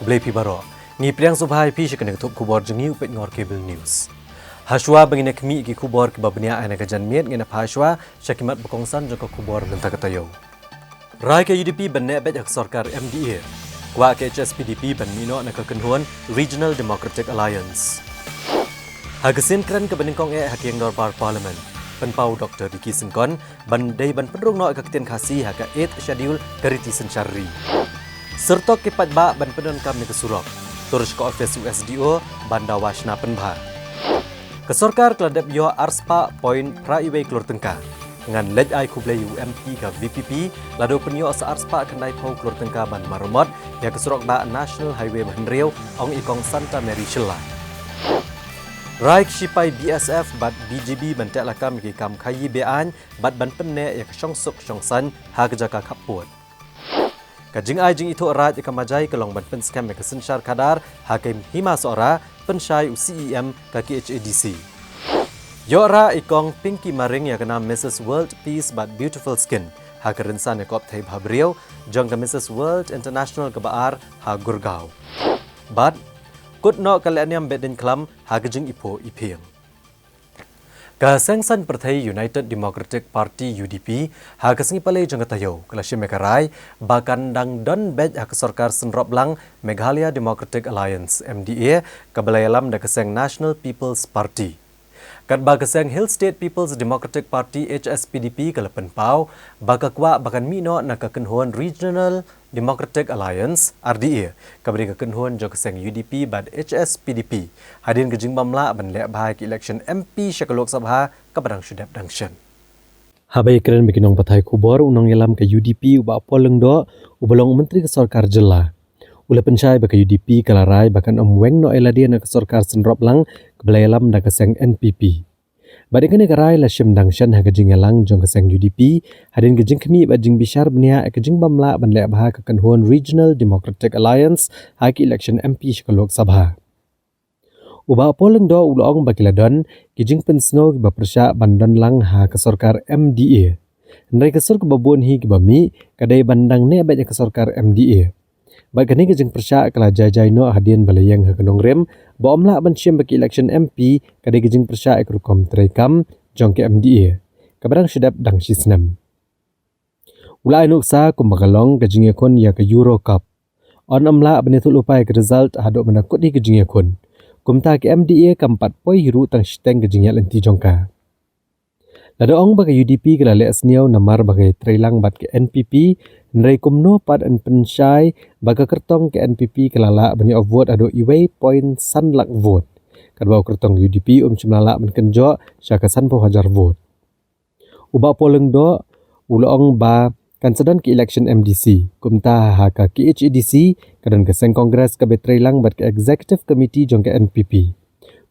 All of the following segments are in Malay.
Kublai pi baro. Ngi priang subhai pi shikanek thup kubor jengi upet ngor cable news. Hashwa bangina kemi ki kubor ki babnia ana kajan miet ngina phashwa shakimat bakongsan joko kubor benta katayo. Rai ke UDP banne bet hak sarkar MDA. Kwa ke HSPDP ban mino na kakenhuan Regional Democratic Alliance. Hagasin kran ke beningkong hakiang dorbar parliament. Penpau Dr. Diki Sengkon ban dai ban pedrung no kaktian khasi haka 8 schedule kariti sencari. Serta kepat ba ban pedon kam ni kesurok. Turus ke office USDO banda wasna penbha. Kesorkar keladap yo arspa point praiway klur tengka. Dengan lej ai kublai UMP ke VPP lado penyo sa arspa kendai pau klur tengka ban maromot ya kesurok ba National Highway Bahenriau ong ikong Santa Mary Shilla. Raik sipai BSF bat BGB bantek lakam ki kam khayi bean bat ban penne ya kesongsuk songsan ha kejaka kaput. Kajing ai jing itu erat ikam majai kelong ban pen scam ke sensyar kadar hakim hima sora pensyai UCEM kaki HADC. Yora ikong Pinky Maring ya kena Mrs. World Peace but Beautiful Skin ha kerensan ya kop thai bhabriau jong ke Mrs. World International kebaar ha Gurgaon. But Kut no kalaniam bedin klam hagajing ipo ipiang. Kasengsan Partai United Democratic Party UDP hagasengi palai jangatayo kalashi mekarai bakan dang don bed hak sarkar senrop lang Meghalaya Democratic Alliance MDA kabalayalam da keseng National People's Party. Kat bagaseng Hill State People's Democratic Party HSPDP kalapan pau bakakwa bakan mino na kakenhuan Regional Democratic Alliance RDA kabri kakenhuan jo keseng UDP bad HSPDP hadin kejing bamla ban lek bahai ke election MP Syakalok Sabha kapadang syudap dangshan. Habai keren bikinong patai kubor unang yalam ke UDP uba poleng do ubalong menteri kesorkar jela. Ula pensyai baka UDP kalarai bahkan weng no eladia na kesorkar senrop lang kebelayalam da keseng NPP. Badikane karai la syem dangshan ha kejing yalang jong keseng UDP hadin kejing kemi bajing bishar benia kejing bamla ban lek baha kekenhuan Regional Democratic Alliance haki election MP Syakalok Sabha. Uba poleng do ulong bakiladon kejing pensno kiba persya bandon lang ha kesorkar MDA. Ndai kesor kebabun hi kibami kadai bandang ne abet kesorkar MDA. Bagani kejeng persya kala jai-jai no hadian balayang ha kenong rem ba omla ban syem baki election MP kadai kejeng persya ekrukom trekam jong ke MDA kabadang syedap dang sisnem ulai nuksa kumbagalong kejeng yakon ya ke Euro Cup on omla benetul upai ke result hadok menakut di kejeng yakon kumta ke MDA kampat poi hiru tang syiteng kejeng yak lenti jongka lado ong bagai UDP kala le asniau namar bagai trailang bat ke NPP nrai kumno pad an pensyai baga kertong ke NPP kelala banyak vote ado iway point sanlak vote kadwa kertong UDP cemlala menkenjo syakasan po hajar vote uba poleng do ulong ba kan sedan ke election MDC kumta ha ka ke HADC kadan keseng kongres ka betrailang bat ke executive committee jong ke NPP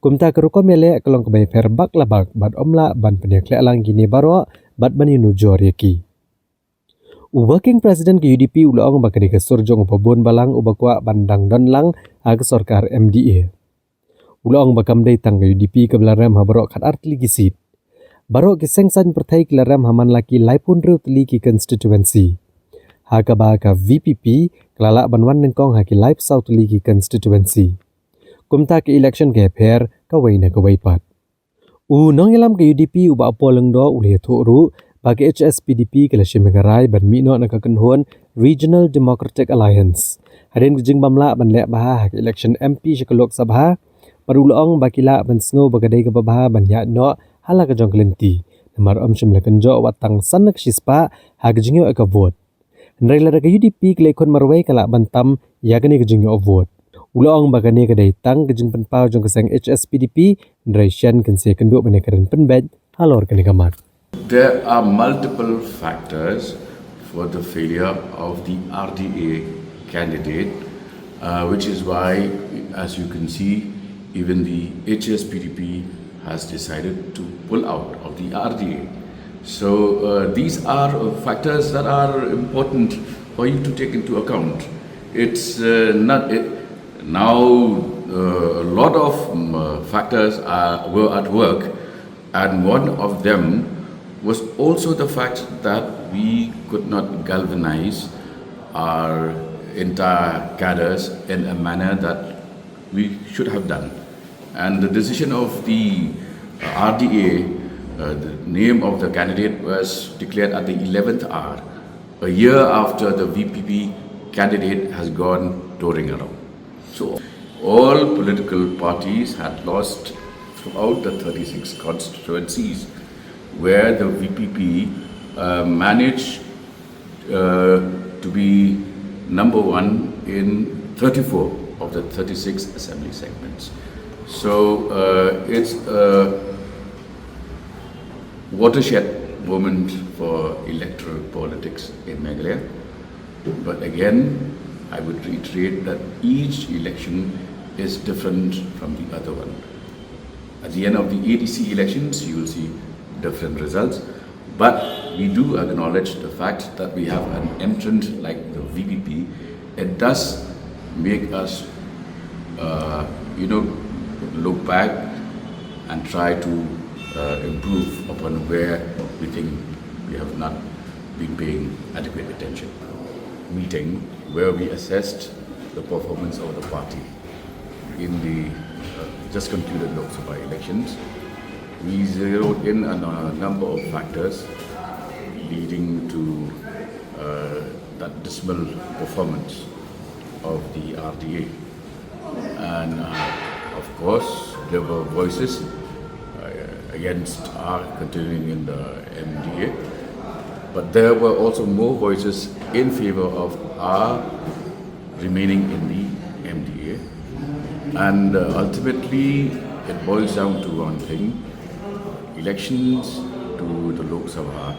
kumta kerukom mele kelong kebai ferbak labak bat omla ban penyakle lang gini baro bat bani nujor yaki. Working President ke UDP ulong bakadi kesur jong upabun balang ubakwa bandang don lang ag sorkar MDA. Ulong bakam day tang ke UDP ke belarem ha barok kat artli gisit. Barok ke sengsan pertai ke belarem haman laki laipun riu teli ki constituency. Ha ka ba ka VPP kelala banwan nengkong ha ki laip south teli ki constituency. Kumta ke election ke per kawai na kawai pat. Nong ilam ke UDP uba apoleng do ulih thuru bagi HSPDP kala syemagarai ban mino na kakenhuan Regional Democratic Alliance. Hadin kejing bamla ban lek baha ke election MP Syakalok Sabha parulong bakila ban sngo bagadai ke baha ban ya no hala ke jong kelenti. Namar syemla kenjo watang sanak sispa ha kejingyo ka vote. Ndrai la ke UDP kala ikon marwai kala bantam ya kene kejingyo vote. Ulong bagani kadai tang kejing penpau jong keseng HSPDP ndrai syan kense kenduk benekaran penbed halor kene kamar. There are multiple factors for the failure of the RDA candidate, which is why, as you can see, even the HSPDP has decided to pull out of the RDA. So these are factors that are important for you to take into account. It's not... Now, a lot of factors were at work, and one of them was also the fact that we could not galvanize our entire cadres in a manner that we should have done. And the decision of the RDA, the name of the candidate was declared at the 11th hour, a year after the VPP candidate has gone touring around. So all political parties had lost throughout the 36 constituencies where the VPP managed to be number one in 34 of the 36 assembly segments. So it's a watershed moment for electoral politics in Meghalaya. But again, I would reiterate that each election is different from the other one. At the end of the ADC elections, you will see different results. But we do acknowledge the fact that we have an entrant like the VPP. It does make us, look back and try to improve upon where we think we have not been paying adequate attention. Meeting where we assessed the performance of the party in the just concluded Lok Sabha elections. We zeroed in on a number of factors leading to that dismal performance of the RDA. And of course, there were voices against our continuing in the MDA, but there were also more voices in favor of our remaining in the MDA. And ultimately, it boils down to one thing. Elections to the Lok Sabha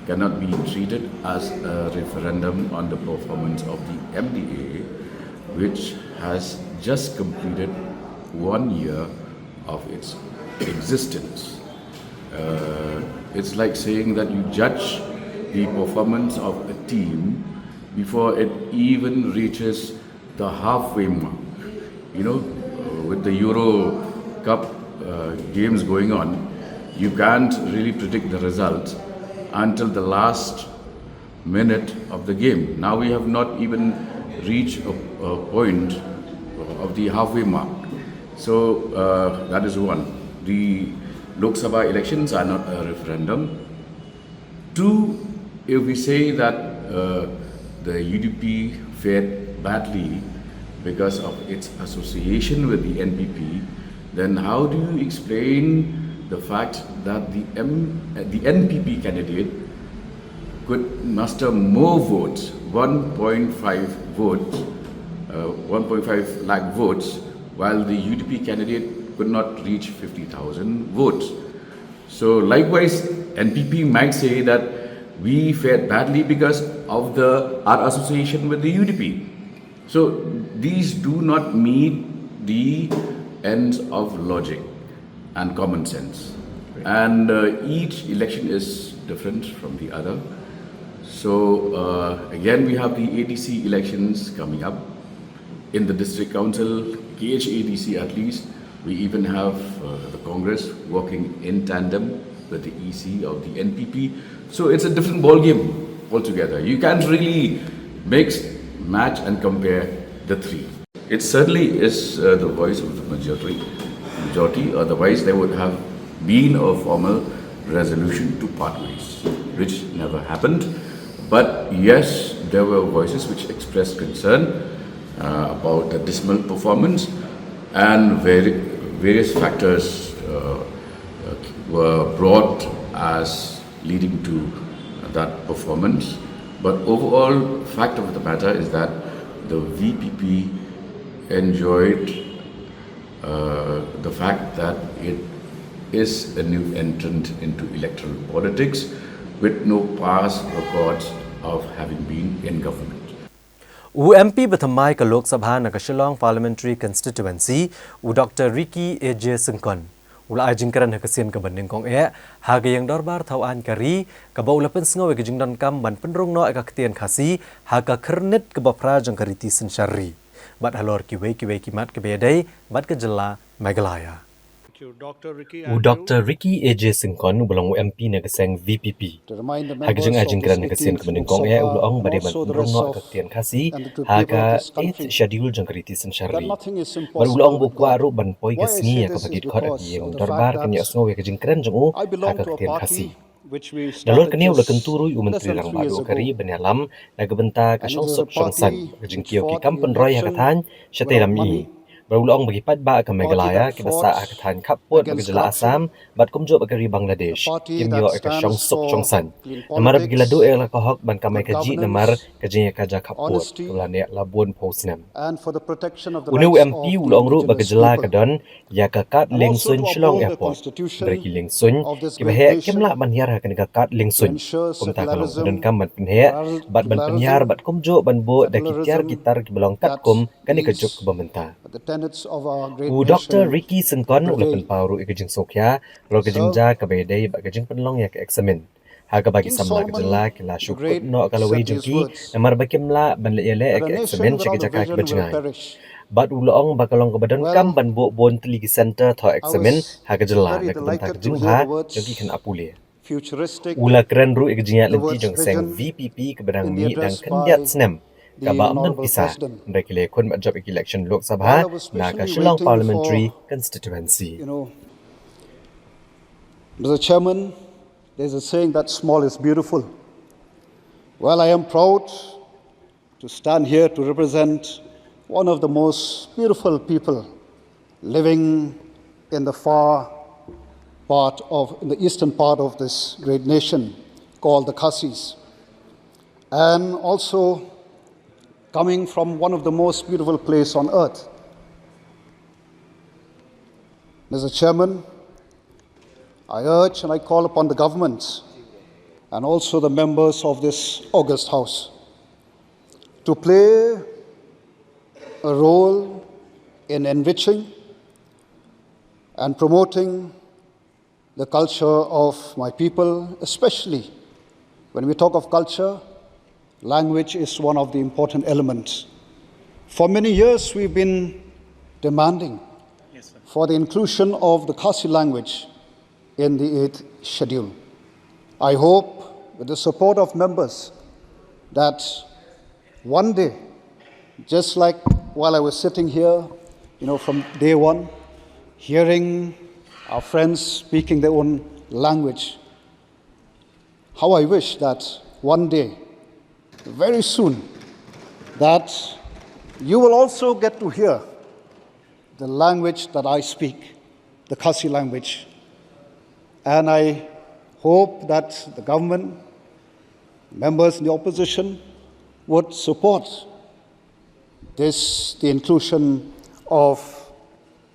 cannot be treated as a referendum on the performance of the MDA, which has just completed 1 year of its existence. It's like saying that you judge the performance of a team before it even reaches the halfway mark. With the Euro Cup games going on, you can't really predict the results until the last minute of the game. Now we have not even reached a point of the halfway mark. So that is one. The Lok Sabha elections are not a referendum. Two, if we say that the UDP fared badly because of its association with the NPP, then how do you explain the fact that the NPP candidate could muster more votes, 1.5 lakh votes, while the UDP candidate could not reach 50,000 votes? So likewise, NPP might say that we fared badly because of our association with the UDP. So these do not meet the ends of logic and common sense. And each election is different from the other. So again, we have the ADC elections coming up. In the district council, KHADC at least, we even have the Congress working in tandem with the EC of the NPP. So it's a different ball game altogether. You can't really match and compare the three. It certainly is the voice of the majority. Otherwise there would have been a formal resolution to part ways, which never happened. But yes, there were voices which expressed concern about the dismal performance, and various factors were brought as leading to that performance. But overall, fact of the matter is that the VPP enjoyed the fact that it is a new entrant into electoral politics with no past records of having been in government. MP Batamai ka Lok Sabha na ka Shillong Parliamentary Constituency Dr. Ricky AJ Sengkon ula ajingkaran ha kasian ka banding kong haga yang dorbar tauan kari ka baulapan sengaw ka jingdan kam ban penrong no ka ketian khasi haga kernit ka bapra jang kariti sensyari bat halor kiwe kimat ke bedai bat ke jela Meghalaya. Thank you. Dr. Ricky U Dr. Ricky AJ Singkon ubalang MP na kaseng VPP. To remind the Hagajeng members of ajingkran na this kasien 18th kemeneng Lok kong Sabha uloong and badiman also the penrong rest no of kaktian kasi and the people of haga this 8 country schedule jang kriti sen that syarli. nothing is Bar uloong impossible with bukwa God. ru ban poi Why I kasni say ya this is kapagit kor because agi of yang the darbar fact kanya that asngo we kajingkran jangu I belong to a kaktian party kasi. which we Dalor started kani ula just kenturu less menteri than lang 3 years baru kari ago. benyalam nagbenta ka And it is a sok san party kajing which kio ki fought the kampen roy election hakatan syate without lam money, i. Berulong bagi patba ke a party Meghalaya that ke fought basa hakatan kaput bagi against jela corruption, Assam bat kumjo bagari a Bangladesh party kimyo that ka syong stands sok for san. clean Namar bagi ladu politics, la kahok ban kamay good kaji namar governance, kajing kaja kaput honesty, tulane labun posnam. and for the protection of the Unu rights MP of the ulong ru indigenous bagajela people, kadon ya kakat and also lingsun to Shillong uphold the Airport. constitution Beraki lingsun of this great kibahe kimla nation, ban hiar hakan kakat to lingsun. ensure Kumta kalong kadon secularism, kam ban penhe bat ban penyar pluralism, bat kumjo ban bo da kitiar federalism, gitar kibalong kat that kum kani kajuk these kebamenta. are the tenets of our great U Dr. nation Ricky Sengkon ulapan prevail. pauru ikajing sokya lo kajing So, ja kabedai ba kajing penlong ya ke eksamen. Haga bagi King samla Solomon kajela kila the syukut Great no kalawai said these jengki words, namar bakimla ban le that a ke nation eksamen without a syakijaka vision will kebajengai. perish. Bat ulong bakalong kebadan kam Well, ban bo bon teligi center tho I eksamen was haga jela very na kebenta delighted to kajing hear the ba jengki kan words apule. futuristic, Ula keren ru ikajing the lenti words jeng seng vision VPP keberang in the mi dan address kendiat by senem. the Kaba amdan Honorable pisah. President. Mereka lekun job election Lok While Sabha I was na ka patiently Shillong waiting Parliamentary for, Constituency. Mr. Chairman, there's a saying that small is beautiful. Well, I am proud to stand here to represent one of the most beautiful people living in the in the eastern part of this great nation called the Khasis, and also coming from one of the most beautiful places on earth. Mr. Chairman, I urge and I call upon the government and also the members of this august house to play a role in enriching and promoting the culture of my people, especially when we talk of culture, language is one of the important elements. For many years, we've been demanding for the inclusion of the Khasi language in the 8th schedule. I hope, with the support of members, that one day, just like while I was sitting here, from day one, hearing our friends speaking their own language, how I wish that one day, very soon, that you will also get to hear the language that I speak, the Khasi language. And I hope that the government, members in the opposition, would support the inclusion of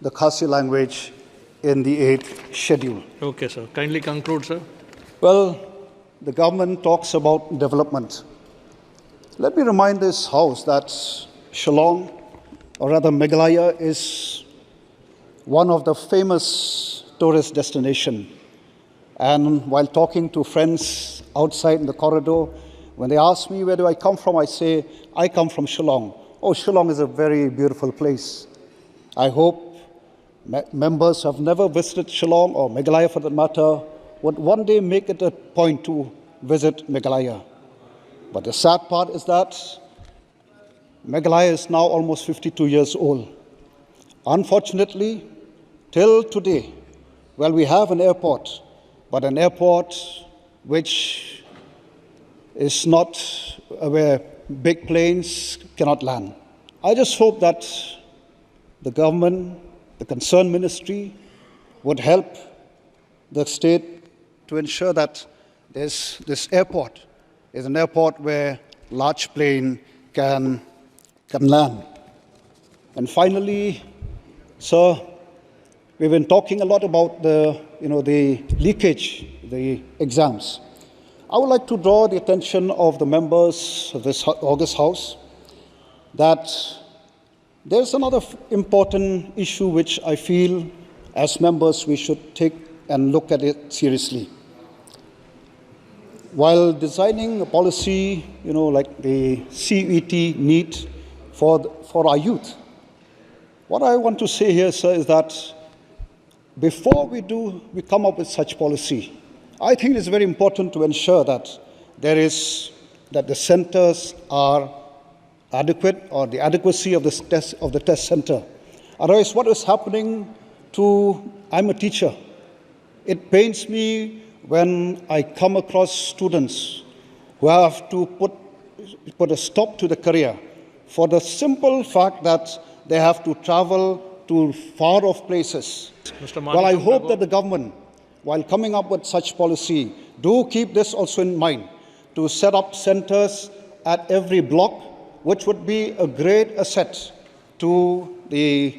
the Khasi language in the 8th schedule. Okay, sir. Kindly conclude, sir. Well, the government talks about development. Let me remind this House that Shillong, or rather Meghalaya, is one of the famous tourist destinations. And while talking to friends outside in the corridor, when they ask me where do I come from, I say, I come from Shillong. Oh, Shillong is a very beautiful place. I hope members who have never visited Shillong or Meghalaya for that matter would one day make it a point to visit Meghalaya. But the sad part is that Meghalaya is now almost 52 years old. Unfortunately, till today, well, we have an airport, but an airport which is not where big planes cannot land. I just hope that the government, the concerned ministry, would help the state to ensure that this airport is an airport where large plane can land. And finally, sir, we've been talking a lot about the leakage, the exams. I would like to draw the attention of the members of this August House that there's another important issue which I feel as members we should take and look at it seriously. While designing a policy, like the CET NEET for our youth, what I want to say here, sir, is that before we come up with such policy, I think it's very important to ensure that that the centers are adequate, or the adequacy of the test center. Otherwise, what is happening I'm a teacher. It pains me when I come across students who have to put a stop to the career for the simple fact that they have to travel to far off places. Mr. Well, I Manikam hope Tagore. that the government, while coming up with such policy, do keep this also in mind, to set up centers at every block, which would be a great asset to the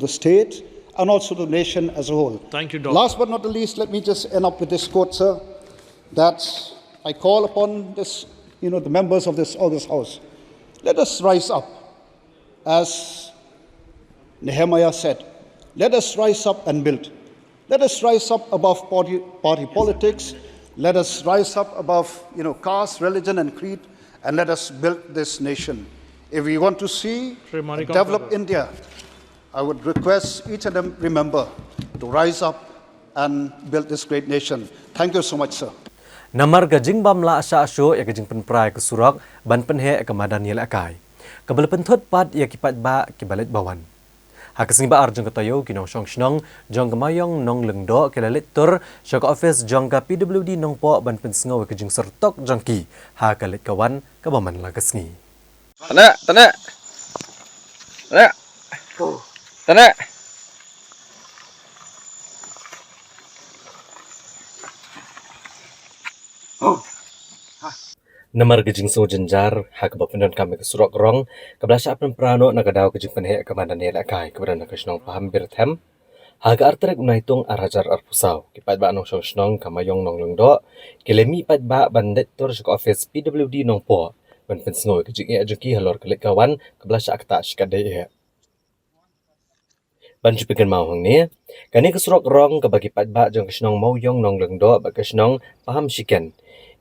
state and also the nation as a whole. Thank you, Doctor. Last but not the least, let me just end up with this quote, sir, that I call upon the members of this August House. Let us rise up, as Nehemiah said. Let us rise up and build. Let us rise up above party politics. Let us rise up above, caste, religion, and creed, and let us build this nation. If we want to see Sri a Manikam developed Tagore. India, I would request each and every member to rise up and build this great nation. Thank you so much, sir. Namar gajing bamla asya asyo ya gajing penprai ke surak ban penhe ke madaniel akai. Kabel penthut pad ya kipat ba kibalit bawan. Hakasing ba arjung katayo kinong syong shnong jong kemayong nong lengdo kelalit tur syaka office jong ka PWD nong po ban pensngaw ke jing sertok jongki ha kalit kawan kabaman lagasngi. Tanak. Namar gajing so jenjar ha kabapenan kami ke surak rong kablasya apan prano nakadaw gajing penhe ke madaniel akai kebadan nakasnong paham birthem ha ka artrek unaitung arajar arpusaw kipat ba nong syong kamayong nong lengdo kelemi pat ba bandet tur syaka office PWD nong po ban pensngaw ke jing jongki halor kalit kawan kablasya akta syikadai e. Ban chupikan mau hang ni kani kesurok rong kabagi patba jong kesnong mau yong nong lengdo ba kesnong paham shiken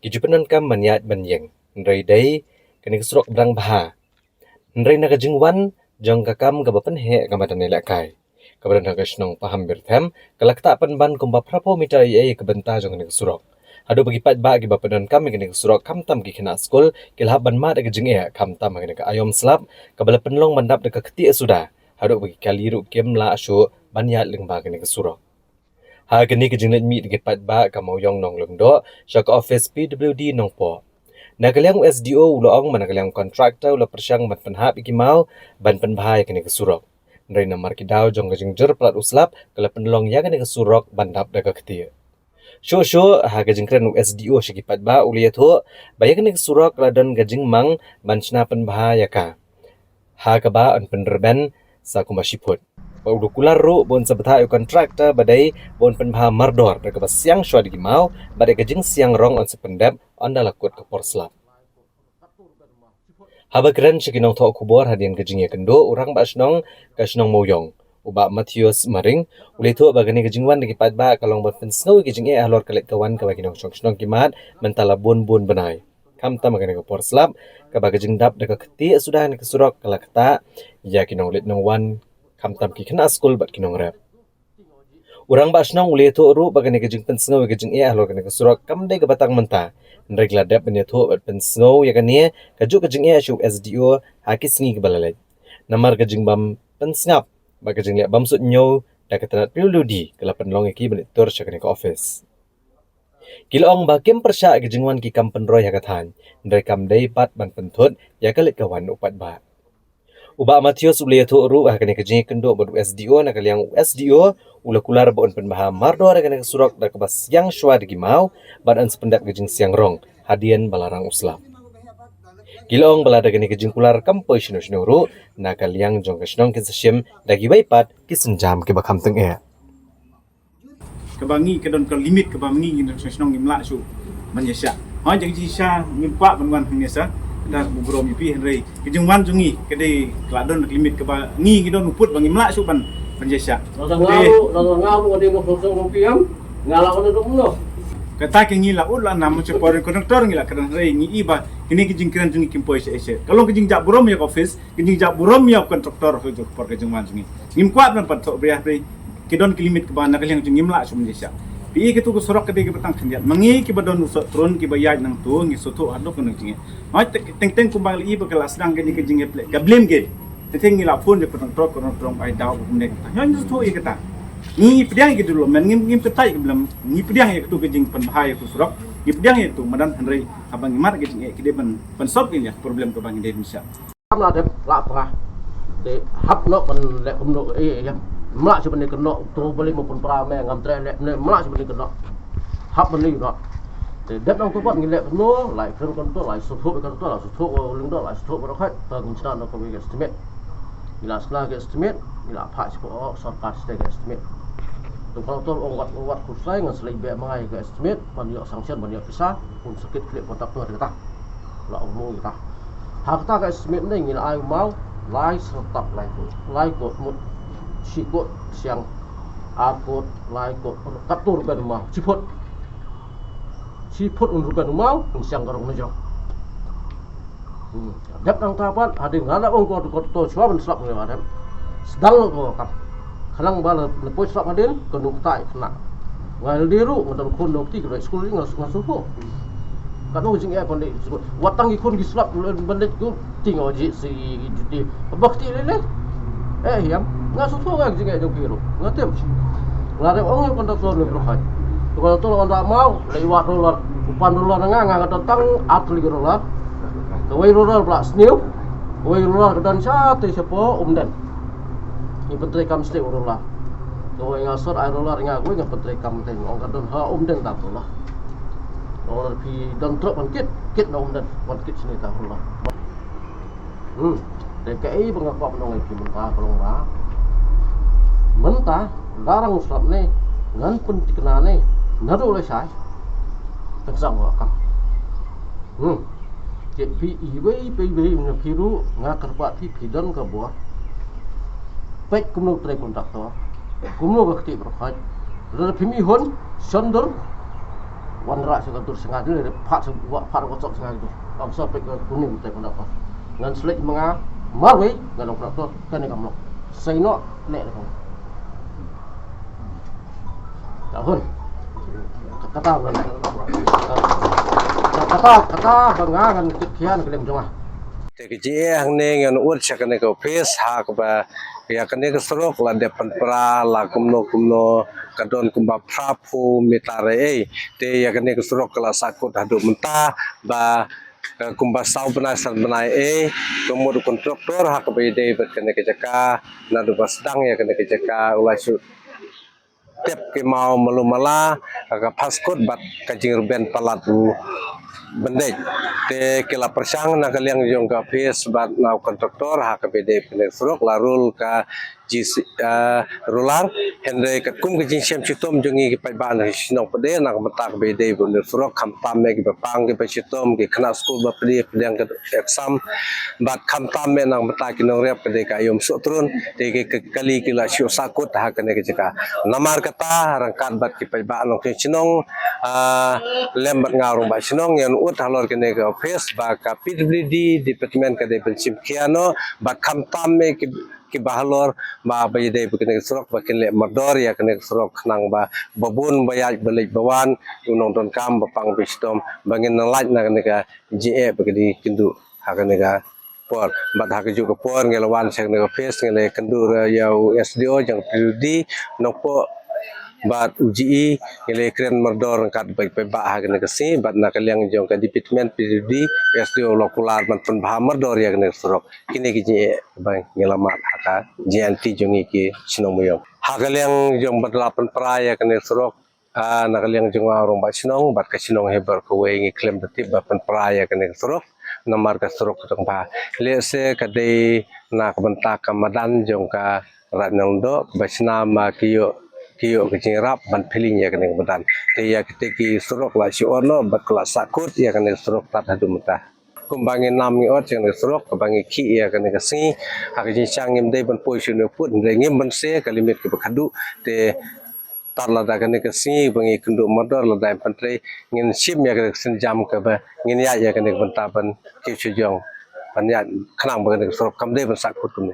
kijupanan kam maniat banyeng nrai dai kani kesurok brang baha nrai naga jingwan jong kakam gabapan he kamadan nelakai kabadan hang kesnong paham birthem kalakta pan ban kumba prapo mita ye kebenta jong kani kesurok ado bagi patba gi bapadan kam kani kesurok kam tam ki kena skol kilha ban ma daga jing e kam tam kani ka ayom slap kabala penlong mandap daga keti sudah hadok bagi kaliru kem la asyo banyat lengba kani kesurok. Ha kani kejinglet mi digi patba kamau yong nong lengdo syaka office PWD nong po. Nakaliang SDO uloong manakaliang kontraktor ula persyang ban penhap ikimau ban penbahai kani kesurok. Nrai namar kidaw jong kejingjer plat uslap kala penlong ya kani kesurok bandap daga keti. Syo ha kejingkren SDO syaki patba uliyat ho bayar kani kesurok ladan gajing mang ban sna penbahai ka. Ha kaba an penderben sa kumashiput. Paudu kular ru bon sabta yu kontraktor badai bon penbah mardor daga siang syua di mau badai gajing siang rong on sependap on dalakut ke porslap. Haba keren syakinong thok kubor hadian gajing ya kendo urang ba asnong kasnong moyong. Uba Matthias Maring ulai tu bagani gajingwan dagi patba kalong ban pensngaw gajing e alor kalit kawan ka baginong syong kimat mentala bon benai. Kam tam magani ke porslap ka bagajing dap daga keti sudah ni kesurok kalakta ya kinong lit nong wan kam tam ki kena skul bat kinong rap. Urang ba asnong ulai tu ru bagani gajing pensngaw gajing e alor kani kesurok kam dai ke batang menta. Nregla dap bani tu bat pensngaw ya kani kajuk gajing e syuk SDO hakis ngi kebalalai. Namar gajing bam pensngap bagajing liat bam sut nyo da ketanat piludi kala penlong ki bani tur syakani ke office. Kilong ba kem persya gajingwan ki kam penroy hakathan ndai kam dai pat ban pentut ya kalit kawan upat ba. Uba Matthias ulai tu ru hakani gajing kendo badu SDO nakaliang SDO ula kular bon penbaha mardo hakani kesurok da kebas yang syua digi mau badan sependap gajing siang rong hadian balarang uslap. Kilong balada gani gajing kular kampoy shino ru nakaliang jong kasnong kisasyem dagi baipat kisenjam ke bakam teng e. Kebangi kedon ke limit kebangi ngin senong ngimla su manyesya ha jang ji sya ngimpa banwan ngesa da bugrom pi henrei kijungwan jungi kede kladon limit kebangi ngidon uput bangimla su ban manyesya ngamu ade mo sosong rupiam ngalawan do mulo kata ke ngila ula nam cepor konektor ngila kadang rei ngi iba kini kijing kiran jungi kimpoi se kalau kijing jak burom ya office kijing jak burom ya kontraktor ho jok por kijungwan jungi ngimkwat ban pat tok briah rei kidon kilimit ke bana kaliang jung imla sum Malaysia pi ke tu sorok ke petang kendiat mangi ke badon usot tron ke bayaj nang tu ngi soto hadok nang jinge ma teng kumbang li be kelas dang ke ni ke jinge plek ka blame ke teng ngi la phone je petang trok ai daw bu nek ta nyon soto i kata ni pediang ke dulu men ngim tetai ke belam ni pediang ke tu ke jing pen bahaya tu sorok ni pediang itu madan hanrei abang imar ke jinge ke de ban sop ni problem ke bang Indonesia là đẹp lạ phà để hấp nó còn lẹ không nộ em mlại cho bên này cần nọ tôi beli một phần pra mẹ ngắm tre lẹ này mlại cho bên này cần nọ hấp bên này nọ để đẹp trong tôi vẫn nghe lẹ nó lại phân con tôi lại số thuốc với con tôi là số thuốc lưng đó lại số thuốc với nó khách tờ cũng chỉ nó có cái estimate là setelah cái estimate là phải có sarkas cái estimate tôi kalau tôi ông vặt khususnya nggak selain biaya mengai cái estimate banyak sanction banyak visa pun sakit klip kontak tuh kita là ông mua kita harta cái estimate này nghĩ là ai mau lai sertap lai kot một si kot siang akot lai kot katur kan mau siput untuk kan mau siang karong najo dap nang tapat ada ngala ong ko to swa ban slap ngi wadam sedang ko kap khalang bal lepoi slap adin kenuk tai kena ngal diru ngadon kun dokti ke school ngas ngasupo kan ujing e kon di watang ikun gi slap bandet ku tingo ji si judi bakti lele yam ngasupo ga jing e do biru ngatem lare ong kon to lo rohat kalau tu orang tak mau lewat rolar upan rolar ngang tentang atli rolar kawai rolar pula sniu kawai rolar dan sate siapa dan ini penteri kam sniu rolar kawai ngasor air rolar ngaku nggak penteri kam teng orang kadon ha dan tak rolar rolar pi dan truk kit na dan kit sini tak rolar DKI mengapa penong iki mentah kalau mentah larang slap ni ngan pun dikenane nado oleh saya tersang wakam jadi PIB mengakiru ngakar pati pidan ke buah baik kumno try kontraktor kumno bakti berkhaj lalu pimihon sonder wanra segatur sengaja dari pak kocok sengaja bangsa pek kuning try kontraktor ngan selik menga marwe ngan kontraktor kan kamlo saino nek tahun kata bangangan kian kelem joma tekji hang ne ngan ut sakane ko face ha ba ya kane ko sorok la depan pra la kumno kadon kumba prapu mitare te ya kane ko sorok la sakut hadu mentah ba kumba sau penasan benai komod kontraktor ha ka be de kane ke jaka na do basdang ya kane ke jaka ulai su tep ke mau melumala ka paskot bat kajing ruben palatu bendej te kela persang na kaliang jong ka pes bat na kontraktor ha ka bede pene surok larul ka jis rular henre ka kum ke jing sem chitom jongi ke pai ban sinong pede na mata ka bede bune surok kham tam me ke bapang ke chitom ke khana school ba pede pedang ke exam bat kham tam me na mata ki nong rep pede ka yom so trun te ke kali ki la syo sakut ha ka ne ke jaka namar kata rangkat bat ki pai ba nong ke chinong lembat ngarung ba chinong yan ut halor ke ne ke office ba ka PWD department ka de pensim kiano ba kham tam me ki bahalor ba bayde bekene surok ba kenle mardor ya kene surok nang ba babun bayaj balik bawan unong don kam ba pang bistom bangin nang laj na kene ka je bekedi kindu ha kene ka por ba ha ke ju ko por ngelawan seng ne ka face ngele kendur yau SDO jang PWD nopo bat UGI ngele kren mardor kat baik pe ba ha kene ka si bat na kaliang jong ka department PWD SDO lokular man pen bah mardor ya kene surok kini ki je bang ngelamat haka JNT jongi ki sinong moyom ha kaliang jong bat lapan praya kene surok na kaliang jong arong ba sinong bat ka sinong hebar ko we ngi klem datib ba pen praya kene surok namar ka surok tong ba lese ka de na ka banta ka madan jong ka ranong do basna ma kiyo kecing rap ban peling ya kene badan te ya keteki surok la si ono bat kelas sakut ya kene surok tat hadu mata kumbangin nam ngi ot kene surok kubangi ki ya kene kasi hakijin sangim dei ban poisun put ngim ban se kalimit ke bakadu te tar la da kene kasi bangi kundu modor la da pantre ngin sim ya kene senjam ke ba ngin ya kene banta ban ki chujong ban ya khnang ba kene surok kam dei ban sakut kum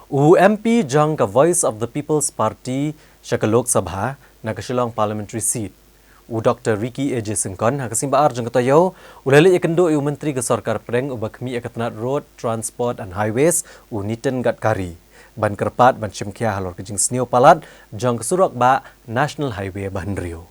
UMP jang ka Voice of the People's Party Syaka Lok Sabha na Shillong parliamentary seat. Dr. Ricky A.J. Singkon hakasimbaar jang katayo ulali ikendo yu menteri ke Sarkar Pedang ubakmi akatanat road transport and highways Nitin Gadkari ban kerpat ban chimkia halor kejing sneo palat jang kesurok ba National Highway Bahanrio.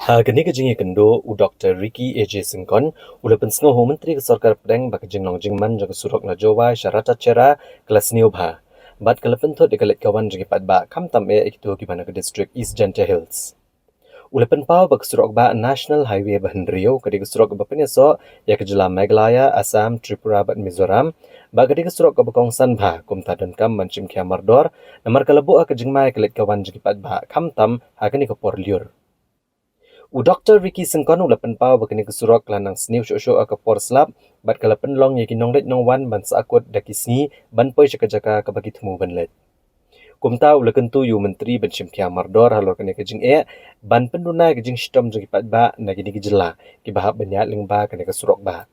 Kini kejing ikendo Dr. Ricky A.J. Singkon ulapan sngo ho menteri ke Sarkar Pedang ba kejing long jingman jang kesurok na Jawa syarata cera kelas sneo ba bat kalapan thot dikalit kawan jang ipat ba kamtam ikitu gimana ke district East Janta Hills. Ulapan pau bak surok ba National Highway Bahanrio kadi surok ba peneso ya kejela Meghalaya, Assam, Tripura bat Mizoram ba kadi surok ba kongsan ba kumta dan kam mancim kia mardor namar kalabu a kejingmai kelit kawan jikipat ba kamtam hakani kapor liur. Dr. Ricky Singkon ulapan pau ba kani surok lanang sniu syo a kapor slap bat kalapan long yaki nonglet nongwan ban saakut dakisni ban poi jaka kabagi temu banlet. Kumta ulakan tu yu menteri ben Chimkia Mardor halor kene kejing ban penduna kejing stom jeng ipat ba na gini kejela ki bahap banyak ling ba kene kesurok ba.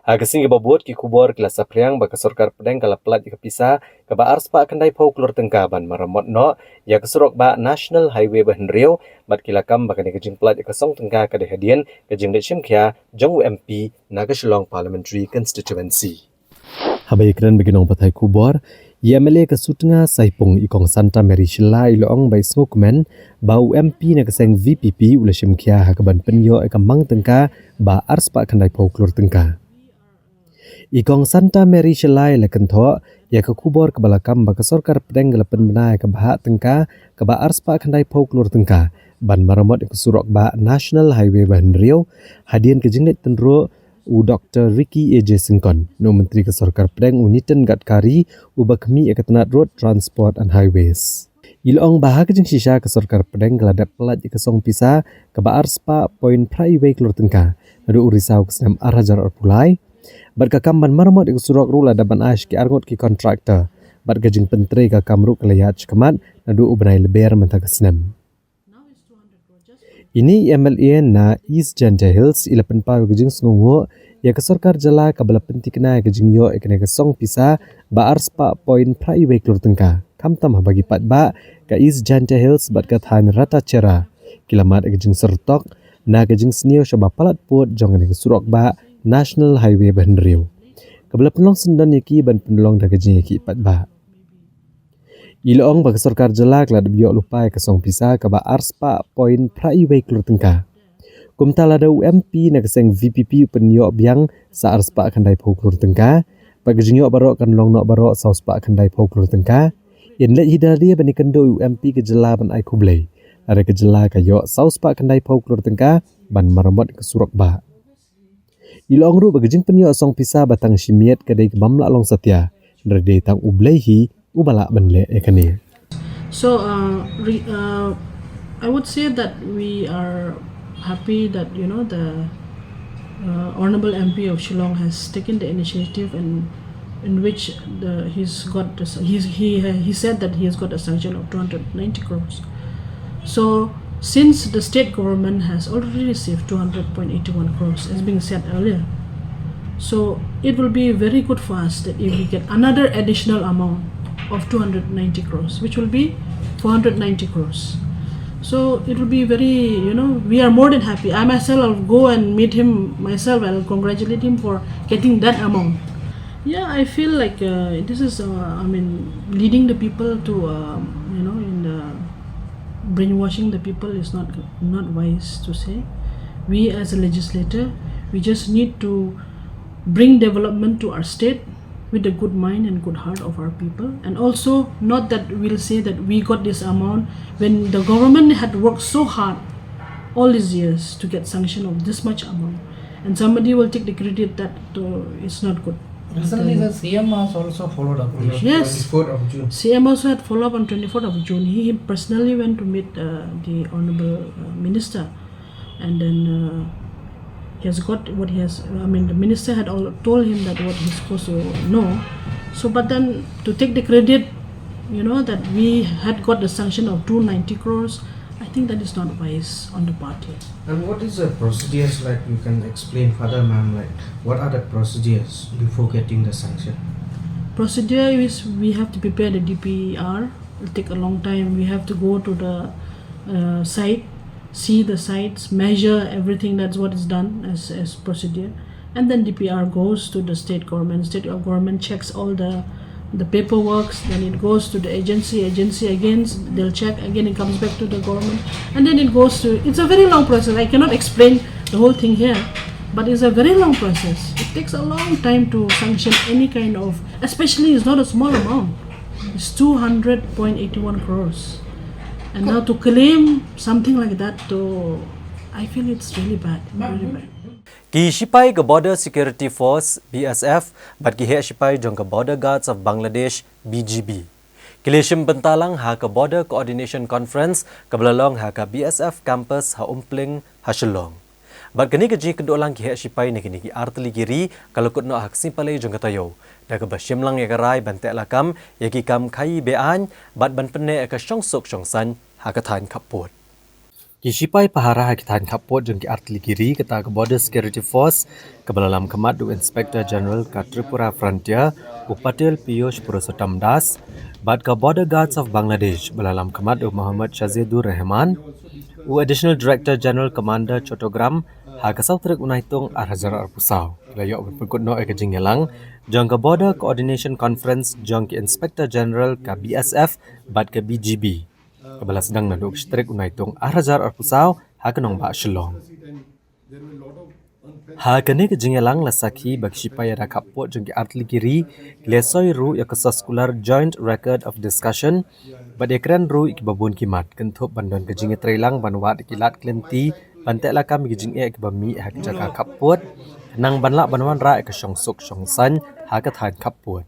Hagasing ba buat ki kubor kelas apriang ba Sarkar Pedang kala plat ki pisah ka ba ars pa kandai pau klor tengka ban maramot no ya kesurok ba National Highway Bahanrio bat kilakam ba kene kejing plat ka song tengka ka de hadian kejing de Chimkia jong UMP na Shillong Parliamentary Constituency. Habai keren beginong patai kubor Yamele ke sutnga saipung ikong Santa Mary Shilla iloong by Smokeman ba UMP na kaseng VPP ula Chimkia hakaban penyo ikamang tengka ba ars pa kandai pau klor tengka. Ikong Santa Mary Shilla ila kentho ya ke kubor ke balakam ba ke Sarkar Pedang galapan benai ke bahak tengka ke ba ars pa kandai pau klor tengka ban maramot ke surok ba National Highway Bahanrio hadian ke jengnet tenro Dr. Ricky A.J. Singkon, no Menteri ke Sarkar Pedang Nitin Gadkari ubakmi akatanat road transport and highways. Ilong bahag jeng sisa ke Sarkar Pedang geladap pelat ke song pisa ke baar spa poin praiway klor tengka nadu urisau ke senam arajar arpulai bat kakam ban maramot ke surok rula daban ash ke arngot ke kontraktor bat gajeng pentre ke kamru ke layat kemat nadu ubnai leber mentah ke senam. Ini MLA na East Janta Hills ilapan pa gejing sungu ya ke Sarkar jala kabala penti kena gejing yo ekene ke song pisa ba ars pa point praiway klor tengka kamtam bagi pat ba ke East Janta Hills bat ka than rata cera kilamat gejing sertok na gejing snio shaba palat put jong ke surok ba National Highway Bahanrio kabala penlong sendan yaki ban penlong da gejing yaki pat ba Ilong bagi Sarkar jala kelad biok lupai ke song pisa ke ba ars pa poin praiway klor tengka. Kumta lada UMP na keseng VPP penyok biang sa ars pa kandai pau klor tengka. Bagi jengok barok kan long nok barok saus pa kandai pau klor tengka. In let hidari bani kendo UMP ke jela ban ai kublai. Ada ke jela ke yok saus pa kandai pau klor tengka ban maramot ke surok ba. Ilong ru bagi jeng penyok song pisa batang simiet kedai ke bamla long setia. Dari tang ublai hi ubala benle ekani. So I would say that we are happy that the Honorable MP of Shillong has taken the initiative and in which he said that he has got a sanction of 290 crores. So since the state government has already received 200.81 crores as being said earlier, so it will be very good for us that if we get another additional amount of 290 crores, which will be 490 crores. So it will be very, we are more than happy. I myself will go and meet him myself and I'll congratulate him for getting that amount. Yeah, I feel like this is, leading the people to, brainwashing the people is not wise to say. We as a legislator, we just need to bring development to our state with a good mind and good heart of our people, and also not that we'll say that we got this amount when the government had worked so hard all these years to get sanction of this much amount, and somebody will take the credit that it's not good. Recently, the CM has also followed up on Yes. 24th of June. CM also had follow up on 24th of June. He personally went to meet the Honorable Minister, and then he has got what he has. The minister had told him that what he's supposed to know. So, but then to take the credit, that we had got the sanction of 290 crores, I think that is not wise on the party. And what is the procedures like? You can explain further, ma'am. Like, what are the procedures before getting the sanction? Procedure is we have to prepare the DPR It'll take a long time. We have to go to the site, see the sites, measure everything. That's what is done as procedure, and then DPR goes to the state government. State government checks all the paperwork. Then it goes to the agency. Agency again, they'll check again. It comes back to the government, and then it goes to. It's a very long process. I cannot explain the whole thing here, but it's a very long process. It takes a long time to sanction any kind of, especially it's not a small amount. It's 200.81 crores. And now to claim something like that, I feel it's really bad, really bad. Ki sipai ke Border Security Force BSF bat ki he sipai jong ke Border Guards of Bangladesh BGB. Kilishim bentalang ha ke Border Coordination Conference ke belalong ha ke BSF campus ha umpling ha Shillong. Bat kini ke ji kedolang ki he sipai ni kini ki artli kiri kalau kut no hak simpale jong ke tayo. Da ke bashimlang ya karai bantek lakam ya ki kam kai bean bat ban pene ke syongsuk syongsan ha ke than kaput. Ki sipai pahara ha ki than kaput jong ki artli kiri kata ke Border Security Force ke belalam kemat du Inspector General ke Tripura Frontier Upatil Piyush Purushottam Das bat ke Border Guards of Bangladesh belalam kemat du Muhammad Shazidur Rahman u Additional Director General Commander Chotogram ha ke sautrik unaitung arhajar arpusau layok berpekut no ke jinggelang jong ke Border Coordination Conference jong ke Inspector General ke BSF bat ke BGB kebala sedang naduk strik unaitung arhajar arpusau ha ke nong ba Shillong ha kene ke jinggelang lasaki bagi sipai ada kapot jong ke artli kiri lesoi ru ya ke sekolah Joint Record of Discussion bat ekran ru ik babun kimat kentup bandon ke jinge trailang banwat kilat klenti bantek lakam ke jinge ke bami ha ke jaga kapot nang banla banwan ra ke syongsuk syongsan ha ke than kapot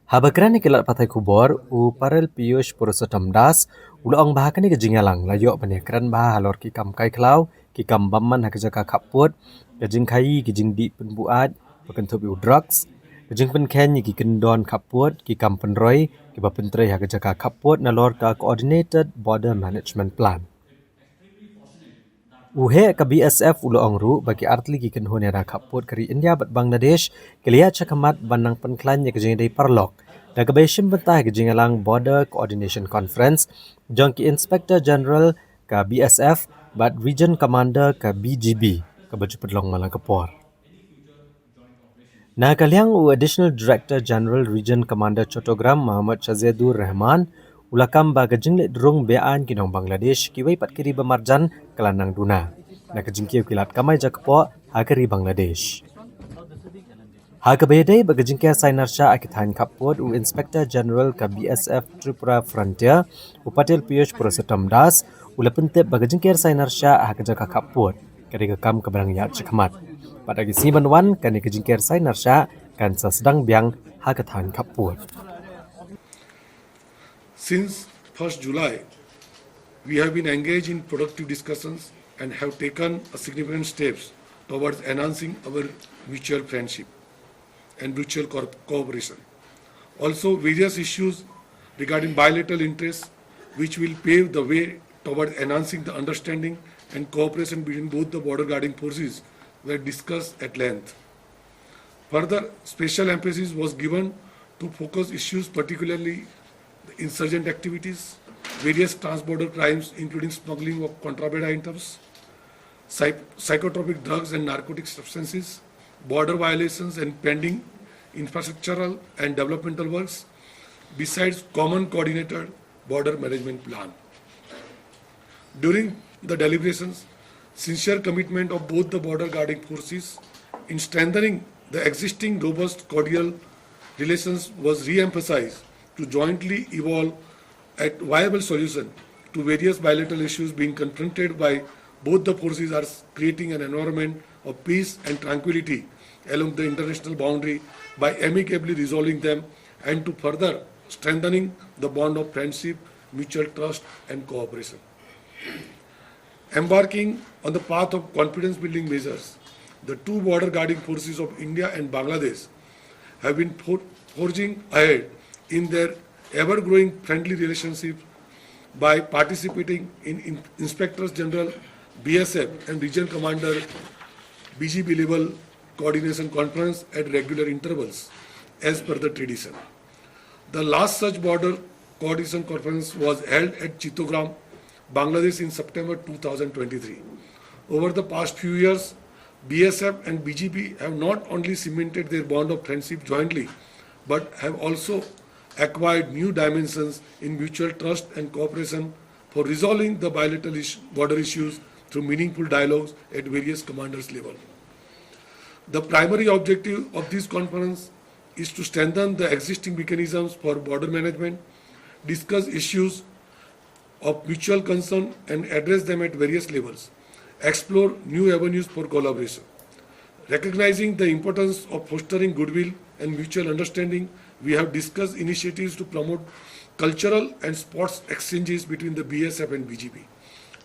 Habakran kilat patai kubor u Parel Piyush Purushottam Das ulang bahakani ke jingalang layok penekran bah halor ki kam kai klau ki kam bamman ha ke jaga kapot ke jing kai ki jing di penbuat pekentup u drugs ke jing pen ken ki kendon kapot ki kam penroi ki ba pentrei ha ke jaga kapot nalor ka Coordinated Border Management Plan Uhe ke BSF ulang ru bagi artli ki kenhon era kaput kari India bat Bangladesh kelia cakamat banang penklan ya kejeng dari parlok da ke besim betah kejeng alang Border Coordination Conference jong ki Inspector General ke BSF bat Region Commander ke BGB ke baju pedlong malang kepor na kaliang u Additional Director General Region Commander Chotogram Muhammad Shazidur Rahman ulakam ba kejeng le drung bean kinong Bangladesh kiwai pat kiri bemarjan kelanang duna na kejeng kiu kilat kamai jakpo ha kiri Bangladesh ha ke bedai ba kejeng kia Sainar Shah akithan kapot u Inspector General ke BSF Tripura Frontier Upatil Piyush Purushottam Das ula pentep ba kejeng kia Sainar Shah ha ke jaga kapot kari ke kam ke barang yat cekmat pada gisi banwan kani kejeng kia Sainar Shah kan sedang biang ha kethan kapot Since 1st July, we have been engaged in productive discussions and have taken significant steps towards enhancing our mutual friendship and mutual cooperation. Also, various issues regarding bilateral interests, which will pave the way towards enhancing the understanding and cooperation between both the border guarding forces, were discussed at length. Further, special emphasis was given to focus issues particularly the insurgent activities, various transborder crimes including smuggling of contraband items, psychotropic drugs and narcotic substances, border violations and pending infrastructural and developmental works, besides common coordinated border management plan. During the deliberations, sincere commitment of both the border guarding forces in strengthening the existing robust cordial relations was re-emphasized to jointly evolve a viable solution to various bilateral issues being confronted by both the forces are creating an environment of peace and tranquility along the international boundary by amicably resolving them and to further strengthening the bond of friendship, mutual trust and cooperation. Embarking on the path of confidence building measures, the two border guarding forces of India and Bangladesh have been forging ahead in their ever-growing friendly relationship by participating in Inspectors General BSF and Region Commander BGB level coordination conference at regular intervals as per the tradition. The last such border coordination conference was held at Chittagong, Bangladesh in September 2023. Over the past few years, BSF and BGP have not only cemented their bond of friendship jointly, but have also acquired new dimensions in mutual trust and cooperation for resolving the bilateral border issues through meaningful dialogues at various commanders' level. The primary objective of this conference is to strengthen the existing mechanisms for border management, discuss issues of mutual concern and address them at various levels, explore new avenues for collaboration. Recognizing the importance of fostering goodwill and mutual understanding, we have discussed initiatives to promote cultural and sports exchanges between the BSF and BGP.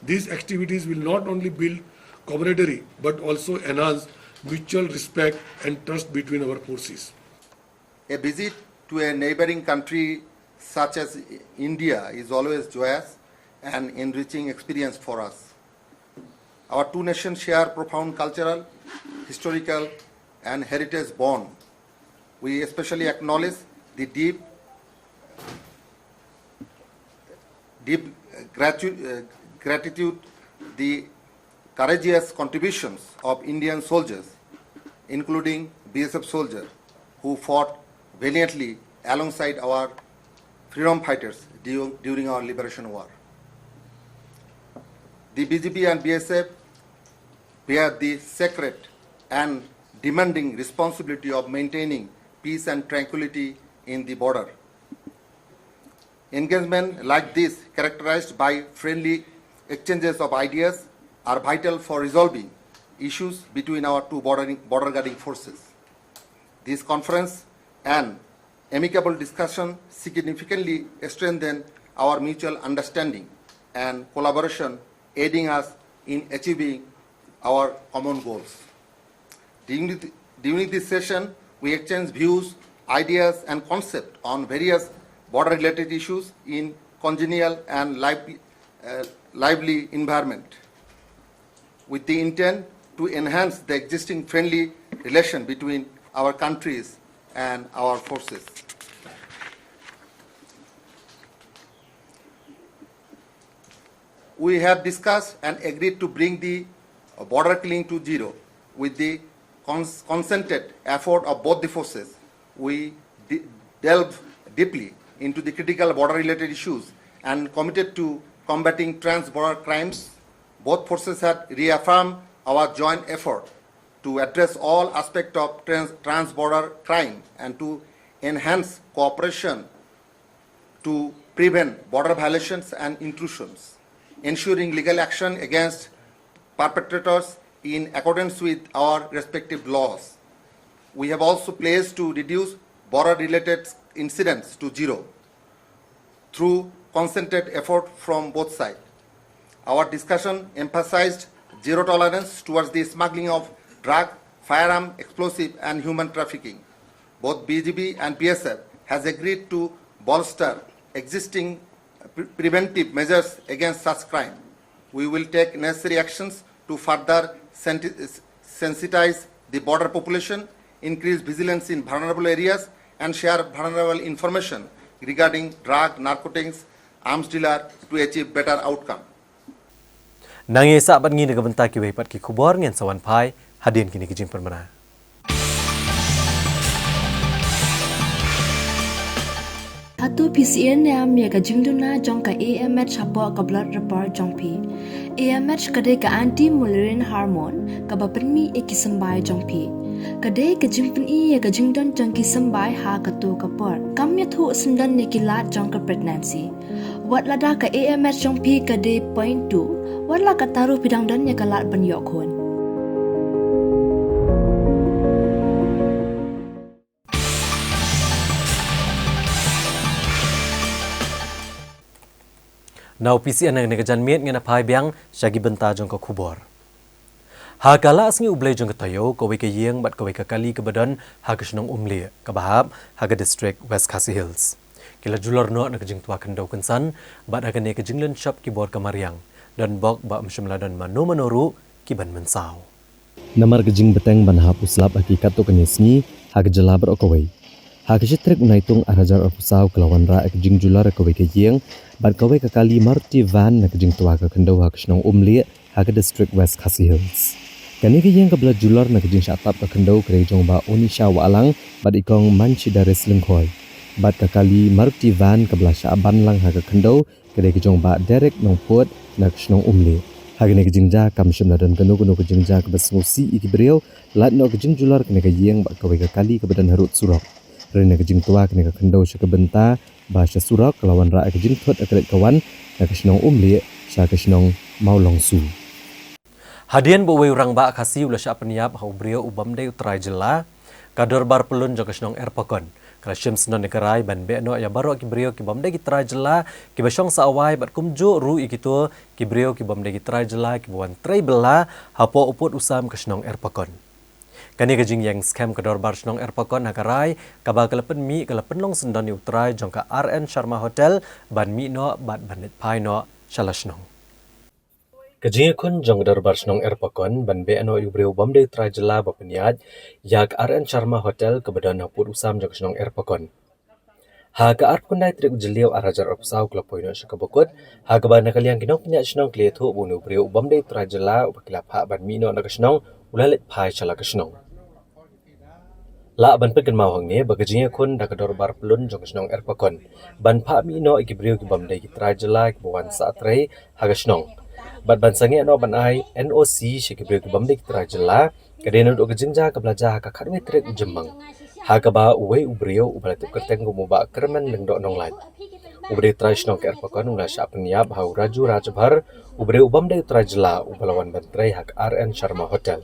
These activities will not only build camaraderie but also enhance mutual respect and trust between our forces. A visit to a neighboring country such as India is always joyous and enriching experience for us. Our two nations share profound cultural, historical, and heritage bond. We especially acknowledge the deep gratitude, the courageous contributions of Indian soldiers, including BSF soldiers, who fought valiantly alongside our freedom fighters during our liberation war. The BGP and BSF bear the sacred and demanding responsibility of maintaining peace and tranquility in the border. Engagement like this, characterized by friendly exchanges of ideas, are vital for resolving issues between our two border guarding forces. This conference and amicable discussion significantly strengthen our mutual understanding and collaboration, aiding us in achieving our common goals. During this session, we exchange views, ideas, and concepts on various border-related issues in congenial and lively environment, with the intent to enhance the existing friendly relation between our countries and our forces. We have discussed and agreed to bring the border killing to zero. With the concerted effort of both the forces, we delve deeply into the critical border-related issues and committed to combating trans-border crimes. Both forces have reaffirmed our joint effort to address all aspects of trans-border crime and to enhance cooperation to prevent border violations and intrusions, ensuring legal action against perpetrators in accordance with our respective laws. We have also pledged to reduce border-related incidents to zero through concerted effort from both sides. Our discussion emphasized zero tolerance towards the smuggling of drug, firearm, explosive, and human trafficking. Both BGP and BSF has agreed to bolster existing preventive measures against such crime. We will take necessary actions to further sensitize the border population, increase vigilance in vulnerable areas, and share vulnerable information regarding drug, narcotics, arms dealer to achieve better outcome. Nangisa bat ngini kebentak ki wepat ki kubor ngen sawan pai hadin kini kijing permana. Hatu PCN am ya ka jingduna jong ka AMH hapo ka blood report jong pi. AMH kade ka anti mullerian hormone ka bapenmi ekisambai jong pi. Kade ka jingpun I ya ka jingdon jong ki sambai ha ka to ka por. Kam ya thu sendan ne ki lat jong ka pregnancy. Wat lada ka AMH jong pi kade point 2. Wat la ka taru pidang dan ya ka lat ban yok hon. Now PCN ang nagajan miet nga napai biang syagi benta jong ka kubor. Hakala asngi ublay jong katayo kaway kayeng bat kaway kakali kebadan hagasnong umli kabahab haga district West Khasi Hills. Kila jular no nagajing tua kendaw kensan bat haga ne kajinglen shop kibor kamariang dan bok ba msyamladan manu manuru kiban mensaw. Namar kajing beteng ban hap uslap hakikat to kanisngi haga jalabar okaway. Hakisitrik naitung arajar opusau kelawan ra ekjing jular kawe kejing bat kawe kekali marti van ekjing tua ke kendau hakisnong umli hak district West Khasi Hills. Kani kejing kebelah jular ekjing syatap ke kendau kerejong ba Unisha Walang bat ikong manci dari selingkoi. Bat kekali marti van kebelah Syaban lang hak kendau kerejong ba Derek nongput nakisnong umli. Hagini kejingja kamsyum dan kenu kejingja kebesengusi iki beriau lat no kejing jular kene kejing ba kawe kekali kebedan harut surok. Rene kejing tua kene kendau syakebenta bahasa surok kelawan ra kejing thot akret kawan nakisnong umli syakisnong maulong su. Hadian bo urang ba khasi ulah syak peniap hau beriau ubam dei utrai jela kador bar pelun jakisnong erpakon. Kalashim senon negerai ban be'no ya baru ki brio ki bomde ki trajela ki besong saawai bat kumju ru ikitu ki brio ki bomde ki trajela ki buan trai bela hapo uput usam kesnong erpakon. Kani kejing yang scam kedor bar senong erpakon hakarai kaba kelepen mi kelepen long sendon ni utrai jongka RN Sharma Hotel ban mi no bat banit pai no shalasnong. Kejing kun jong kedor bar senong erpakon ban be'no yu brio bomde trajela bapeniat yak RN Sharma Hotel kebedan haput usam jong senong erpakon. Ha ka art pun dai trik jeliau arajar opsau klapoino syakabokot ha ka ban kaliang kinong penya senong kletu bunu brio bomde trajela upakilap ha ban mi no nakasnong ulalet pai chala kasnong. La ban pekan mau hangne bagajing kun da kedor bar pelun jong senong erpakon ban pa mi no ikibrio ki bomde ki trajela ki buan saatre ha kasnong. Bat bansangi no ban ai NOC shikibrio ki bomde ki trajela kadeno do kejingja ka belajar ka khatwe trek ujemang. Ha ka ba uwe ubrio ubalatu kerteng go moba kermen lengdo nong lain. Ubre trajnong ke erpakon ula sya peniap hau raju rajbar ubre ubamde trajela ubalawan bantrai hak RN Sharma Hotel.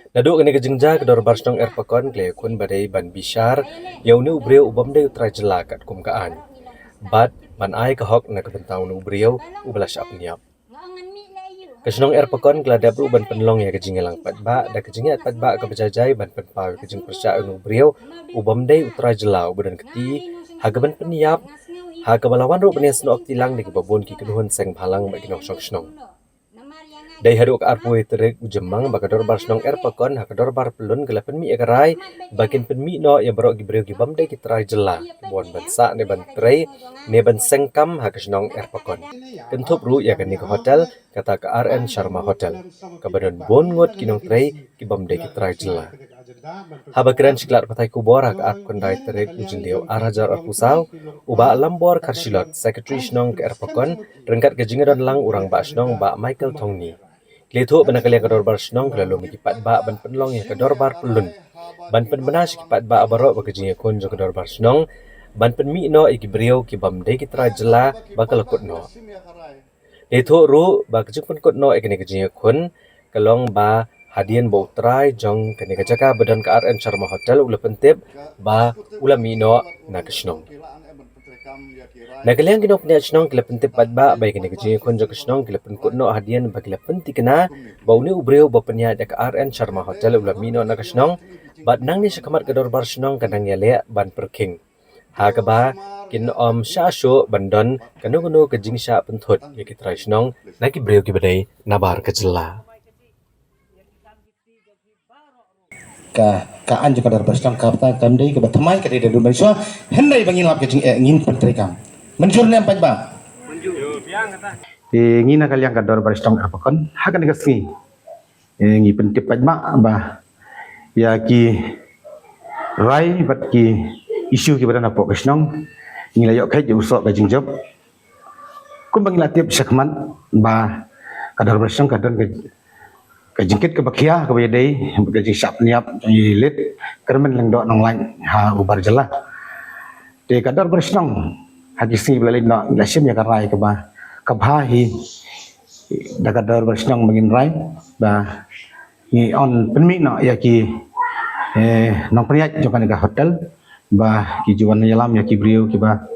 Nadu kene kejingja kedor barsnong erpakon kle kun badai ban bishar yauni ubre ubamde trajela kat kumkaan. Bat ban ai ka hok na kebentau nu ubrio ubala sya peniap. Kesnong erpakon kelada bru ban penlong ya kejing lang patba da kejing patba ka bejajai ban penpau kejing persya nu brio ubamde utrajela ubadan keti hagaban peniap ha kabalawan ro penias no tilang di babon ki kenuhun seng phalang ba kinong snong. Dai haduk arpui terek ujemang bakador barsnong erpakon hakador bar pelun gelapen mi akarai bakin penmi no ya barok gibrio gibamde ki trajela bon bansa ne bantrai ne ban sengkam hakasnong erpakon. Kentup ru ya kan ni hotel kata ke RN Sharma Hotel. Kabadan bon ngot kinong trai gibamde ki trajela. Habakiran siklat patai kubor hak art kondai terek ujendeu arajar arpusau uba lambor karsilot secretary snong ke erpakon rengkat kejingan lang urang ba snong ba Michael Tongni. Kletu benakali kador bar snong lalu mikipat ba ban penlong ya kador bar pelun. Ban penbenas kipat ba abarok bakajing kun jo kador bar snong ban penmi no ikibrio ki bamde ki trajela bakal kut no. Kletu ru bakajing pun kut no ikene kejing kun kalong ba hadian bau trai jong kene kajaka badan ke RN Sharma Hotel ula pentip ba ula mino na kesnong. Nagaliang kinong penya snong kila pentip badba bay kene kejing kun jo kesnong kila penkut no hadian ba kila penti kena bau ni ubreu ba penya dak RN Sharma Hotel ula mino na kesnong bat nang ni sakamat kador bar snong kanang yale ban perking. Ha ka ba kin sya syo bandon kanu kejing sya penthut ya kitrai snong naki breu ki badai nabar kejela. Kaan juga dari Baslang kata kandai ke Batamai ke dari Malaysia hendai bangilap ke ingin penterikam menjurnya empat bang ingin akal yang kadar Baslang apa kan hakan kasih ingin pentip empat bang ya ki rai bat ki isu ki badan apa Baslang ingin layok kai usok ke jingjab kun bangilatip sakman ba kadar Baslang kadar kajingkit ke bakia ke bayadai kajing syap niap yilit kermen lengdok nong lain ha ubar jela de kadar bersnong haji si belalin no lasim ya karai ke ba kabhahi da kadar bersnong mengin rai ba ni on penmi no ya ki nong priat jokan ke hotel ba ki juan yalam ya ki brio ki ba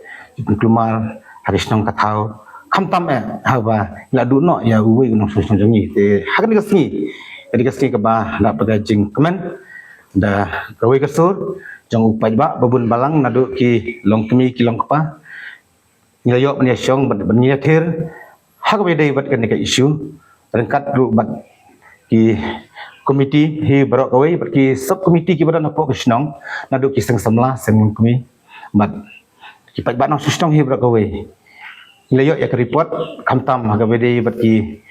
keluar haris nong katau kamtam ha ba la du no ya uwe nong susung jangi te hakan kasni ke ba na pagajing kemen da kawe kasur jong upai ba babun balang nadu ki long kemi ki long kapa nilayo pania syong benya kir hak be dai bat kan ka isu rengkat ru bat ki komiti hi barok kawai pergi sub komiti ki badan apok kisnong nadu ki seng samla seng kami bat ki pat banang susnong hi barok kawai leyo ya report kamtam ha gabede pergi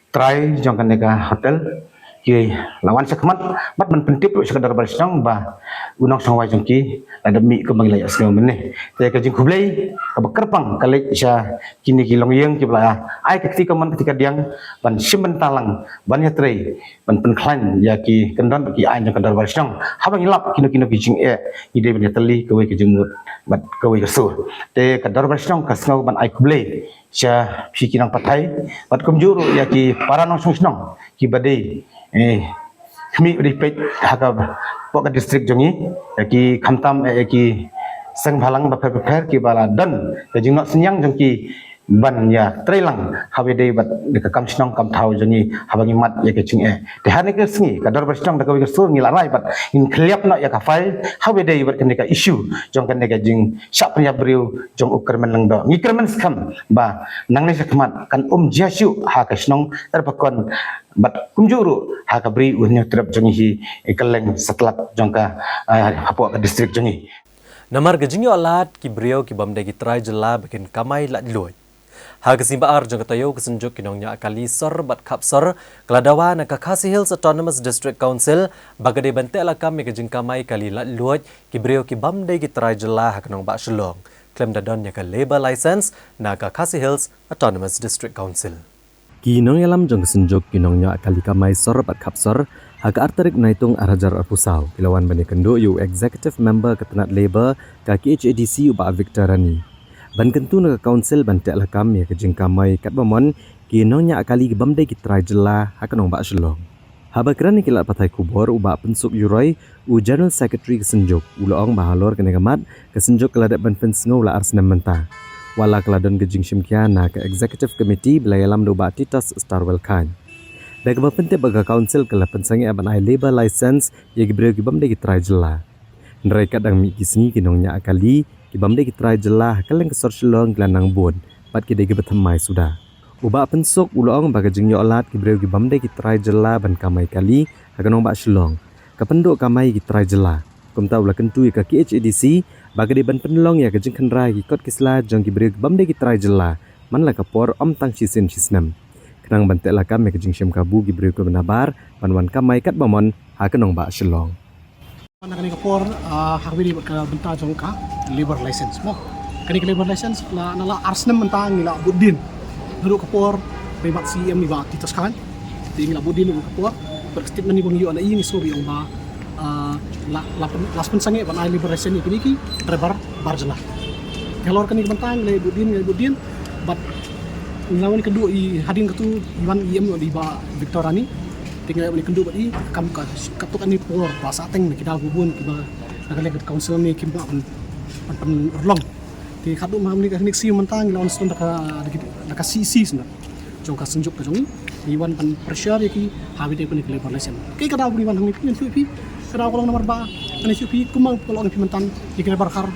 try jong kan nega hotel ki lawan sekmat bat man pentip sekadar barisnong ba unong sangwai jongki ada mi ke bang layak sengau meneh te ka jing kublai ka bekerpang kalek sya kini ki long yeng ki bla ai ketika diang ban simben talang ban ya trei ban penklan ya ki kendon ki ai jong kadar barisnong habang ilap kino ki jing ide ben teli ke we ki jing bat ke we kesu te kadar barisnong ka sengau ban ai kublai sya pikiran patai bat kumjuru ya ki para nong song ki badai kami ripet hakab pok distrik jongi ki khamtam ki sang bhalang ba pher ki bala dan ke jing nok senyang jongki ban ya trelang hawede bat de kam snong kam thau jongi habangi mat ya ke chung de hane ke sngi ka dor basnong da ko sur ngi larai bat in kliap nak ya ka file hawede bat kan ka issue jong kan ka jing sap ya briu jong ukermen lang do ngi kermen skam ba nang ne sakmat kan jashu ha ka snong terpakon bat kumjuru ha ka bri unya trap jongi hi keleng setlak jongka hapok ka distrik jongi Namar gajing yo alat ki brio ki bamde ki try jela bikin kamai lat luoi. Ha kesimbaar jong katayo kesenjuk kinongnya akali sor bat kapsor keladawa na Kakasi Hills Autonomous District Council bagade bante alakam me gajing kamai kali lat luoi ki brio ki bamde ki try jela ha kinong ba shlong. Klaim dadon nya ka labor license na Kakasi Hills Autonomous District Council. Kinong yalam jong kesenjuk kinongnya akali kamai sor bat kapsor Haka artarik naitung arajar arpusau kilawan bani kendo yu executive member ketenat labor ka KHADC uba Victor Rani. Ban kentu na council ban tek lakam ya kejing kamai kat bomon ki nongnya akali gibamde ki try jela haka nong ba shlong. Haba kerani kilat patai kubor uba pensuk yuroy u general secretary kesenjuk uloong bahalor kene gamat kesenjuk keladak ban pensngau la arsnam menta. Wala keladon gejing shimkia na ke executive committee belayalam do ba Titas Starwell Khan. Bagi penting bagi council kalau pensangi aban ai labor license ya gibreu ki bamde ki try jela. Ndrai kadang mi kisni kinongnya akali ki bamde ki try jela kaleng kesor shlong glanang bon pat ki dege bethamai sudah. Uba pensok uloong bagi jingyo alat gibreu ki bamde ki try jela ban kamai kali haganong ba shlong. Kapenduk kamai ki try jela. Kumta ula kentu ka KHADC bagi de ban penlong ya kejing kenrai ki kot kisla jong gibreu ki bamde ki try jela. Man la kapor om tang sisin sisnem. Kenang bantek lakam me kejing syam kabu gibreu ko benabar panwan kamai kat bomon ha kenong ba shlong. Kani kapor hakbiri ka benta jongka labor license mo. Kani labor license la nala arsnem mentang nila budin. Dulu kapor bebat CM ni ba Titas Khan. Tinggal budin ni kapor berstatement ni bang yu ana ini so biong ba las pensange ban ai labor license ni kini driver barjala. Kalau kani bentang le budin but lawan kedua hadin ketu Iwan IM di ba Victor Rani tinggal ni kedua badi kam ka katukan ni por bahasa teng kita hubun kita nakale ke council ni kim pan long ti kadu mam ni teknik si mentang lawan stun ka CC sna jong ka senjuk ka jong Iwan pan pressure ki habi de pun labor license ke kada Iwan hang ni pi kada kolong nomor ba ani pi kumang kolong pi mentan dikira barkar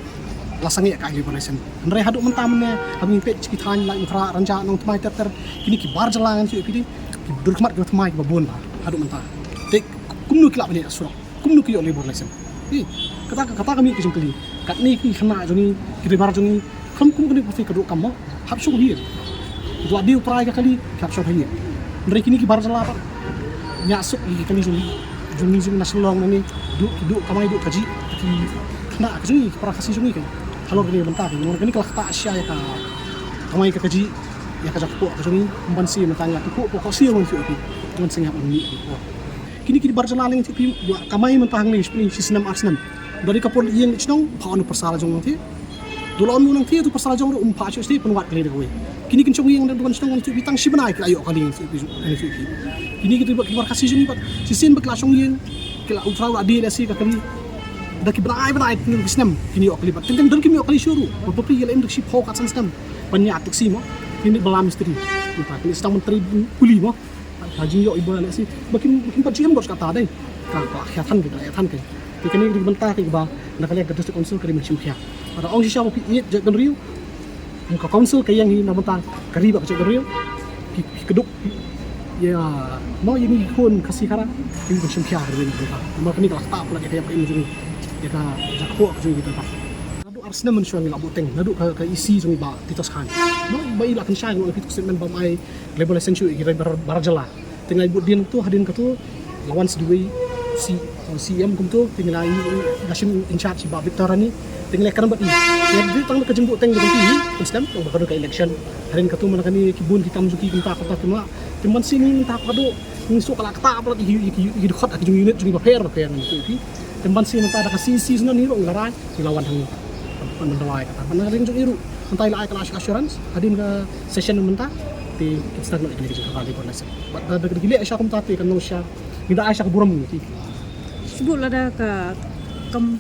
lasangi ka labor license ndre hadu mentamne abing pet cikitan la infra ranja nong tmai ter kini ki bar jalangan ci pi ki durkmat ke tmai babon ba hadu mentah tek kumnu kilap ni asura kumnu ki labor license kata kami ki jengkeli kat ni ki khana joni ki bar joni kum ni pasti keduk kamu habsu ni dua dia try kali habsu ni ndre kini ki bar jalan apa nyasuk ni kali joni naslong ni du kamai du kaji ki khana joni para kasih joni kan kalau gini bentar ni kalau kata Asia ya ka kamai ka kaji ya ka jakpo ka joni mbansi mentang lati ko sio mon fi mon singap ni kini barjalan ng fi kamai mentang ni sistem arsenal dari kapol yang chnong paano persala jong nanti dulon nang ti tu persala jong pa chu sti penwat kali dewe kini kincong yang dan chnong tu bitang sibanai kala ayo kali kini kita bar kasih joni pat sisin baklasong yang kila ultra adi lasi ka kali daki benai ni sistem kini ok libat kan dan kini ok syuru beberapa yang induk si pokat sistem banyak taksi mo kini belam misteri empat ini sedang menteri puli mo haji yo ibu si makin paciam gos kata deh kan khatan kan kini dibentar ke ba nakale ke district council kari macam kia ada ong sisa mo piit jagan riu muka council kayang ni nabentar kari ba ke riu ki keduk ya mau ini kun kasih kara ini macam kia hari ini kita mau kini kalau tak pula kayak ini jadi ya ka jakpo jadi kita tak nadu Arsenal mensuang ngila buteng nadu ke isi jadi ba titos kan mau bayi lah kan syang ngila titos semen bamai label essential kira barajala tinggal ibu dia tu hadirin tu lawan sedui CM kum tu tinggal Hashim in charge ba Victor ni tinggal kan bat jadi tang ke jembut teng jadi Islam tang bakal ke election hadirin tu mana kani kibun kita menjuki kita kata cuma cuman sini minta kado ngisuk kalau kata apa lagi hidup hot aku unit jadi paper itu cuman sini minta ada kasih season ni orang larai dilawan hang mendawai kata mana ring jung iru entah ilai kalau assurance hadin ke session mentah di kita start nak ikut kali pun lesson dah gile asya kum tati kan Malaysia tidak asya buram ni sebut ada ke kam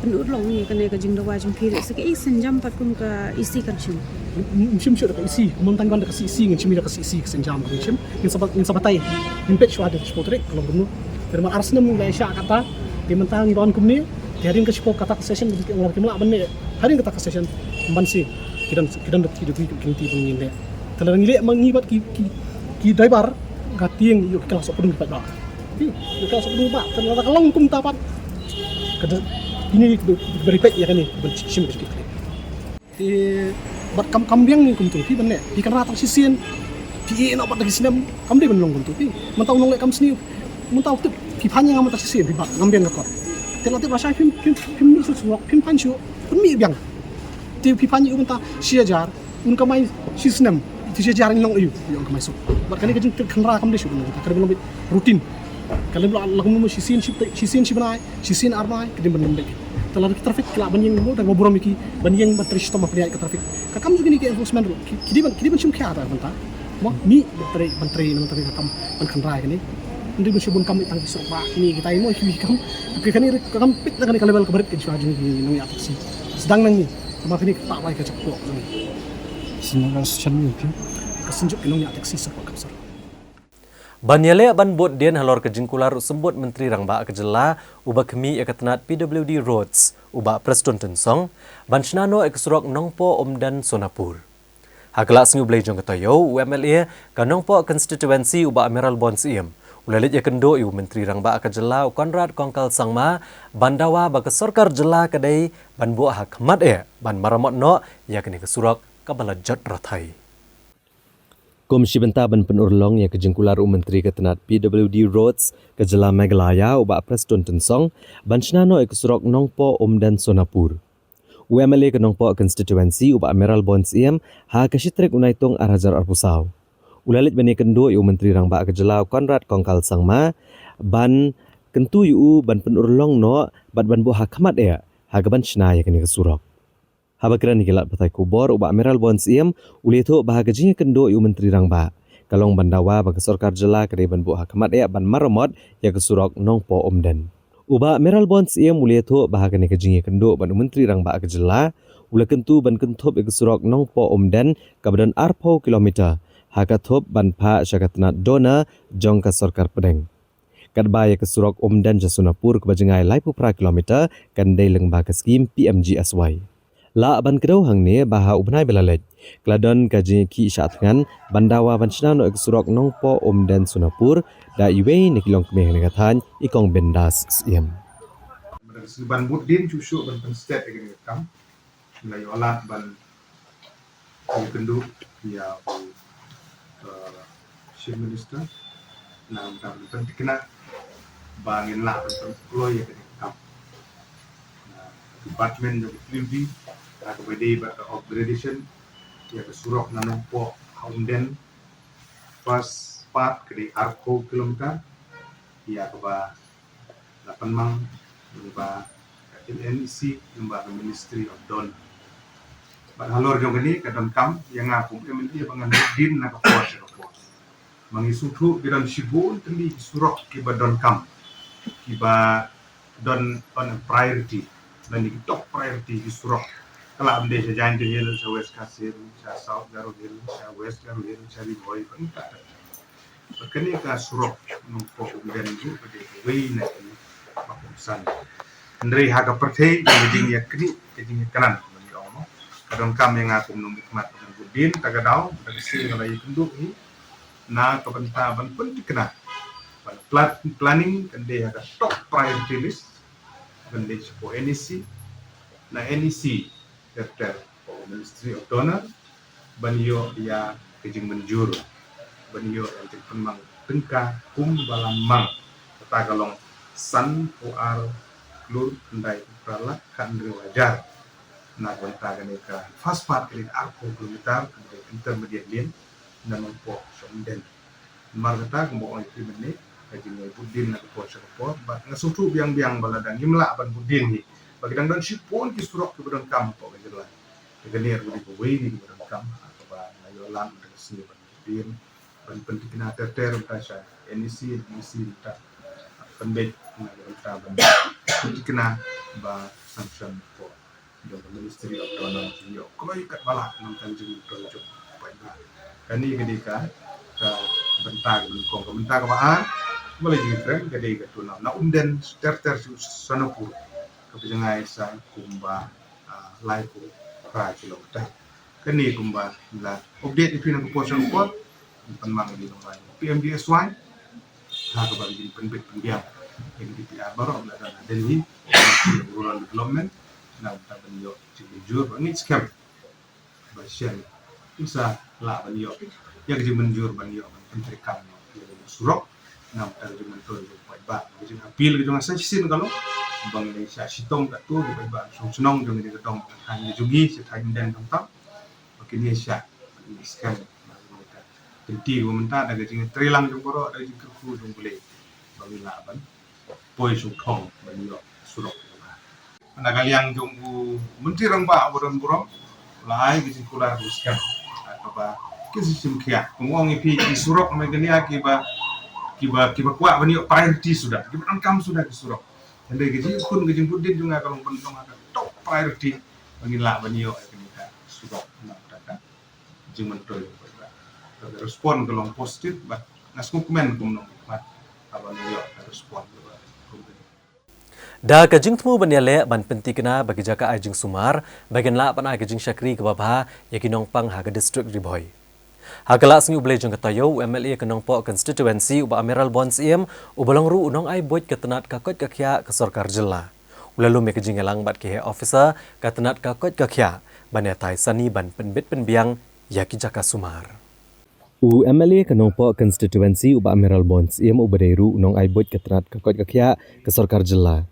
penurut long ni kan ke jing dawai jung phir sekali senjam pat kum ke isi kan cium Mungkin sudah isi, kemudian kan kasih isi, ngecim dah kasih isi kesenjam mungkin, yang sabatai, impet sudah ada sepotrik kalau benar. Firman Arsenal mulai syak kata, di mentang lawan kumni, diharin ke sepot kata session, orang kimla benar, harin kata session, membansi, kita dah hidup kinti pengin deh. Terlalu ngilek mengibat ki driver, gatieng yuk kelas sepuluh empat dah. Yuk kelas sepuluh empat, terlalu kalau kum tapat, ini beripet ya kan ni, bercim bercim. Bat kambing ni kuntu pi benar pi kan ratang sisian pi nak bat lagi sinam kambing benong kuntu pi mentau nong lek kam sini mentau tu pi panjang am tak sisian pi bat kambing ngakor telo tu bahasa pim ni susu pim panju pun mi biang ti pi panji unta siajar un kamai sisnam ti siajar ni long ayu yang kamai su bat kali kajing kan ra kam de su kan belum rutin kalau lakum mu sisian sibnai sisian armai kedim benong dek telah trafik kelak banyak mo dan ngobrol miki banyak bateri sistem apa ke trafik kakam juga ni ke enforcement kidi ban cum kya ada banta mo mi bateri kakam ban khandrai kini ndi ban subun kam tang kisok ba kini kita mo ki kakam pit na kani level kabarit ke jua jung ni ngi aksi sedang nang ni sama kini tak lai ke cakpo ni sinang session ni kesenjuk ngi aksi sok kapsar Banyale ban bot dian halor ke jingkular sembut Menteri Rangba kejela ubah kemi ekatenat PWD Roads ubah Preston Tensong ban shnano eksurok nongpo Omdan Sonapur. Hagelak sengu belai jong ketoyo UMLA ka nongpo constituency ubah Amiral Bon Siem. Ulalit ya kendo iu Menteri Rangba kejela Konrad Kongkal Sangma bandawa baka sorkar jela kadai ban buah hakmat ban maramot no ya kini kesurok kabala jot rathai. Komisi Bentah ban penurlong yang kejengkular Menteri Ketenat PWD Roads kejela Meghalaya ubah Preston Tensong ban shnano eksurok nongpo Omdan Sonapur. UMLA ke nongpo constituency ubah Amiral Bon Siem ha kesitrek unaitung Arhajar Arpusau. Ulalit bani kendo iu Menteri Rangba kejela Konrad Kongkal Sangma ban kentu iu ban penurlong no ban buah hakmat ha gaban shna ya kini kesurok. Habakiran hikilat batai kubor ubah Amiral Bon Siem ulito bahaga jinya kendo iu Menteri Rangba. Kalong bandawa bagi sorkar jela kedai ban buah hakmat ban maromot ya kesurok nongpo Omdan. Ubah Amiral Bon Siem ulito bahaga ni kejinya kendo ban Menteri Rangba kejela ula kentu ban kentup ya kesurok nongpo Omdan kabadan arpau kilometer. Hakatop ban pa syakatenat dona jong ke sorkar Pedeng. Kadba ya kesurok Omdan Jasunapur kebajengai laipu pra kilometer kandai lengba ke skim PMGSY. La ban kedau hang ni baha ubnai belalej. Kladon kaji ki isyaatngan bandawa ban shnano eksurok nongpo Omdan Sonapur da iwe ni kilong kemeh negatan ikong bendas siem. Ban budin cusuk ban penstet egin kam. Lai olat ban kendu ya chief minister na kam pentikna bangin la ban employee egin kam. Department of Utility kepada upgradation ya kesurok nanongpo Omdan first part ke arco kilometer ya keba 8 mang ba NEC ba Ministry of Don ba halor jong ni kadon kam yang aku MLA bangan din na kapor mangisutu bidan sibun tendi surok ki badon kam ki ba don on priority dan di top priority di surok kalau amde sa jain de hill sa west kasir sa south garo hill sa west garo hill sa riboy pangka kani ka surok nung po ugan ju pade way na ni pakumsan ndrei haga perthei jing ya kni jing kanan ni ono kadon kam yang aku nung hikmat dengan budin tagadau dari sing ngalai tunduk ni na kabanta ban pun tikna planning kan dia ada top priority list kan dia po NEC na NEC terter Ministry of Donor banyo ya kejing menjur banyo yang pemang tengka balamang tagalong san puar klur kendai prala kan wajar na banta ganeka fast part in arko kilometer intermediate lane na po somden margata kemo oi menit kaji ngai budin na po sakapor bat ngasutu biang-biang baladang gimla ban budin hi bagidang dan sipon ki surok ki budang kam po gajelan kegelir budi ko wei ni budang kam ba ayolan sini budin ban pentikna ter tasha NEC ta pembet na ta ban pentikna ba sanction po the Ministry of Donor yo koi kat balak nang tanjung project pai ba kani kedika ka bentang kong ka bentang baan boleh juga jadi ketuna na unden ter sanapur kebijangai sa kumba laiku pra kilometer kani kumba la update itu nang posong pot penmang di nomor PMDSY ha ka bagi penbet pendiam yang DPR baru ada Delhi Rural Development na tabanyo jujur bangi scam basyan isa la banyo yang menjur banyo menteri kam surok na tarjuman to pai ba jadi apil gitu ngasa sin kalau bang Indonesia sitong tak tu di ba sunong jong di ketong hanya jugi setain dan tentang makin Indonesia scam jadi pemerintah ada jadi trilang jong koro ada jadi ku jong boleh bagi laban poi sutong banyo surok nagaliang jong menteri rangba buron lai gitu kula ruskan atau ba kisi simkia ngomong ipi surok megania kiba kuat bani priority sudah kiba angkam sudah disurok dan dari gaji pun gaji budin juga kalau pentong ada top priority bagi la bani yo kita surok nak kata jiman toy respon kalau positif bah ngasku komen kumno mat abang yo respon Da kajing temu banyale ban penti kena bagi jaka ajing sumar bagian la pan ajing syakri ke babha yakinong pang haga district riboy. Hagala sengi ublay jeng katayo MLA kenong po constituency uba Amiral Bonds ubalong ru unong ay boy ketenat kakot kakya ke Sorkar Jela. Ulalu me kajing elang bat ke officer ketenat kakot kakya banyatai sani ban penbit penbiang yaki jaka sumar. MLA kenong po constituency uba Amiral Bonds ubadairu unong ay boy ketenat kakot kakya ke Sorkar Jela.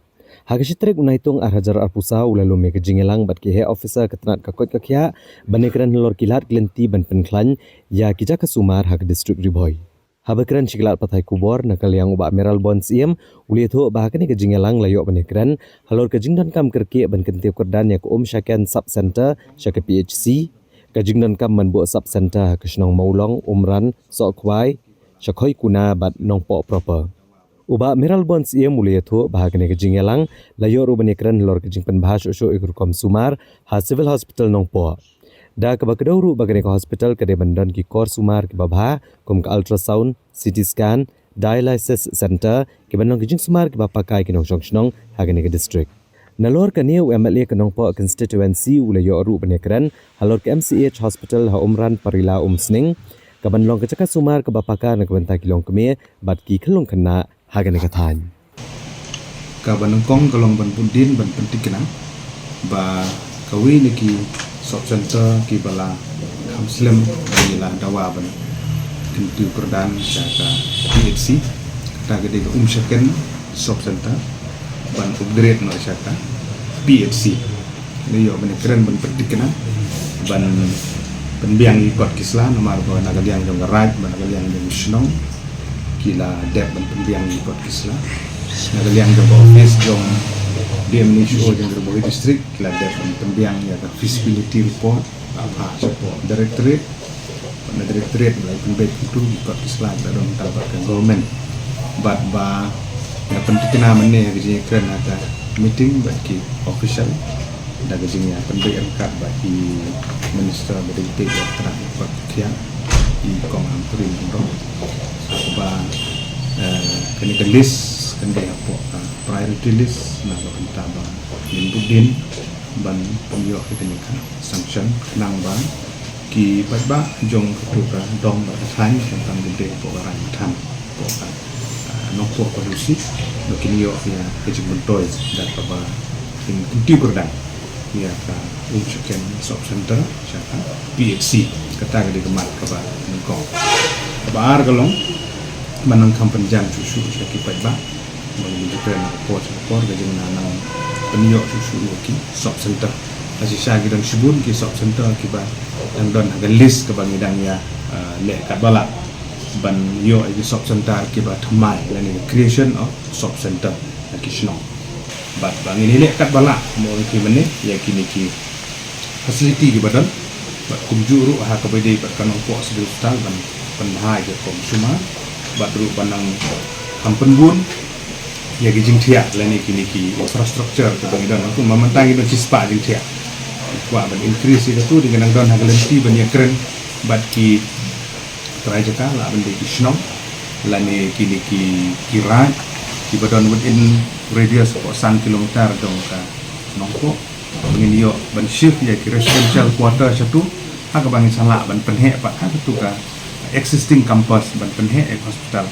Hagasitrik unaitung arhajar arpusa ulalu me kejingelang bat ke officer ketenat kakot kakya banekran lor kilat glenti ban penklan ya kija kasumar hak district riboy. Habakran cikilat patai kubor nakal yang uba Amiral Bonds uliathu bahkan kejingelang layok banekran halor kejingdan kam kerki ban kentiap kerdan ya ke syakan sub center syaka PHC kejingdan kam man bu sub center kesnong maulong umran sokwai syakhoi kuna bat nongpo proper. Uba Amiral Bonds mulai tu bahagian kejingelang layor ubanekran lor kejing penbahas usuk ikur sumar ha civil hospital nongpo. Da kebakedauru bagian ke hospital kede bandan ki kor sumar ke babha kum ke ultrasound, CT scan, dialysis center ke bandang kejing sumar ke bapakai ke nong hagian ke district. Nalor kani MLA ke nongpo constituency ulayor ubanekran halor ke MCH hospital ha umran parila sning ke bandang kecaka sumar ke bapaka nak bentai kilong keme bat ki kelong kena hagan katan. Kabanangkong kalong ban budin ban penting kena ba kawi niki sub center ki bala kamslem ila dawa ban kentu kerdan jaka PHC ta gede syaken sub center ban upgrade no jaka PHC ni yo ban keren ban penting kena ban penbiang ikut kislah nomor ba nagaliang jong garaj ban nagaliang jong snong kila dep ban pendiang di podcast lah. Nagaliang jong office jong DMNHO jong Gerbohi district kila dep ban pendiang ya ka feasibility report apa support directorate mulai penbet itu di podcast lah dalam tabarkan government but ba ya penting kena mene gaji keren ada meeting bagi official dan gajinya penbet angkat bagi minister berdiri terakhir kian di Komang Turin Bro. Ba kani ke list kan dia apa priority list na ba kita ba budin ban pemio kita ni kan sanction nang ba ki ba jong tu ka dong ba than tentang gede po ran than po ka nok po ko rusi no kini yo ya ke jing toy dat ba in ti kurdan ya ka chicken shop center siapa PHC kata gede kemat ka ba ko ba ar galong manang kampan jam susu syaki ba bagi kita nak pot ga jing nanang penyo susu ki shop center Masih saya kita sebut ki shop center ki ba yang don haga list ke bangidang ya le kat balak ban yo ki shop center ki ba thamai lani creation of shop center ki snong bat bangin le kat balak mo ki mene ya kini ki facility ki badan bat kumjuru ha ka bede bat kanong po hospital ban penhai ke konsuma bat ru banang kampen bun ya ki jing thia lani kini ki infrastructure ke bangidang tu mamantangi no cispa jing thia wa ban increase itu dengan don hagalenti ban yakren bat ki trajeka la ban de kisno lani kini ki kiran ki badon within radius of 1 kilometer dong ka nongko ngin yo ban shift ya ki residential quarter satu ha ka bangin sala ban penhe pak ha tu ka existing campus ban penhe hospital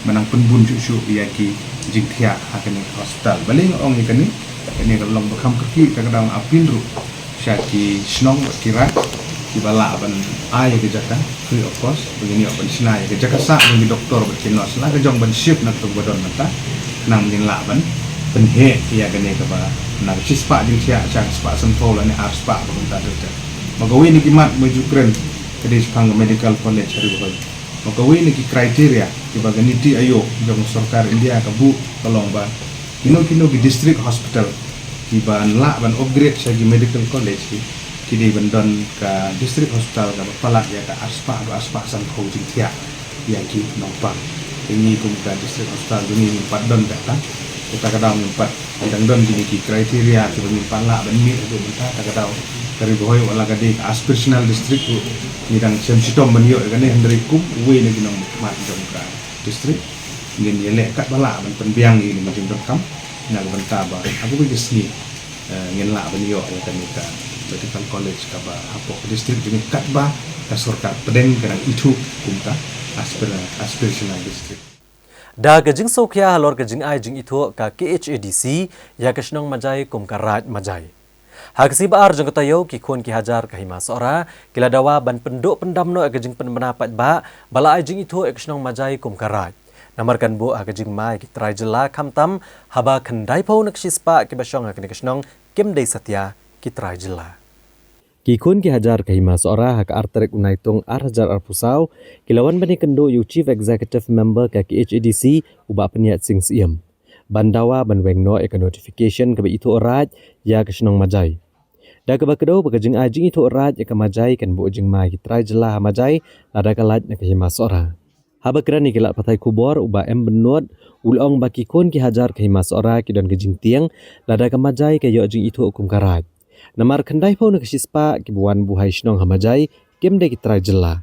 menang penbun cucu ya ki jingthia ha ka ni hospital baling ong ikani ini kalau bekam kaki kadang apin ru syaki snong kira ki bala ban ai ke jaka free of cost begini ban sinai ke jaka sa bagi doktor berkinos lah ke jong ban shift nak tu badon mata nang din la ban penhe ya kene ke ba nak cispa jing sia chang spa sentol ni ar spa bentar tu magawi ni kimat menuju kren ke di Sepang Medical College hari bagai magawi ni ki kriteria ki bagani ti ayo jong sarkar India ke bu tolong ba kino ki district hospital ki ban la ban upgrade sagi medical college ki di bandon ka district hospital ka palak ya ka aspa san ko jing tia ya ki nompa ini kum ka district hospital ini 4 don data kita kadang 4 dan don ini ki kriteria ki ban palak ban mi itu menta ta kadang dari boy wala ka di aspirational district ni dang sem sitom ban yo ka ne hendri kum we ni ginong mat dong ka district ngin yele kat bala ban penbiang ini macam rekam nak bentar ba aku pergi sini ngin la ban yo ya kan kita medical college ka ba hapo district ini kat ba ka sarkar pedeng kana itu kumta aspirational district da gajing sokya halor gajing ai jing itu ka KHADC ya kasnong majai kum ka raj majai hagsi baar jong tayo ki khon ki hajar ka hima sora kila dawa ban penduk pendamno gajing penmena pat ba bala ai jing itu kasnong majai kum ka raj namarkan bu agajing mai ki trai jela kamtam haba khandai pau nak sispa ki basong ak nikasnong kim dei satya ki trai jela ki khun ki hajar kai mas ora hak artrek unaitung hajar pusau kilawan bani kendo you chief executive member ka KHADC uba peniat sing siam bandawa ban wengno ek notification ka itu oraj ya kasnong majai da ka bakdo bagajing ajing itu oraj ek majai kan bu jing mai ki trai jela majai ada kalaj nak himas ora haba kerani kila patai kubor uba em benot ulong baki kon ki hajar ke himas ora ki don gejing tiang lada kamajai ke yo jing itu hukum karaj namar khandai pau nak sispa ki buan buhai snong hamajai kem de ki trai jela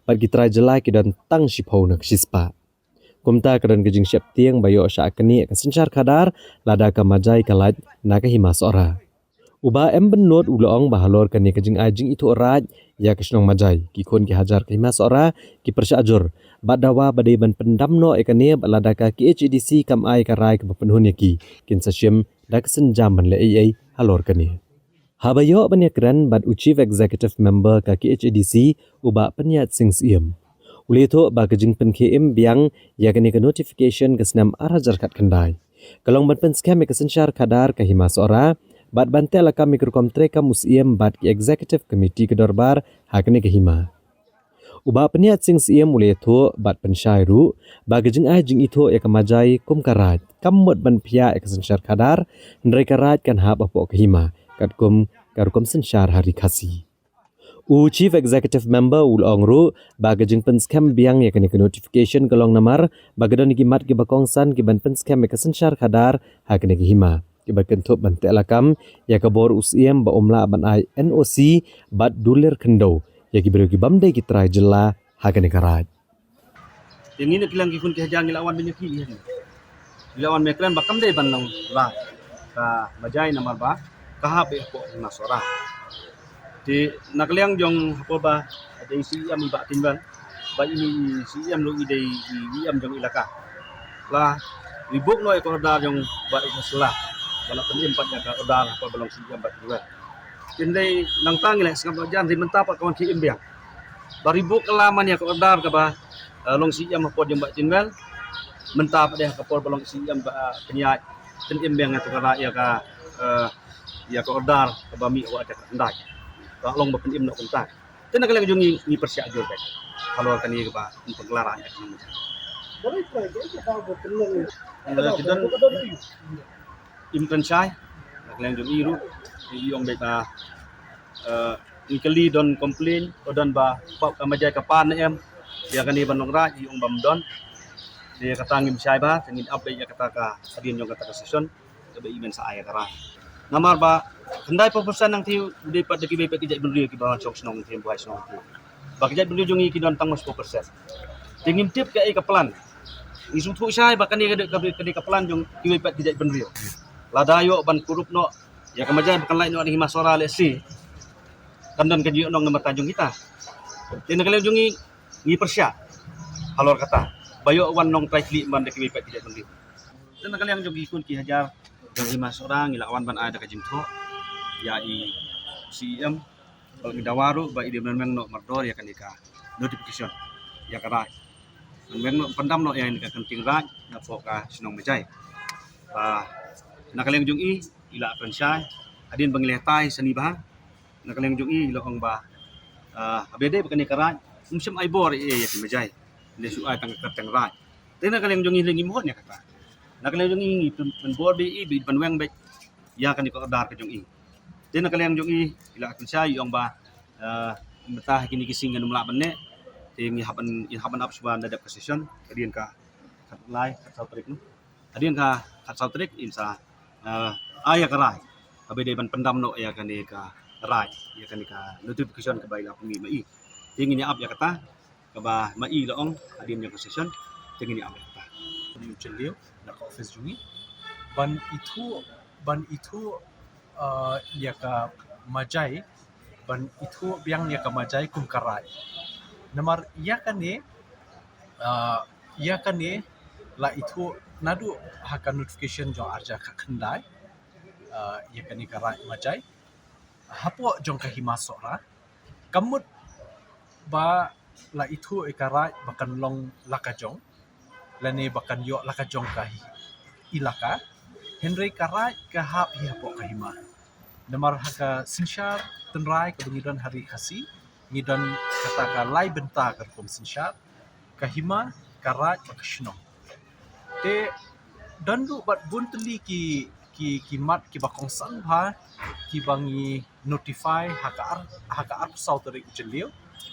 par ki trai jela ki don tang si pau nak sispa kumta kadon gejing siap tiang bayo sya kani ka sencar kadar lada kamajai kalaj nak himas ora uba em benot ulong bahalor kani kejing ajing itu oraj ya kesnong majai ki kon ki hajar ki himas ora ki persya ajur badawa badai ban pendamno ekane balada ka KHADC kam ai karai ka penhun yaki kin sasyem dak senjam ban le ai halor kani habayo ban yakran bad chief executive member ka KHADC uba penyat sing siem uleto ba kejing pen KM biang yakane ka notification ka senam arajar kat kendai kalong ban pen scam ka sensyar kadar ka himas ora bad bantel ka mikrokom treka musiem bad ki executive committee ke dorbar hakne ke hima uba peniat sing siem mule tho bat pensyairu bagajing ai jing itu ek majai kum karat kamot ban phia ek sensyar kadar ndrai karat kan hab apo ke hima kat kum karukom sensyar hari khasi u chief executive member ul ongru bagajing pen scam biang yakni ke notification kalong namar bagadon ki mat ki bakongsan ki ban pen scam ek sensyar kadar hakne ke hima kibakan top ban telakam ya kabor usiem ba umla ban ai NOC bat dulir kendo ya kibero kibamde ki trai jela hakane karaj yang ini kilang kikun kehajang ilawan menyuki ni ilawan meklan bakam de ban nang la ka bajai namar ba kahap ko nasora Di nakaliang jong apa ba ada isi am iba tinban ba ini si am lo ide am jong ilaka lah ribuk no ekor dar jong ba islah kalau penim patnya ka dar apa belum si am ba juga kendai nang tang ile skam jan ri mentap kawan ki imbiang baribuk kelaman ya ko dar ka ba long si am apa jong ba tinban mentap deh ka por belum si am ba penyai ten imbiang atau kala ya ko dar ka ba mi wa ta ndai long ba penim no kontak ten nakaliang jong ni persya jor deh kalau kan ini ba untuk larang ya kita imkan syai nakaliang jong iru yung beta ikali don complain odan ba pap kamajay kapan em dia kan iban nongra yung bamdon dia katangim syai ba tengin update ya kata ka adin yung kata ka session ka ba imen sa aya kara namar ba kendai pesan nang tiu di pad ki bepek kijak bendri ki ba chok snong tim buai snong ba kijak bendri jong iki don tangos 10% tingim tip ka kaplan isu thu syai ba kan ka kaplan jong ki bepek kijak bendri ladayo ban kurup no ya kamajay bakan lain no ni masora lesi kandan ka jiyo no ngamata jong kita tin nakaliang jong ni persya halor kata bayo wan nong trai kli man de ki bepek kijak bendri tin nakaliang jong ikun ki hajar jong 5 orang ilawan ban ada ka jimtho ya i CM kalau kita waru ba ide men no mardor ya kan ika notification ya kara men no pendam no yang ika kenting raj na foka sinong mejai nakaliang jong i ila pensyai adin bangletai seni bah nakaliang jong i ilo ang ba abede ba kan ika raj umsem ai bor ya ki mejai le su ai tang katang raj ten nakaliang jong i lengi mohon ya kata nakaliang jong i pen bor bi bi panweng be ya kan ika dar ka jong i din nakaliang jong i ila kun siya yung ba mata kini kising nganu mla benne ting haban up suban dadap session adien ka lai satrik no adien ka satrik insa aya karai abede ban pendam no ya kan ka rai ya kan ka notification ka baila pumi mai ting ni up ya kata ka ba mai loong adien yung session ting ni up kata ni chelio na office jungi ban itu ya ka majai ban itu biang ya ka majai kum karai namar ya kan la itu nadu haka notification jo arja ka khandai ya kan karai majai hapo jong ka himasora kamut ba la itu karai bakan long lakajong lani bakan yo lakajong ka ilaka Henry karai ka hap hiapo ka hima namar haka sinsyar tenrai ka bangidon hari kasi ngidon kata ka lai benta ka kom sinsyar ka hima karai ka shnong te dandu bat buntli ki mat ki bakong san bha ki bangi notify haka ar sautari jelio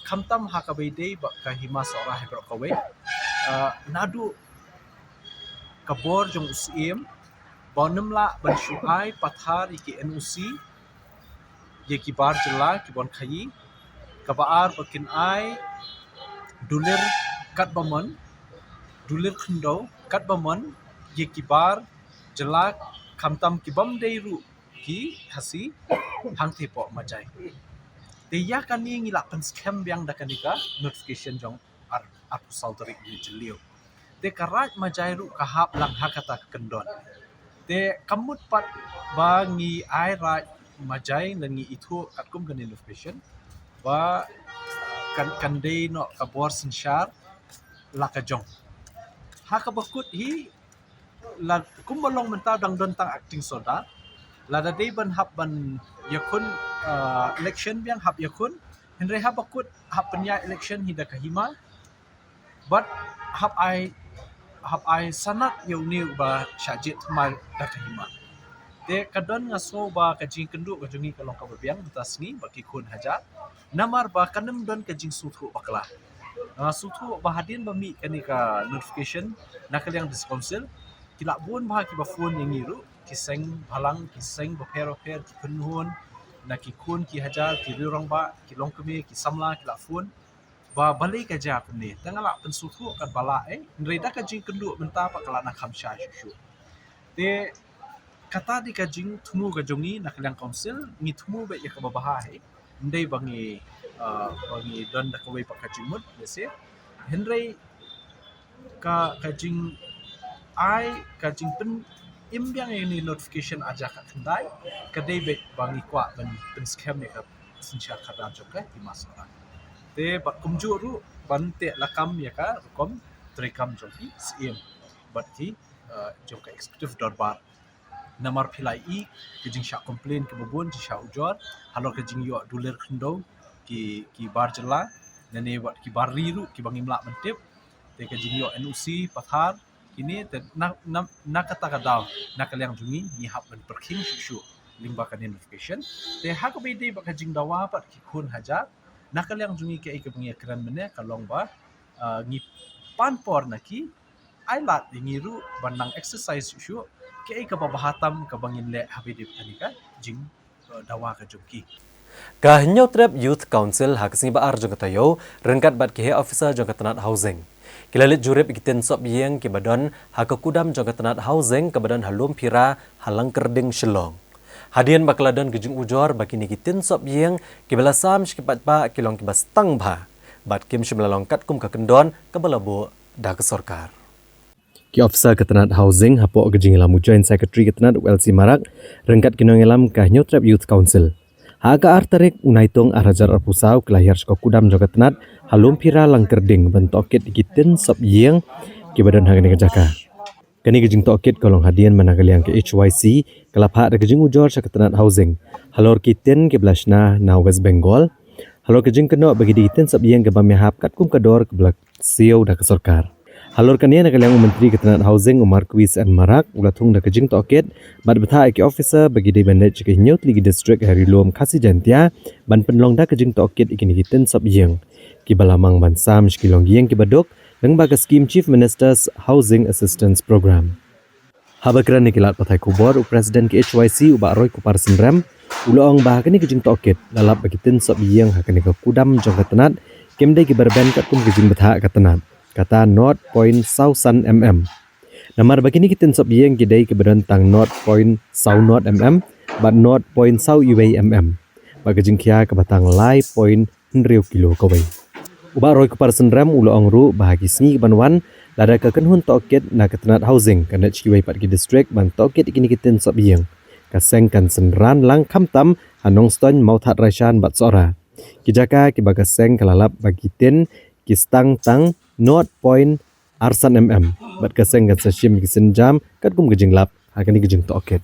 kamtam haka beide ba ka hima sora hebro kawe nadu kabor jong usim bonumla ban shuai pathar iki NUC ye ki bar jela ki bon khayi kabaar bakin ai dulir kat bamon dulir khndo kat bamon ye ki bar jela khamtam ki bam deiru ki hasi hang thepo majai te ya kani ngila pen scam biang dakanika notification jong ar sautari ni jelio te karat majai ru kahap lang hakata kendon te kamut pat bangi ai ra majai nangi itu katkum kan notification ba kan dei no kabor sinshar lakajong hakabakut hi la kumbalong menta dang don tang acting soda la da dei ban hab ban yakun election biang hab yakun henry habakut hab penya election hida kahima but hab ai sanat yauni ba syajit mal da kahima te kadon ngaso ba kajing kendu kajungi kalong kababiang betasni baki kun haja namar ba kanem don kajing suthu bakla suthu ba hadin ba mi kanika notification nakaliang discouncil kila bun ba ki ba phone yang ngiru kiseng halang kiseng ba pero ki kunhun naki kun ki haja ki rirong ba ki long kemi ki samla kila phone ba balai kaja puni tangala pen suthu kan bala nreda kajing kendu menta pa kala na khamsha shu te kata di kajing tumu kajongi nakaliang council ni tumu ba ya kababaha ndai bangi don da kawai pakajing mut lese henry kajing ai kajing pen imbiang ini notification aja kat kendai kadai bet bangi kwa ben scam ni ka sincha khadam jokai di masara te bat kumju ru ban te lakam ya ka kom trikam joki sim bati joka executive darbar namar philai I kajing sha complain ke bubun ji sha ujor halor kajing yo duler khndo ki bar jela nane wat ki bar riru ki bangi mlak mentip te kajing yo NUC pathar kini te na kata kadaw na kalyang jungi ni hap ben perking shu limba kan notification te ha ko bidi ba kajing dawa pat ki khun hajar na kalyang jungi ke ke bangi kran mene kalong ba ngi panpor na ki ai lat ngiru banang exercise shu ke ka bahatam ka bangin le habidip tanika jing dawa ka jumki Kahinyo Trap Youth Council hakasing baar jong katayo rengkat bat kehe officer jong katanat housing. Kilalit jurip ikitin sop yeng kibadon hakakudam jong katanat housing kibadon halum pira halang kerding Shillong. Hadian bakladon gejung ujor bagi nikitin sop yeng kibalasam shkipat pa kilong kibas tang ba. Bat kim shimlalongkat kum kakendon kabalabo da kesorkar. Ki officer katanat housing hapo gejing lamu joint secretary katanat ULC Marak rengkat kinong elam Kahinyo Trap Youth Council. Haga artarik unaitong arajar arpusau kelahir skok kudam jogatnat halum pira lang kerding bentokit ikitin sop yeng kibadan hagani kejaka. Kani gejing tokit kolong hadian managaliang ke HYC kelapha da gejing ujor sakatnat housing. Halor kitin ke Blashna na West Bengal. Halor gejing keno bagi dikitin sop yeng ke bamihap kat kum kador ke blak siau da kesorkar. Halor kania nagaliang menteri katanat housing Umar Kuis and Marak ulatung da kejing tokit bat betha iki officer bagi di bandage ke Hinyot Ligi District Harilom Khasi Jantia ban penlong da kejing tokit ikini kitin sop yeng ki balamang ban sam skilong yeng ki badok deng baga scheme Chief Minister's Housing Assistance Program. Habakran ni kilat pathai kubor Presiden ke HYC uba Roy Kupar Sindram ulong bah kani kejing tokit lalap bagi tin sop yeng hakani ke kudam jong katanat kemdai ki berben kat kum kejing betha katanat kata North Point Southern mm. Namar begini kita sop yeng kidai keberan tang North Point South North mm, but North Point South UA mm. Bagajing kia ke batang Lai Point 100 kilo kawai. Uba Roy Kupar Sendram ulo angru bahagi sni banwan lada ke kenhun toket na ketenat housing kana chiwai pat ki district ban toket ikini kita sop yeng. Kaseng kan senran lang kamtam hanong ston mauthat raishan bat sora. Kijaka ki bagaseng kalalap bagi tin kistang tang North Point Arsan mm bat kaseng kat sashim kisin jam kat kum gejing lap hakani gejing toket.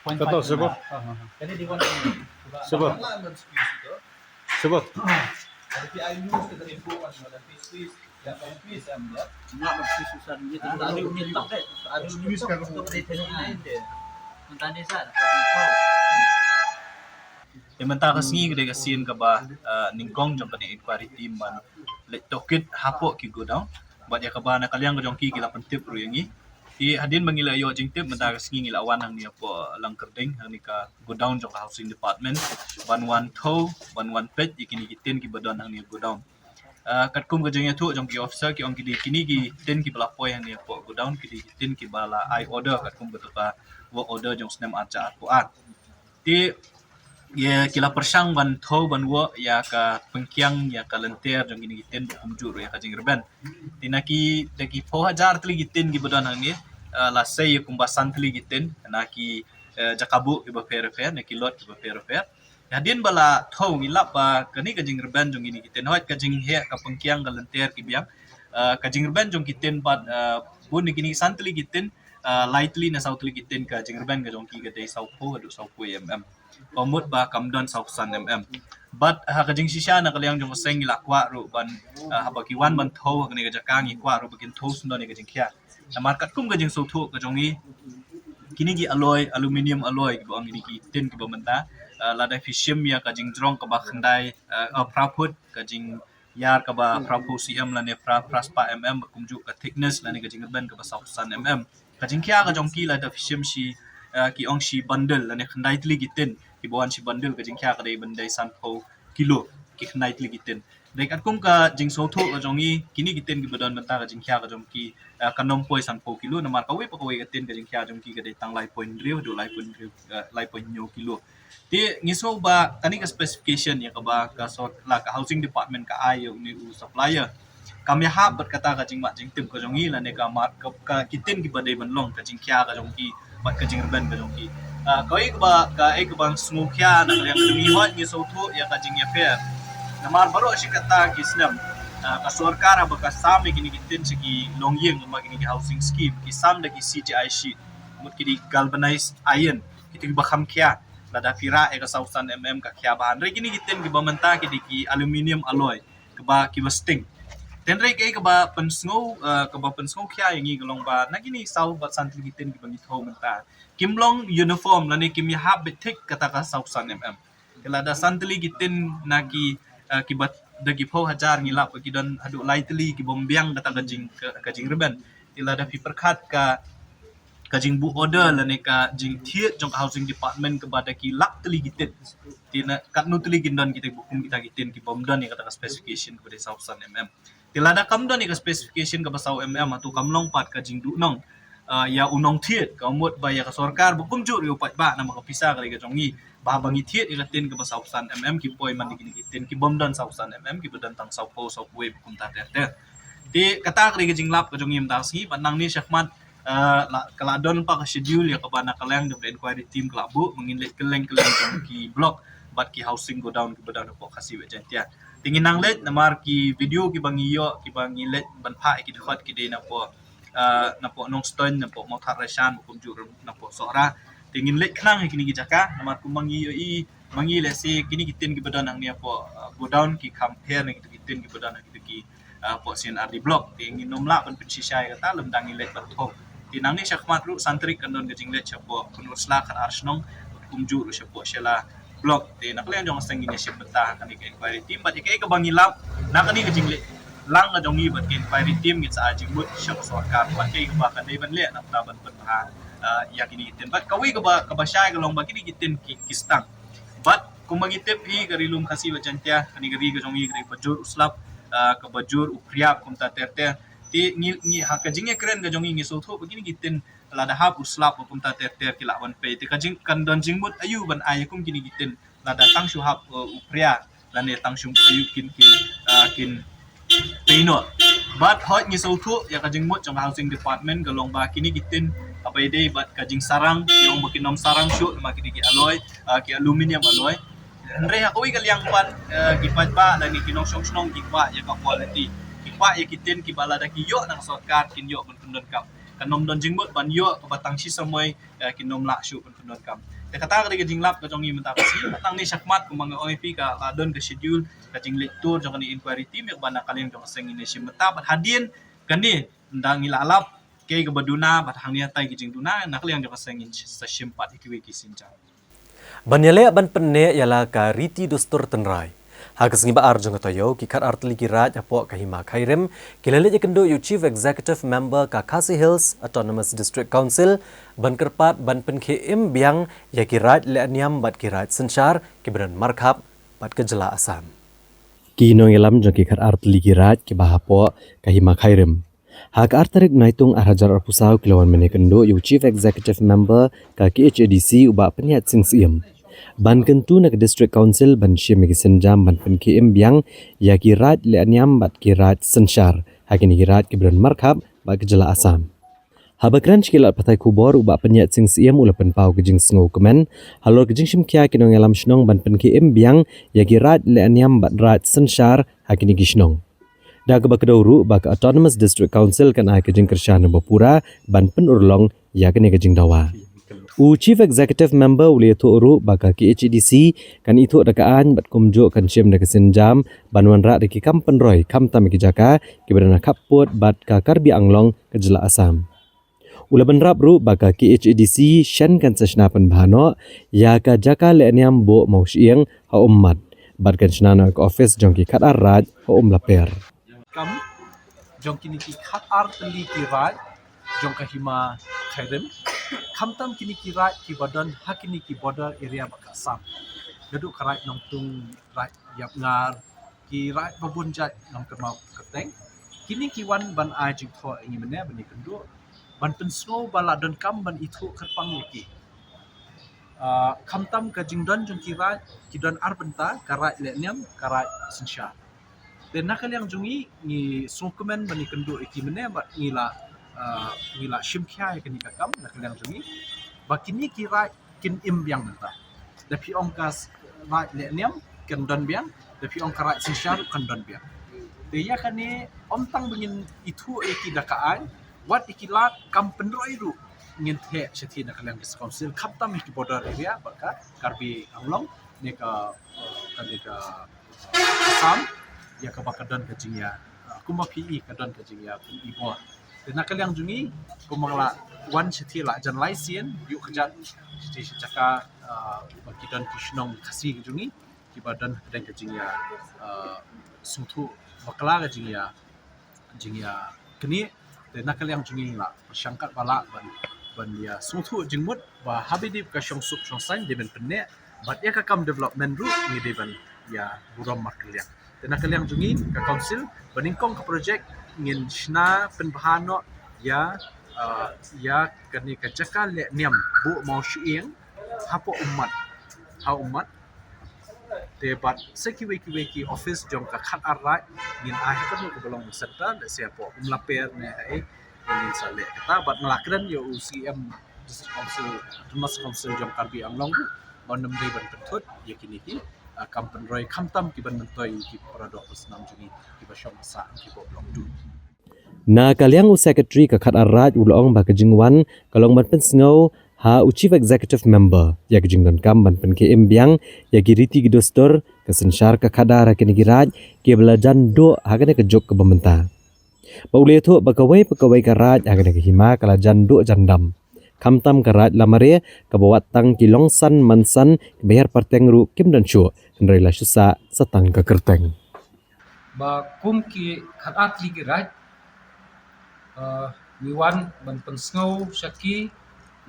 Betul sebab. Sebab. Sebab. Mentah kasih kedai kasian ke bah ningkong jom kena inquiry team ban let tokit hapo ki go down buat ya ke bah nak kalian ke jongki gila pentip ru yang ni ti hadin mangila yo jing tip mentah kasih ngila awan hang ni apa lang kerding hang ni ka go down jong housing department ban wan tho ban wan pet ikini kitin ki badon hang ni go down kat kum ke jengya tu jong ki officer ki ong ki kini ki tin ki belapoi hang ni apa go down ki tin ki bala I order kat kum betul ka work order jong snem aja at ti ya kila persang ban tho ban wo ya ka pengkiang ya ka lenter jong gini giten kumjur ya ka jingirban tinaki dagi 4000 tli giten gi bodan hang ni la say ya kumbasan tli giten naki jakabu iba fair naki lot iba fair hadin bala tho ngilap ba kani ka jingirban jong gini giten hoit ka jing he ka pengkiang ka lenter ki biang ka jingirban jong giten bat bun gini santli giten lightly na sautli giten ka jingirban ka jong ki ka dai saupo adu saupo pamut ba kamdon sausan but hakajing sisya na kalyang jong seng ilakwa ru ban habakiwan ban tho kani ka jakang ikwa ru bakin tho sundo ni kajing kya na market kum kajing so tho kajongi kini gi alloy aluminium alloy go ang ni ki tin ki bamanta lada fishim ya kajing drong ka ba khandai praput kajing yar ka ba prapu cm la ne praspa mm kumju ka thickness la ne kajing ban ka ba sausan kajing kya ka jongki lada fishim shi ki ong shi bundle la ne khandai tli gitin ki bawan shi bundle ka jingkya ka dai bandai 100 kilo ki khandai tli gitin Dekat kum ka jing so tho ka jongi kini kiten ki badan banta ka jing kya ka jong ki kanom poi san po kilo namar ka we pa we ka ten ka jing kya jong ki ka de tang lai point riu do lai point nyo kilo ti ngiso ba tani ka specification ya ka ba ka so la ka housing department ka ayo ni u supplier kami ha bat kata ka jing ma jing tim ka jongi la ne ka mat ka kiten ki badai ban long ka jing kya ka jong ki bat ka jing ban ka jong ki koi ka ek bang snu kya na yang ni hot ngiso tho ya ka jing ya fair namar baru si kata kisnam ka sarkar ba sam ni kini kitin sigi longyeng ma kini housing scheme ki sam da ki CGI sheet mut kini galvanized iron kiting ba kham kya lada fira e ka 1000 ka kya bahan re kini kitin ki ba manta ki aluminium alloy ka ba ki ba sting tenre ke ka ba pensngo kya yangi galong ba na kini sau ba santil kitin ki ba ngitho manta kimlong uniform lani kim ya hab betek kata ka 1000 kelada santili kitin na kibat dagi pau hajar ngilap ki don adu lightly ki bombiang kata kajing reben tila da piperkat ka kajing bu order lane ka jing thiet jong housing department ke bada ki lak teli gitin tina kat nutli gindon kita bukum kita gitin ki bomdon ni kata specification ke 1000 tila da kamdon ni ka specification ke basau atu kamlong pat kajing du nong ya unong thiet kamut ba ya ka sarkar bukum ju ri upat ba nama ka pisa ka jongi babangi thiet ilatin ke basau 1000 ki poi man dikini gitin ki bomdon 1000 ki bedan tang sau po sau we bukum ta ter di kata ka jinglap ka jongi mdasi panang ni syakmat kaladon pa ka schedule ya ka bana kalang de inquiry team klabu menginlet keleng ki block bat ki housing go down ki bedan po kasi we jantia tingin nang let namar ki video ki bangiyo ki bangilet ban pha ki dekat ki de na po nong stone na po motar resan bukum jur na po sora tingin let klang kini ki jaka namar ku mangiyo mangi le si kini kitin ki bedan ang ni po go down ki compare ni kitin ki bedan ki po CNRD block tingin nomla ban pensisai kata lemdang ilet batok tinang ni syakmat ru santri kandon ke jinglet chapo kunusla kan arsnong kumju ru chapo shela block te naklen jong sang ini sip betah kan ke inquiry team bat ke bangilap nakani ke jinglet lang ga jongi bat ke inquiry team git sa jingbut syap sarkar bat ke ba kan dei ban le nak taban betah yakini itin bat kawi ka ba syai galong ba kini gitin kistang bat kumangitip hi garilum kasi wajantia kani gari ga jongi gari bajur uslap ka bajur upriap kumta terte ti ngi hakajing keren ga jongi ngi sotho begini gitin lada hab uslap kumta terte kilawan pe ti kajing kan don jingbut ayu ban ayakum kini gitin lada tang syuhab upria lane tang syum ayu kin peino but hot ngi sotho ya kajing mut jong housing department galong ba kini gitin abai dei bat kajing sarang yung bakinom sarang syu makini ki alloy ki aluminium alloy Andre hakoi kaliang pan gipat ba lagi kinong song gikwa ya ka quality gikwa ya kitin ki balada ki yo nang sarkar kin yo pendon kam kanom don jingbut ban yo ka batang si samoy kinom la syu pendon kam te kata ka jinglap ka jongi menta ka si tang ni sakmat ku mga OIP ka ladon ka schedule ka jinglet tour jong ni inquiry team yak bana kaleng jong seng ini simeta bat hadin kani ndang ilalap ke ka baduna bat hangnia tai ki jingduna nakliang jong seng in sa simpat ikiwi ki sinja Banyale ban penne yala ka riti dostur tenrai. Hagas ngiba arjong toyo ki kar artli ki raj apo kahima khairem kilale jekendo yu chief executive member ka Khasi Hills Autonomous District Council ban kerpat ban penkhe im biang ya ki raj le aniam bat ki raj senchar ki beran markhap bat ke jela asam. Ki nong yalam jong ki kar artli ki raj ki bahapo kahima khairem. Hak artarik naitung arhajar arpusau kilawan menekendo yu chief executive member ka KHADC uba peniat singsiam. Ban kentu nak district council ban syemigi senjam ban penki biang ya kirat le anyam bat kirat sensyar hakini kirat kibran markhab bat kejela asam. Habakran shkilat patai kubor uba peniat singsiam ula penpau kejing sengo kemen halor kejing shimkia kinong alam shnong ban penki biang ya kirat le anyam bat rat sensyar hakini kishnong. Dak bakdauru bak Autonomous District Council kan ai kejing kersyana bapura ban penurlong ya kene kejing dawa. U Chief Executive Member uli tu uru bak KHDC kan itu dakaan bat kumjo kan syem dak senjam banwan rak deki kam penroy kam tam ki jaka ki berana kaput bat ka karbi anglong kejela asam. Ula benrap ru bak KHDC shan kan sesna pen bhano ya ka jaka le niam bo mau siang ha ummat bat kan snana ke office jongki khat arraj ha laper. Kam jong kini ki khat ar tali ki raj jong kahima khairem kam tam kini ki raj ki badan hakini ki border area bakasam dadu karai nongtung raj yap ngar ki rai babun jat ngam kermau kerteng kini kiwan ban ai jing tho ingi mene bani kendo ban pen snow bala don kam ban itu kerpang leki kamtam ka jingdon jung kira kidon arbenta karai letniam karai sinsha dan nakal yang jungi ni sokumen bani kendo iki mene ba ngila shimkhya ya kini kakam nakal yang jungi bakini kira kin im yang benta tapi ongkas rai letniam kendon biang tapi ong karai sinsha kan don biang dia kani omtang bengin itu iki dakaan wat ikilat kam penroi ru ngin the sethi na kalang council kaptam iki border area baka karbi anglong ne ka sam ya ka bakadan ka jingya kuma pi ka don ka jingya ibo na kalang jungi kumangla wan sethi la jan laisien yu kejat sethi secaka bakidan kishnong kasi jungi kibadan kadang ka jingya sutu bakla ka jingya kini dan nakal yang jungi la syangkat bala ban dia sutu jingmut ba habidip ka syong sup syong sain de ben penne bat ya ka kam development ru ni de ban ya buram makliang dan nakal yang jungi ka council baningkong ka project ngin shna penbahano ya kani ka jakal le niam bu mau shieng hapo umat debat sekiweki office jong ka khat arai ngin ai ka nu belong serta de siapo umlaper ne ai ngin sale kata bat melakran yo UCM District Council jong karbi anglong bandem de ban pentut yakini ki kampen roy kamtam ki ban mentoi ki produk usnam jungi ki ba syom sa ki bo blong du na kalyang secretary ka khat arai ulong ba ka jingwan kalong ban pen sngau ha chief executive member ya jingdan kam ban pen KM biang ya giriti gidostor ke sensyar ka khadara ke negiraj ke belajan do hagane ke jok ke bementa baule tho bakawai karaj hagane ke hima kala jando jandam kamtam karaj lamare ke bawat tang kilongsan mansan bayar parteng ru kim dan shu hendrai la susa satang ke kerteng ba kum ki khat li giraj miwan ban pen sngau syaki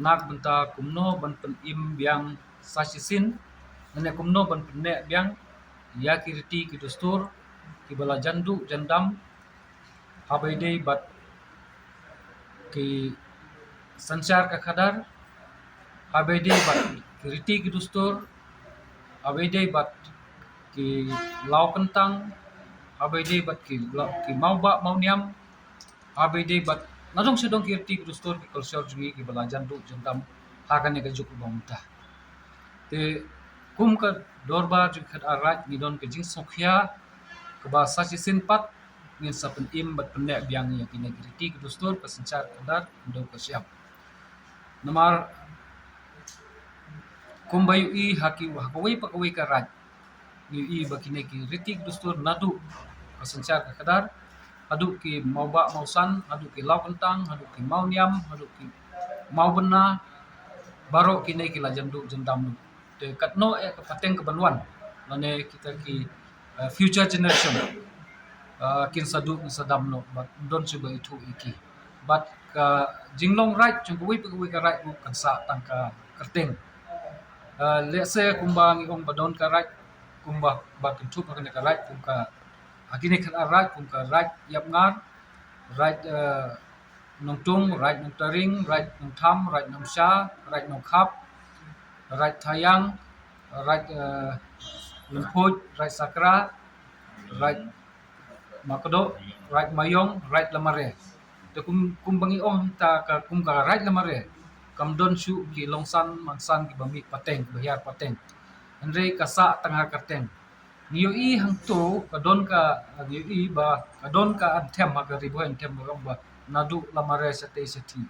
nak benta kumno ban pen im biang sasisin nene kumno ban penne biang ya kiriti ki dustur ki bala jandu jandam habaide bat ki sanchar ka khadar habaide bat kiriti ki dustur habaide bat ki law kentang habaide bat ki mauba mauniam habaide bat nadong sedong kirti dustur ki culture jungi ki belajan du jendam hakan ne juk bongta te kum ka dorba ju khat arat ni don ke jing sokhya ke bahasa sisin pat ngin sapen im bat penne biang ya ki kirti dustur pesencar kadar ndo ke siap namar kum bayu i hakawai ka rat i bakine ki riti dustur nadu pesencar kadar adu ki mauba mausan adu ki lau kentang adu ki mau niam adu ki mau bena baro ki nei ki lajan du jendam te katno ka pateng ke banwan lane kita ki future generation kin sadu sadam no but don chuba itu iki but ka jinglong right chungwi ka right kan sa tang ka kerteng let's say kumbang ong badon ka right kumba ba kentu ka right kumka agine khat arat kum ka right yap ngar right nong tung right nong taring right nong tham right nong sha right nong khap right thayang right lempoj right sakra right makdo right mayong right lamare te kum bangi ong ta ka kum ka right lamare kam don shu ki longsan mansan ki bami pateng bayar pateng andre kasa tengah kerteng niyo i hangto kadon ka niyo i ba kadon ka antem aga ribo antem ba nadu lamare sate sati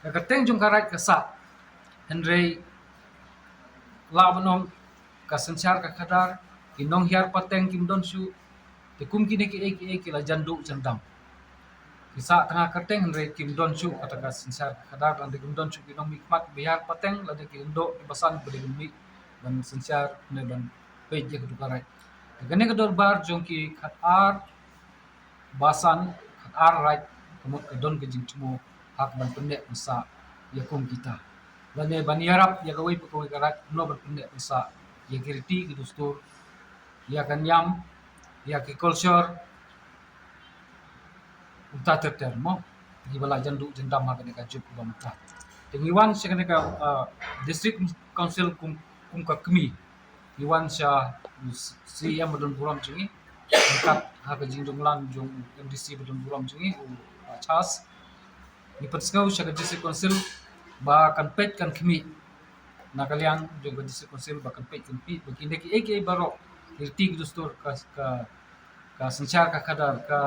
ka teng jung karat kasa henry labanong ka sensyar ka kadar kinong hiar pateng kim don su te kum kini ki la jandu jandam kisa tengah kerteng henry kim don su kata ka sensyar ka kadar lan kim don su kinong mikmat biar pateng la de kindo ibasan beli mi dan sensyar ne dan pej ke karat gane ka dorbar jongki khat ar basan khat ar right kamot ka don ke jingtmo hak ban pende sa yakum kita lane baniarap ya gawai pekoi karat no ban pende sa ya kirti ki dustur ya kanyam ya ki culture unta terter mo gi bala jandu jendam ha kene ka juk bam ta tengiwan se kene ka district council kum ka kmi iwan sha si yang bedon buram jingi angkat ha ka jingdong lan jong MDC bedon buram jingi chas ni patskau sha ka district council ba kan pet kan kmi na kalian jong ka district council ba kan pet kan pi begini ki eke baro irti dustur ka sencar ka kadar ka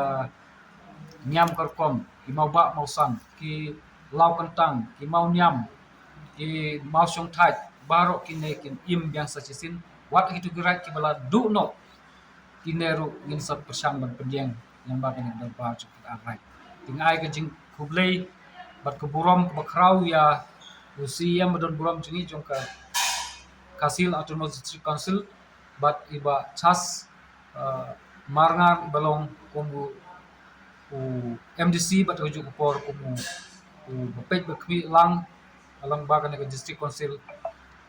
nyam karkom ki mau ba mau san ki lau kentang ki mau nyam ki mau song thai baro ki ne kin im yang sachisin wat itu gerak ki bala du no ki neru ngin sat persang ban pendiang yang ba kan dar ba cuk arai tingai ka jing kublei bat ke buram ke bakrau ya usi yang bedon buram jingi jong ka kasil autonomous district council bat iba chas marngar balong kumbu MDC bat uju kupor kumu bapet bakmi lang alang ba kan district council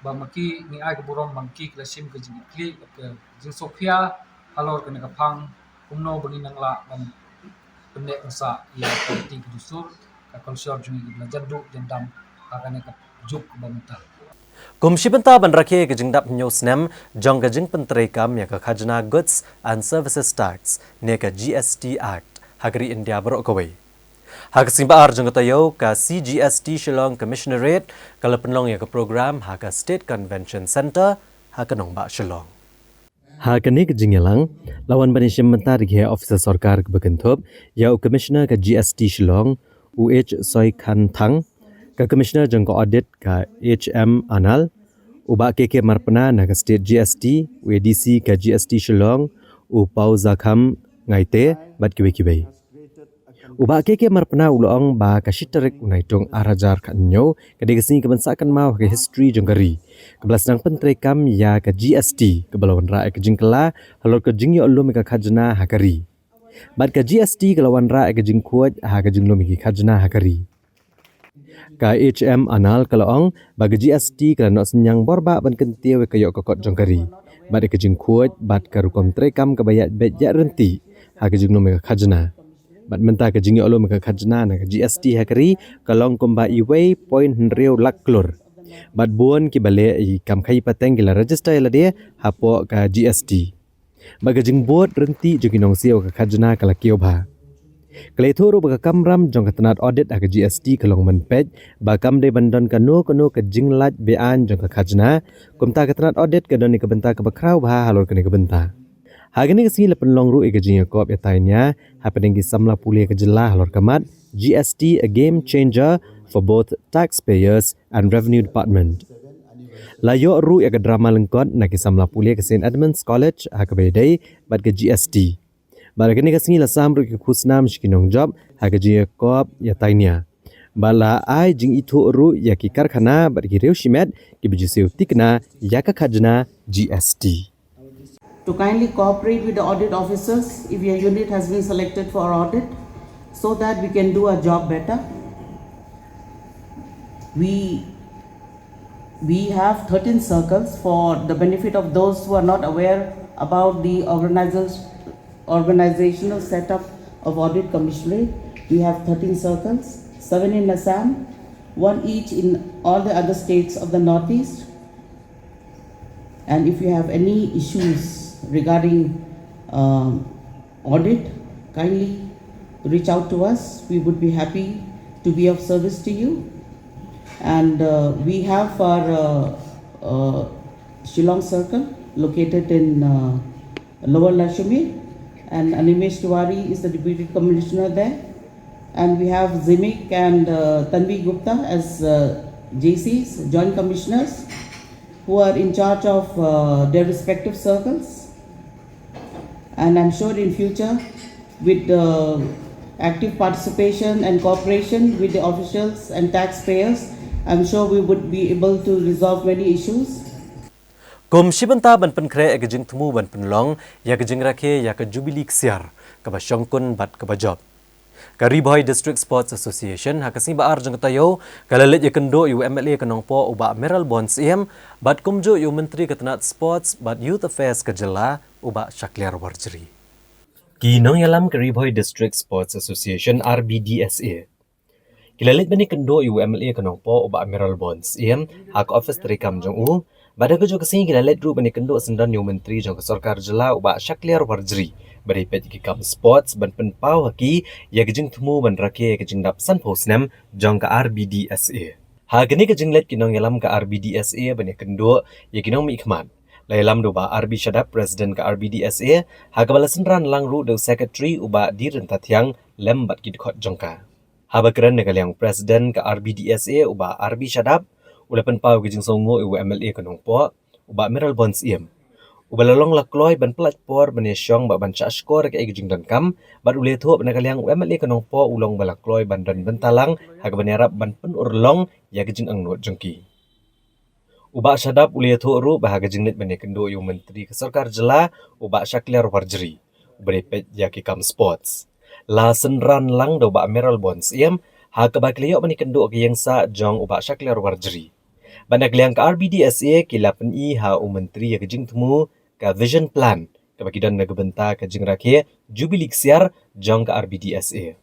ba maki ni ai burom mangki klasim ke jing kli ke jing sofia alor kan ka phang kumno bagi nang la ban pendek sa ya parti dusur ka culture jung ibla jaddu jendam akan ka juk bamta Komisi Benta ban rakhe ke jingdap nyosnem jong ke jing pentrekam ya ke khajna goods and services tax ne ke GST Act Hagri India berok kawai. Hak simbaar jong tayo ka CGST Shillong Commissionerate kala penlong ya ke program hak State Convention Center hak nong ba Shillong. Hak ni ke jingyalang lawan banishim mentar ge officer sarkar ke bekentup ya commissioner ke GST Shillong UH Soi Khan Thang ke commissioner jong ko audit ke HM Anal uba KK Marpana na ke State GST UADC ke GST Shillong upau zakham ngaite bat kiwe uba KK Marpana ulong ba kashitarik unaitong arajar kanyo kadegasi kebensakan mau ke history jongkari kebelas nang pentrekam ya ke GST kebalawan ra ke jingkela halor ke jingyo ulum ke khajna hakari bat ke GST kelawan ra ke jingkuat ha ke jinglum ke khajna hakari ka HM Anal kalaong bagi GST kala nok senyang borba ban kentia we kayok kokot jongkari bat ke jingkuat bat ka rukom trekam ke bayat bet ja renti ha ke jinglum ke khajna bat menta ke jingyo ulum ke khajna na ke GST hakari kalong komba iwei point henreu lak klur bat buon ki bale i kam khai pateng gila register la dia hapo ka GST bagi jing board renti jogi nong sio ke khajna kala kio ba Keleithuru baka kamram jong katanat audit ke GST kalong menpej bakam de bandon kanu ke jinglat bean jong ke khajna kumta katanat audit ke doni ke benta ke bakrau bah halor ke benta hagini ke sini lepen long ru ke jing kop ya tanya happening ki samla pulih ke jelah halor kamat GST a game changer for both taxpayers and revenue department layo ru ya ke drama lengkot na ki samla pulih ke St Edmunds College ha ke bedai bat ke GST Balakini kasini la samru ke khusnam shkinong job hagaji kop ya tainya. Bala ai jing itu ru ya ki karkhana bagi reu shimet ki bijiseu tikna ya ka khajna GST. To kindly cooperate with the audit officers if your unit has been selected for audit so that we can do our job better. We have 13 circles for the benefit of those who are not aware about the organizational setup of Audit Commissionerate. We have 13 circles, 7 in Assam, 1 each in all the other states of the Northeast. And if you have any issues regarding audit, kindly reach out to us. We would be happy to be of service to you. And we have our Shillong Circle located in Lower Lashmi. And Animesh Tiwari is the Deputy Commissioner there. And we have Zimik and Tanvi Gupta as JCs, Joint Commissioners, who are in charge of their respective circles. And I'm sure in future, with active participation and cooperation with the officials and taxpayers, I'm sure we would be able to resolve many issues. Komisi Benta ban penkre ke jing temu ban penlong ya ke jing rakhe ya ke jubilee ksiar ke ba syongkun bat ke ba job. Ka Riboy District Sports Association ha kasing ba arjang tayo kalalet ya kendo yu MLA kanong po uba Meral Bonds bat kumjo yu menteri ketenat sports bat youth affairs ke jela uba Shakliar Warjri. Kinong yalam Kariboy District Sports Association RBDSA. Kilalit bani kendo UMLA kanong po uba Amiral Bonds iam hak office terikam jong u pada ko jo kasing kilalit ru bani kendo sendan yo menteri jong sarkar jela uba Shakliar Warjri bari pet kikam sports ban penpau haki ya gejing temu ban rake gejing dap san posnam jong ka RBDSA. Ha gani gejing let kinong yalam ka RBDSA bani kendo ya kinong mi ikhman. Lailam doba RB Shadap President ka RBDSA ha kabala senran lang ru do secretary uba di rentatiang lembat kidkot jongka. Habakran nagaliang President ka RBDSA uba RB Shadap ulapan pau gejing songo UMLA kanong po uba Amiral Bonds iam. Uba lalong lakloy ban platform ban syong ba ban skor ka gejing dan kam ban ule tho ban nagaliang UMLA kanong po ulong balakloy ban dan bentalang hag ban yarap ban penurlong ya gejing ang not jongki. Uba Shadap ule tho ru bahaga jingnet ban kendo yu menteri ka sarkar jela uba Shakliar Warjri uba pet ya kikam sports. La senran lang do ba Amiral Bonds iam ha kabakliyo bani kendo ki yang sa jong uba Shakliar Warjri. Banagliang ka RBDSA kilapan i ha menteri ya kejing temu ka vision plan kabakidan nagbenta ka jing rakhe Jubilee siar jong ka RBDSA.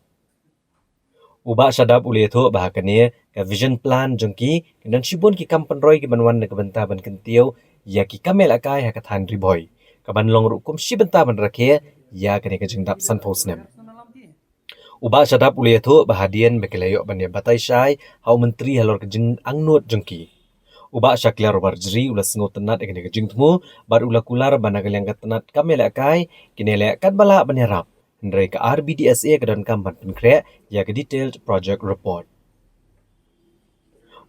Uba Shadap ule tho bahakane ka vision plan jongki dan shibon ki kampanroy ki banwan nagbenta ban kentio ya ki kamel akai ha kathan riboy kaban long rukum shibenta ban rakhe ya kane ka jing dap san posnem. Uba Shadap ule tho bahadian bekilayo ban ya batai syai ha menteri halor kejing angnot jongki. Uba Shakliar Warjri ula sengot tenat kene kejing temu bar ula kular banagaliang tenat kamel akai kinele kat bala ban yarap. Ndrai ka RBDSA kedan kampan penkre ya ke detailed project report.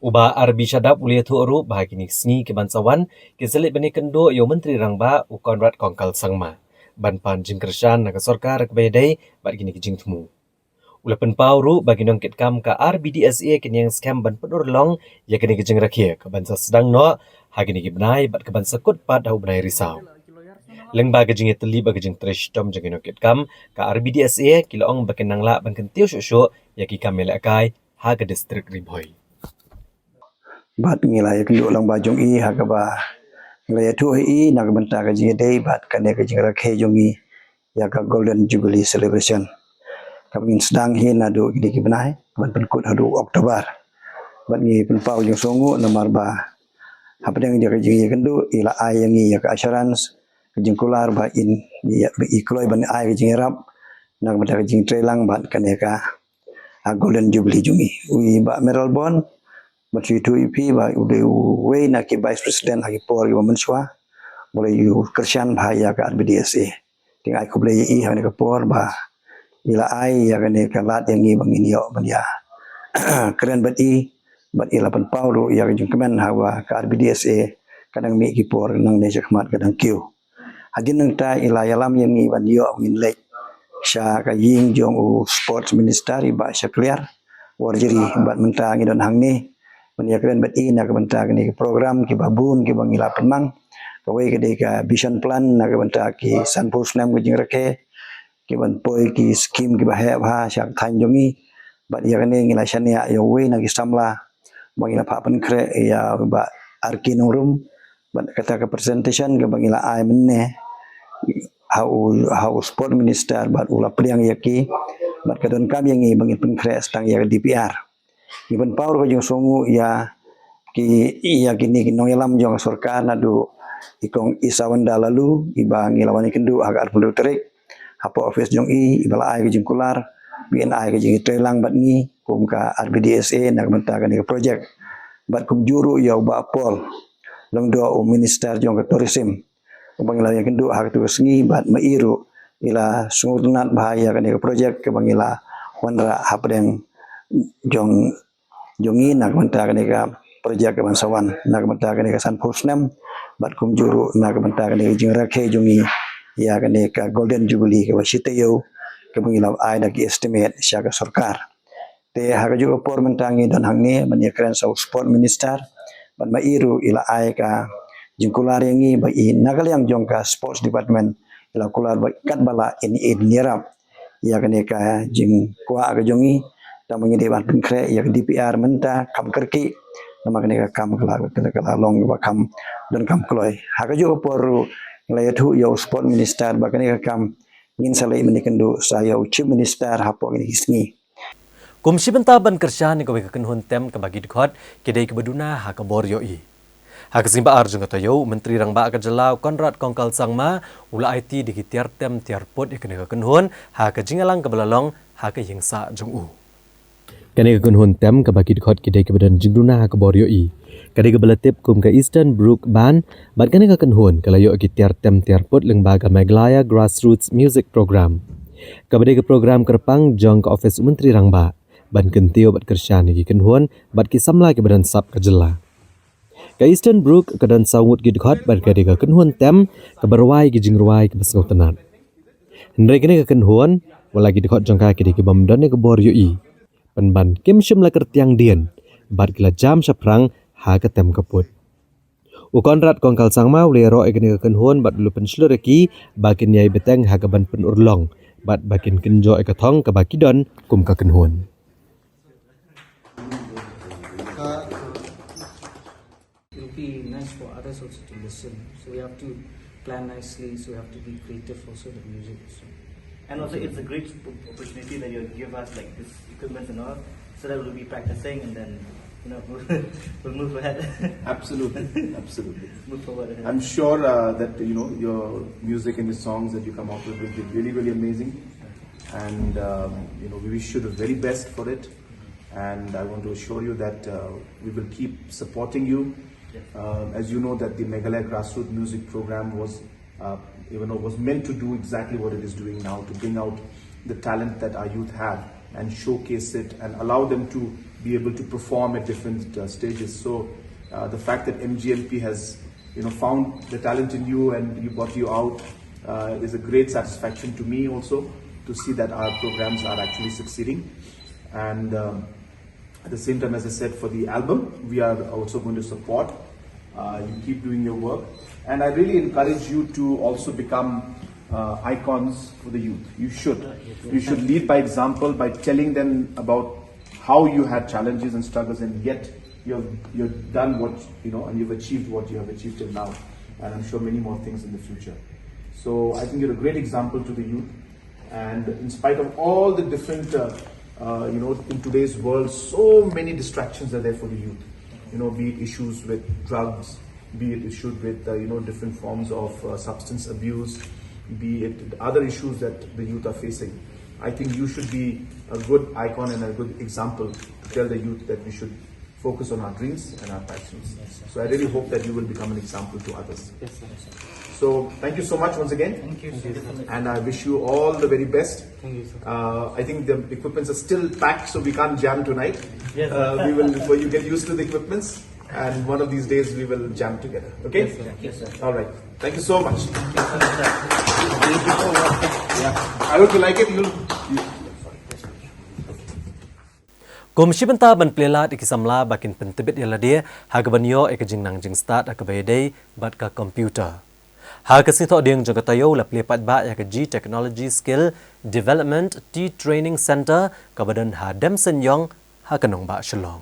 Uba RB Shadap ule tho ru bahagini sngi ke bansawan ke selit bani kendo yo menteri rangba u Konrad Kongkal Sangma. Ban pan jing kershan na ka sarkar ke bayadai bat gini ke jing temu. Ula penpau ru bagi nong ket kam ka RBDSA kini yang scam ban penurlong ya kini ke jing rakhia ke bansa sedang no hagini ke benai bat ke bansa kut pat au benai risau. Lengba gejing teli ba gejing trish tom jengino ket kam ka RBDSA kiloong bakenang la ban kentiu syo ya ki kamel akai ha ke distrik Riboy. Bat ngilai kendo lang bajong i ha ka ba ngilai tu i nak benta ka jing dei bat kane ka jing rakhe jongi ya ka Golden Jubilee celebration. Kami sedang hin adu gidi ki benai ban penkut adu Oktober. Bat ngi penpau jong songo nomor ba apa yang dia ka jing kendo ila ai yang ya ka assurance kejing kular ba in ya ikloi ban ai kejing rap nak benda kejing trelang ban kaneka Golden Jubilee jungi ui ba Amiral Bond ba tu IP ba ude we nak ki vice president lagi por yo menswa boleh yu kershan ba ya ka RBDSA ting ai ko boleh i ha ka por ba ila ai ya kaneka lat yang ngi bangin yo ban ya keren bat i bat ila pan paulo ya kejing kemen hawa ka RBDSA kadang mi ki por nang ne jakmat kadang kiu Hagin nang ta ila yalam yang ni ban yo min lek sha ka ying jong u sports minister ba Shakliar Warjri bat menta ngi don hang ni ban ya keren bat ina ka benta ni program ki babun ki bangila penang ka we ke ka vision plan na ka benta ki san posnam ki jing rake ki ban poi ki scheme ki ba he ba sha than jongi bat ya kane ngila shania yo we na ki samla bangila pa pen kre ya ba arkin room ban kata ke presentation ke bangila ai menne how sport minister bat ula priang yaki bat kadon kam yang i bangin penkres tang ya DPR iban power ko jong songu ya ki iya kini kinong yalam jong sarkar nadu ikong isawanda lalu ibang ilawani kendu agar perlu terik hapo office jong i ibala ai jong kular bin ai jong trelang bat ni kum ka RBDSA nak mentakan ke project bat kum juru ya ba pol long doa minister jong ke tourism bangila yang kendu hak tu sengi bat mairu ila sungurnat bahaya kan ke projek ke bangila wanra hapdeng jong jongi nak menta kan ke projek ke bansawan nak menta kan ke san posnam bat kum juru nak menta kan ke jing rakhe jongi ya kan ke Golden Jubilee ke wasiteyo ke bangila ai dak estimate sya ke sarkar te hak juga por mentangi dan hangni menyekren sa sport minister ban mairu ila ai ka jingkular yangi bagi nagal yang jongka sports department ila kular kat bala ini nirap ya kene ka jing kwa ka jongi ta mengide ban penkre ya DPR menta kam kerki nama kene ka kam kala long ba kam dan kam kloi ha ka jo por nglayatu yo sport minister ba kene ka kam ngin salai menikendu saya Chief Minister hapo ini isni. Komisi Bentaban Kersah ni kawai kekenhun tem kebagi dekhot kedai kebeduna ha kabor yoi. Ha kesimba arjung katayo Menteri Rangba Kejelau Konrad Kongkal Sangma ula IT digitiar tem tiarpot ikene kekenhun ha kejingalang kebelalong ha ke yengsa jung u. Kene kekenhun tem kebagi dekhot kedai kebedan jingduna ha kabor yoi. Kadai kebelatip kum ke Eastern Brook Ban bat kene kekenhun kalayo gitiar tem tiarpot lembaga Meghalaya Grassroots Music Program. Kabadai ke program kerpang jong ke Office Menteri Rangba ban kentio bat Kersah ni kenhun bat kisamla ke badan sap Kejela. Ke Eastern Brook ke dan saungut gidkhot bat kadai ke kenhun tem ke berwai ke jingruai ke besngau tenat. Hendrai kene ke kenhun wala gidkhot jong ka kadai ke bamdan ke bor yoi. Penban kim shim la kertiang dien bat kila jam saprang ha ke tem kaput. U Konrad Kongkal Sangma ulero ikene ke kenhun bat dulu penslureki bakin yai beteng ha ke ban penurlong bat bakin kenjo ikatong ke bakidon kum ke kenhun. It will be nice for others also to listen. So we have to plan nicely. So we have to be creative also with music. So. And also, it's a great opportunity that you give us like this equipment and all, so that we'll be practicing and then we'll move ahead. Absolutely, absolutely. Move forward ahead. I'm sure that your music and your songs that you come out with will be really, really amazing, and we wish you the very best for it. And I want to assure you that we will keep supporting you. As you know, that the Meghalaya Grassroots Music Program was meant to do exactly what it is doing now, to bring out the talent that our youth have and showcase it and allow them to be able to perform at different stages. So the fact that MGMP has found the talent in you and brought you out is a great satisfaction to me also, to see that our programs are actually succeeding. And at the same time, as I said, for the album, we are also going to support. You keep doing your work. And I really encourage you to also become icons for the youth. You should. You should lead by example by telling them about how you had challenges and struggles, and yet you've done what, and you've achieved what you have achieved till now. And I'm sure many more things in the future. So I think you're a great example to the youth. And in spite of all the different in today's world, so many distractions are there for the youth. Be it issues with drugs, be it issues with different forms of substance abuse, be it other issues that the youth are facing. I think you should be a good icon and a good example to tell the youth that we should focus on our dreams and our passions. So I really hope that you will become an example to others. So thank you so much once again. Thank you. And I wish you all the very best. Thank you, sir. I think the equipments are still packed, so we can't jam tonight. Yes. We will, before you get used to the equipments, and one of these days we will jam together. Okay? Yes, sir. Yes, sir. All right. Thank you so much. I hope you like it. Komisi Bentaban Plelat ikisamla bakin pentebit yaladia hagabanyo ekajing jing start akabayday bat ka computer. Hakasito ding jangatayo la plepat ba ya G Technology Skill Development T Training Center kabadan Hadem Senyong hakanong ba Shillong.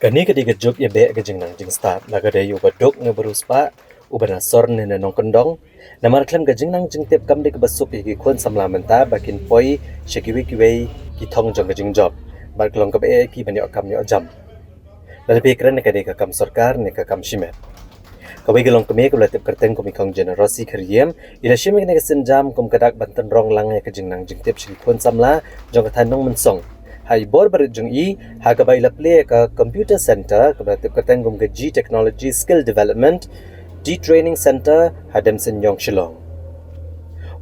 Kani kadiga jog ya be ekajing jing start lagade yu badok nga beruspa ubana sorn na nong kondong na marklam gajing jing tip kam de kabasup igi kon samla menta bakin poi shekiwi kitong jang job. Barkelong ke BE ki banyak kam yo jam. Lebih keren ke deka kam sarkar ne kam shimet. Kawai gelong keme ke latip kerteng komikong generasi keriem ila shimek ne senjam kom kadak banten rong lang ya ke jingnang jingtip shi kon samla jong tanong mensong. Hai bor barit jong i ha ka bai la play ka computer center ke latip kerteng kom ke G Technology Skill Development T Training Center Hadem Senyong Shillong.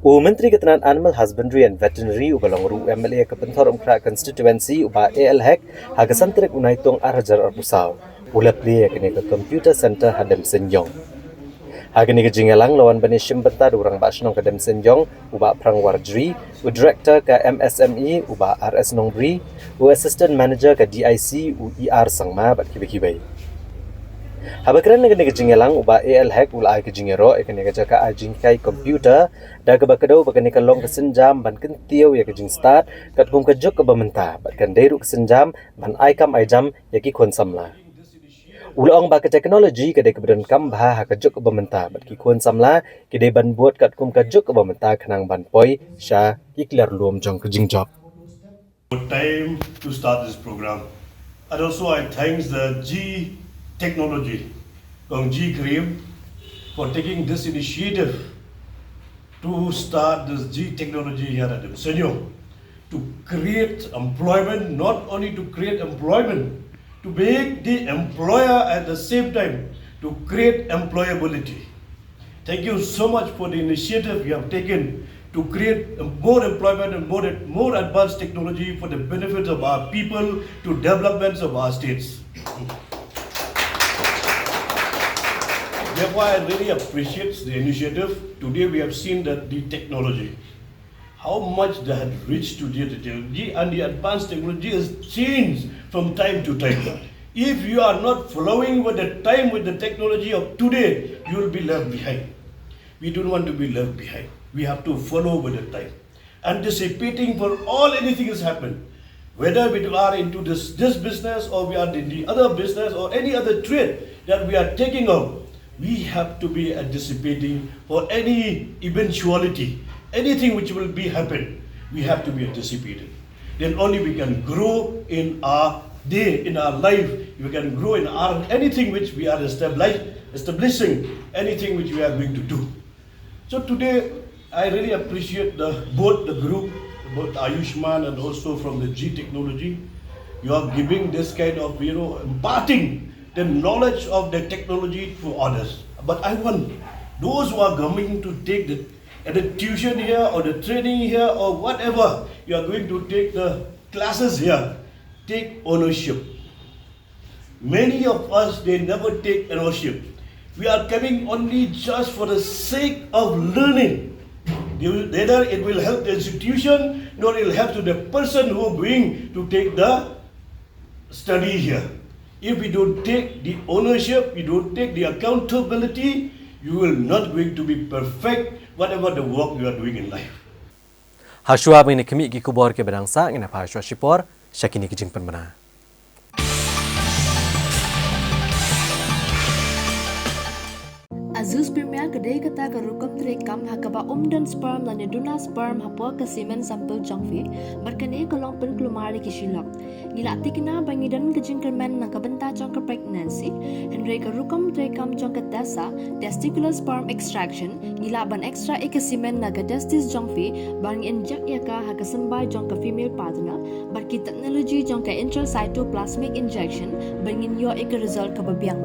Menteri Ketenagaan Animal Husbandry and Veterinary ubalong ru MLA ke Pentor Umkra Constituency uba ALHEC haga santrik unaitung arjar arbusau ula plia kini ke Computer Center Hadem Senyong. Haga ni ke jingalang lawan bani shimbenta durang basnong ke Hadem Senyong uba Prang Warjri u Director ke MSME uba RS Nongbri u Assistant Manager ke DIC u ER Sangma bat kibai. Habakran na kini kejingelang uba ALHEC ula ay kejingero ikani kejaka ajingkai komputer da kabakadaw bakani kalong kesenjam ban kentiyo ya kejing start kat kum kejuk ke bamenta bat kan deru kesenjam ban aikam aijam yaki kon samla. Ulang ba ke teknologi ke de kebedan kambha ha kejuk bamenta bat ki kun samla ke de ban buat kat kum kejuk bamenta khanang ban poi sha iklar luom jong kejing job. Time to start this program. And also I thank the G Technology, G Cream, for taking this initiative to start this G Technology here at Msenyo, to create employment, not only to create employment, to make the employer at the same time to create employability. Thank you so much for the initiative you have taken to create more employment and more advanced technology for the benefit of our people, to developments of our states. Therefore, I really appreciate the initiative. Today we have seen that the technology, how much they had reached to the technology, and the advanced technology has changed from time to time. If you are not following with the time, with the technology of today, you will be left behind. We don't want to be left behind. We have to follow with the time. Anticipating for all anything has happened. Whether we are into this business or we are in the other business or any other trade that we are taking on, we have to be anticipating for any eventuality, anything which will be happen, we have to be anticipated. Then only we can grow in our day, in our life, we can grow in our anything which we are establishing, anything which we are going to do. So today, I really appreciate both the group, both Ayushman and also from the G Technology. You are giving this kind of, imparting the knowledge of the technology to others. But I want those who are coming to take the tuition here or the training here or whatever you are going to take the classes here, take ownership. Many of us, they never take ownership. We are coming only just for the sake of learning. Neither it will help the institution, nor it will help to the person who is going to take the study here. If we don't take the ownership, we don't take the accountability, you will not going to be perfect whatever the work you are doing in life. Hashua bini kemi ki kubor ke bedangsa ngina pa Hashua Shipor syakini kijing penmena. Azus Premier kedai kata kerukum terekam hakaba dan sperm dan duna sperm hapua ke semen sampel jangfi berkene kolong pen kelumari kisilok. Ngilati kena bangidan kejing kermen nak kebenta jang ke pregnancy Henry kerukum terekam jang ke tesa testicular sperm extraction ngila ban extra ke semen nak testis jangfi bang injek yaka haka sembai jang ke female partner berki teknologi jang ke intracytoplasmic injection bangin yo ke result ke babiang.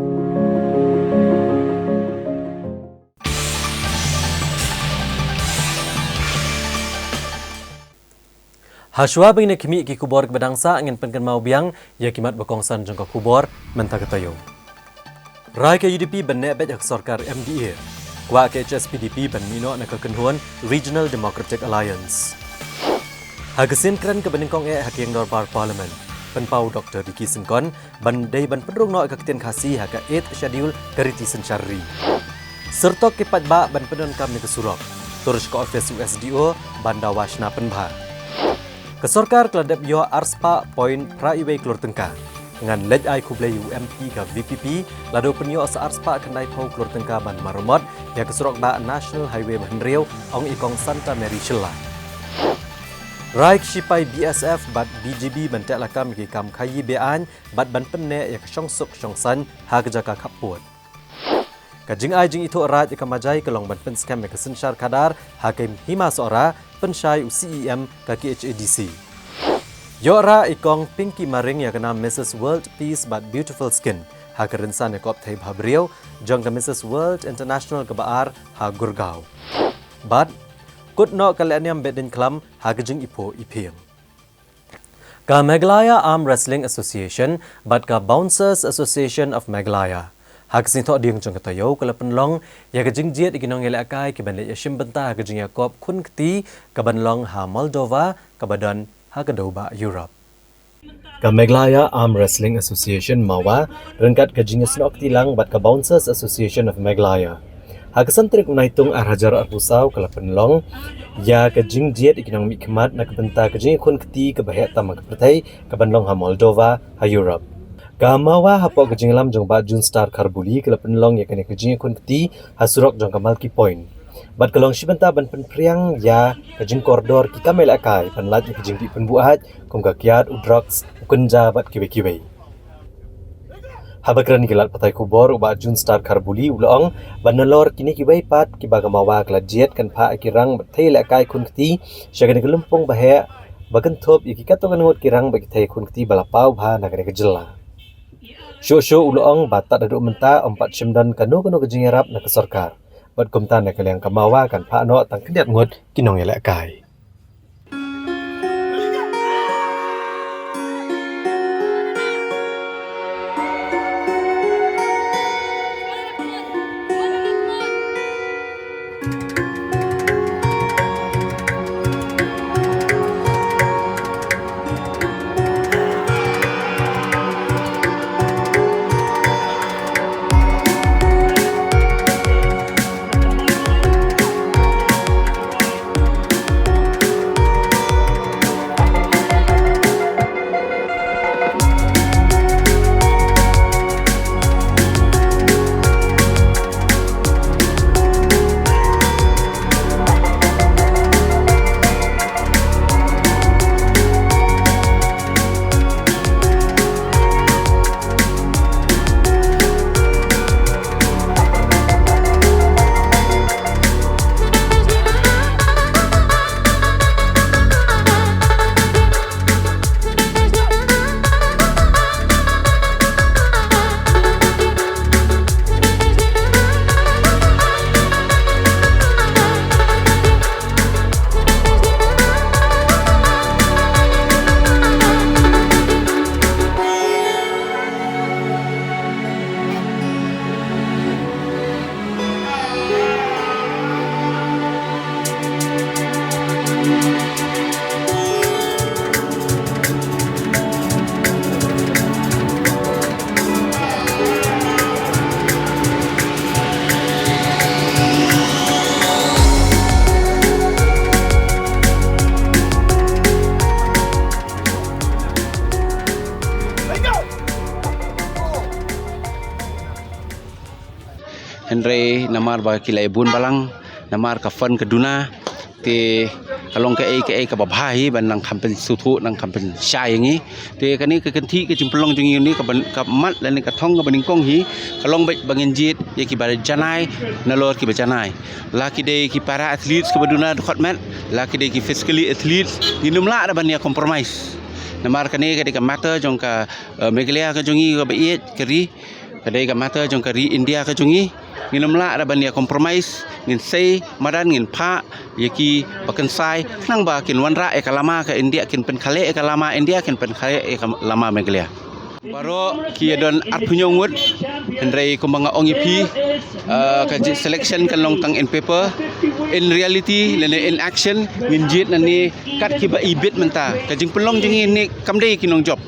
Hashua bini kemi ki kubor ke bedangsa angin penken mau biang ya kimat berkongsan jangka kubor mentah ketayo. Rai ke UDP benek bet sarkar MDA. Kwa ke HSPDP ban mino nak kekenhuan Regional Democratic Alliance. Hagesin keren ke beningkong hakiang dorbar parlimen. Penpau Dr. Diki Sengkon ban dai ban pedrung no kaktian khasi haka 8 schedule kariti sencari. Serta kipat ba ban pedon kam ni kesurok. Turus ke office USDO banda wasna penbha. Kesorkar keladap yo arspa point praiwe klur tengka. Dengan lej ai kublai UMP ke VPP, lado penyo sa arspa kendai pau klur tengka ban maromot ya kesorok ba National Highway Bahenriau ong ikong Santa Mary Shilla. Raik sipai BSF bat BGB bentek lakam ki kam khayi bean bat ban penne ya kesongsuk songsan ha kejaka kaput. Kajing ai jing itu erat ikam majai kelong ban pen scam ke sensyar kadar hakim hima sora pensyai UCEM kaki HADC. Yora ikong Pinky Maring yang kena Mrs. World Peace but Beautiful Skin. Ha kerensan ekop taib habriau jong ke Mrs. World International kebaar ha Gurgau. But kut no kalaniam bedin klam ha kejing ipo iping. Ka Meghalaya Arm Wrestling Association but ka Bouncers Association of Meghalaya. Hak sin thok ding jong katayo kala penlong ya kejing jiat ikinong ele akai ke ban le yashim benta kejing yakop kun kti ka banlong ha Moldova ka badan ha kadauba Europe. Ka Meghalaya Arm Wrestling Association mawa rengkat kejing snok tilang bat ka Bouncers Association of Meghalaya. Ha kesantrik unaitung arhajar arpusau kala penlong ya kejing jiat ikinong mikmat nak benta kejing kun kti ka bahet tamak pertai ka banlong ha Moldova ha Europe. Kamawa hapok kejinglam jong ba Jun Star Karbuli kala penlong ya kene kejing kun keti hasurok jong kamal ki point. Bat kalong shibenta ban penpriang ya kejing koridor ki kamel akai penlat ya kejing di penbuat kum ka kiat udrox kunja bat kiwe-kiwe. Habakran kilat patai kubor uba Jun Star Karbuli ulong ban nolor kini kiwe pat ki bagamawa kala jet kan pa akirang bathai la akai kun keti syagane kelumpong bahe bagan top ya ki katongan ngot kirang bagi thai kun keti balapau bha nagare kejela. Show ulong batat aduk menta 4 shimdan kanu kejing Arab nak sarkar. Bat kumtan nak yang kamawa kan pak no tang kediat ngut kinong elak kai. Henry namar ba kilai bun balang namar ka fan keduna te kalong ke ka babhahi ban nang kampen sutu nang kampen syai ngi te kani ke kenti ke jimpelong jungi ni ka mat lan ka thong ka baningkong hi kalong bangin jit ye ki bar janai nalor ki bajanai laki de ki para athletes ke baduna khotmat laki de ki physically athletes dinumla da ban ya compromise namar kani ka matter jong ka Meghalaya ka jungi ka bait keri kadai ka matter jong ka ri India ka jungi nginumla ada bania compromise ngin sei madan ngin pha yaki bakan sai nang ba kin wanra e kalama ka India kin pen khale e kalama India kin pen khale e kalama Meghalaya baro ki don at punyong wut Henry kumbanga ongi pi ka selection kan long tang in paper in reality lene in action ngin jit nani kat ki ba ibit menta ka jing pelong jingi ni kamdei kinong job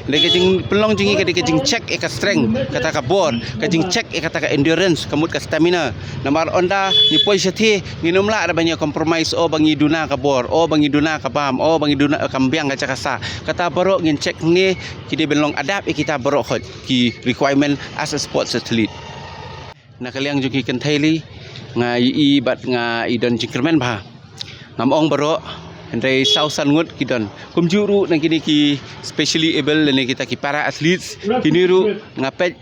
Kajing pelong jingi kajing check eka strength kata ka bor kajing check kata ka endurance kamut ka stamina namar onda ni poi sethi nginumla ada banyak compromise o bangi duna ka bor o bangi duna ka bam o bangi duna kambiang ka cakasa kata baro ngin check ni kide belong adapt kita baro khot ki requirement as a sports athlete nakaliang juki kenthaili nga i bat nga idon jingkermen ba ngamong baro Henry sausan ngut kidon kumjuru nang kini ki specially able ni kita ki para athletes kini ru ngapet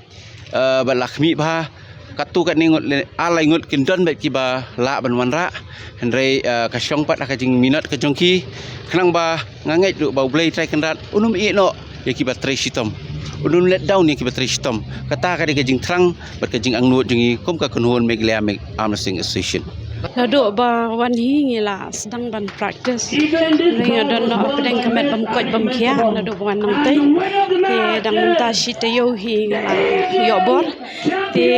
balakmi ba katu kat ningut alai ngut kindon bet ki ba la ban wanra Henry ka syong pat ka jing minat ka jongki khnang ba ngangai ru ba blai try kendrat unum i no ya ki ba try shitom unum let down ya ki ba try shitom kata ka de jing thrang bat ka jing angnut jingi kum ka kunhon Meghalaya Arm Wrestling Association Nado ba wan hi ngila sedang ban practice ring adon no pedeng kamet bam koj bam khia nado wan nang tai te dang ta shi te yo hi ngila yo bor te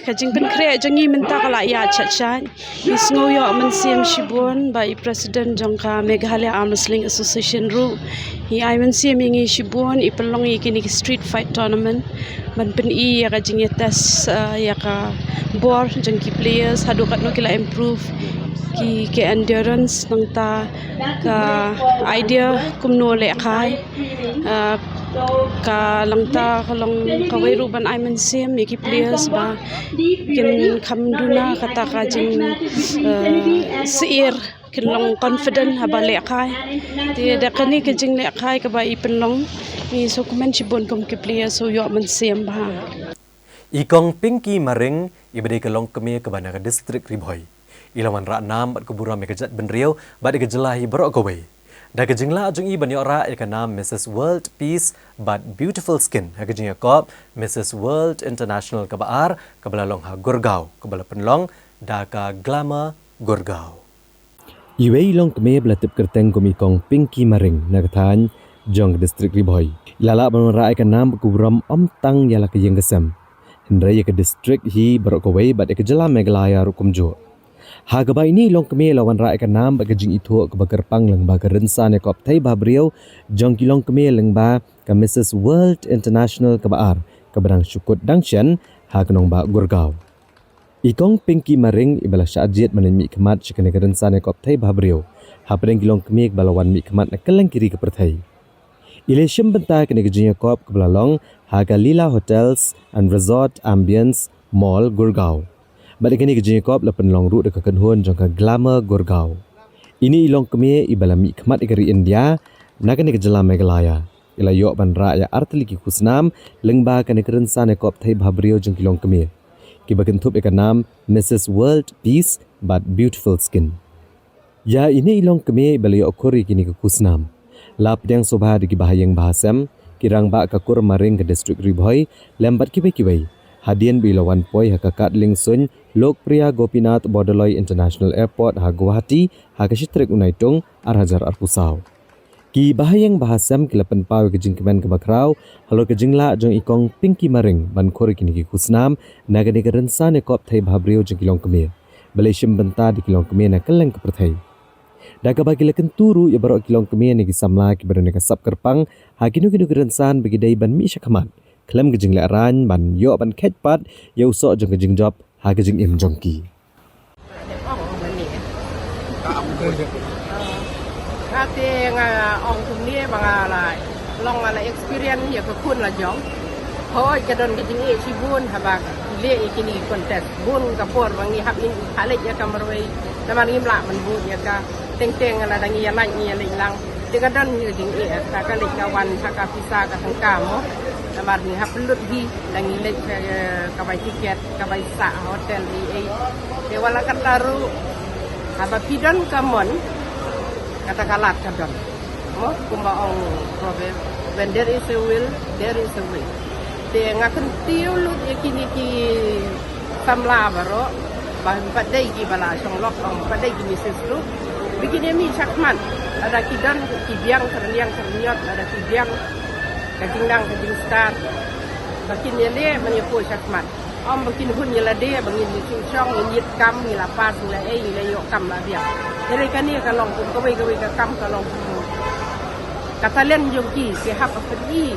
kajing pen kre jangi menta kala ya chacha isngo yo man sim shibon by president jongka Meghalaya Arm Wrestling Association ru hi ai man sim ngi shibon i pelong i kini street fight tournament ban pen i ya kajing ya tes ya ka bor jengki players hadu kat no kila improve ke endurance nang ta ka idea kumno le khai ka lang ta kalong kawai ruban ai man sim ki players ba kin khamduna kata ka jing seir kinlong confident haba le khai ti da kani ke jing le khai ka ba ipenlong mi so komen chibon kom ke players so yo man sim ba Ikong Pinky Maring ibadi kelong kemi ke bandar distrik Ribhoi. Ilawan rak nam bat kubura mekejat benriau bat ikejelahi berok kawai. Da kejingla ajung i banyak rak ikan nam Mrs. World Peace but Beautiful Skin. Kejing yakop Mrs. World International kabaar kabala long ha Gurgaon kabala penlong da ka Glamour Gurgaon. Iwe ilong kemi belatip kerteng kum ikong Pinky Maring nakatan jong distrik Ribhoi. Ilala banyak rak ikan nam kuburam tang yala kejing kesem. Hendrai ke distrik hi berokawai bat ke jela Meghalaya rukum jo. Hagaba ini long kemi lawan ra ikan nam bag jing itu ke bakar pang lang bakar rensan ekop thai babriau jong kilong kemi lang ba ke Mrs. World International ke baar ke berang syukut dangshan ha kenong ba Gurgaon. Ikong Pinky Maring ibala syajit manen mi kemat syakane ke rensan ekop thai babriau ha pedeng kilong kemi ke balawan mi kemat na kelang kiri ke perthai. Ileshim bentai kene kejing yakop ke belalong Haga Lila Hotels and Resort Ambience Mall Gurgaon. Balik kini kejing yakop lepen long route dekat kenhun jangka Glamour Gurgaon. Ini ilong kemi ibala mi kemat ikari India nakane kejela Meghalaya. Ila yok ban raya arteliki kusnam lengba kane kerensan yakop thai bhabrio jang kilong kemi. Kibakan thup ikan nam Mrs. World Peace but Beautiful Skin. Ya ini ilong kemi ibala yok kori kini ke kusnam. Lap yang sobha di bahayang bahasam kirang ba kakur maring ke distrik Ribhoi lembat kibai-kibai hadian bilawan poi hakakat lingsun Lokpriya Gopinath Bordoloi International Airport ha Guwahati ha Kashitrik Unaitung Arhajar Arpusau ki bahayang bahasam kilapan pawe ke jingkemen ke bakrau halo ke jingla jong ikong Pinky Maring ban khori kini ki kusnam nagane ke rensan ekop thai bhabrio jong kilong kemir baleshim benta di kilong kemir na keleng ke perthai Daga bagi lekan turu ya barok kilong kemia ni kisamla ki berane ka sap kerpang ha kinu gerensan bagi dai ban mi syakamat klem gejing le ran ban yo ban ketpat ya usok jong gejing job ha gejing im jongki Kate nga ong tumnie bangala long ala experience ya ko kun la jong hoi kadon gejing e sibun habak le ikini contest bun kapor bangi hapin halek ya kamarwei naman ngimla man bun ya ka teng-teng ala dangi ya lai ni lang dengan dan ni ding e ka ka lek kawan ka visa ka tangka mo namar ni haplut di dangi lek ka bai tiket ka bai sa hotel di de wala kataru aba pidon kamon kata kalat kadon mo kumba ong problem when there is a will there is a way de ngaken tiulut yakini ki samla baro ban padai ki bala song lok ong padai ki misis tu Begini mi syakman, ada kidan, kibiang, terliang, ada kibiang, kajingdang, kajing star. Bakin yale menyepu syakman. Om bakin hun yala dia, bangin di sing nyit kam, nyila pas, nyila nyila yok kam lah dia. Jadi kan ni kalau pun kawai ke kam kalau pun. Kata len jongki, sehap pergi,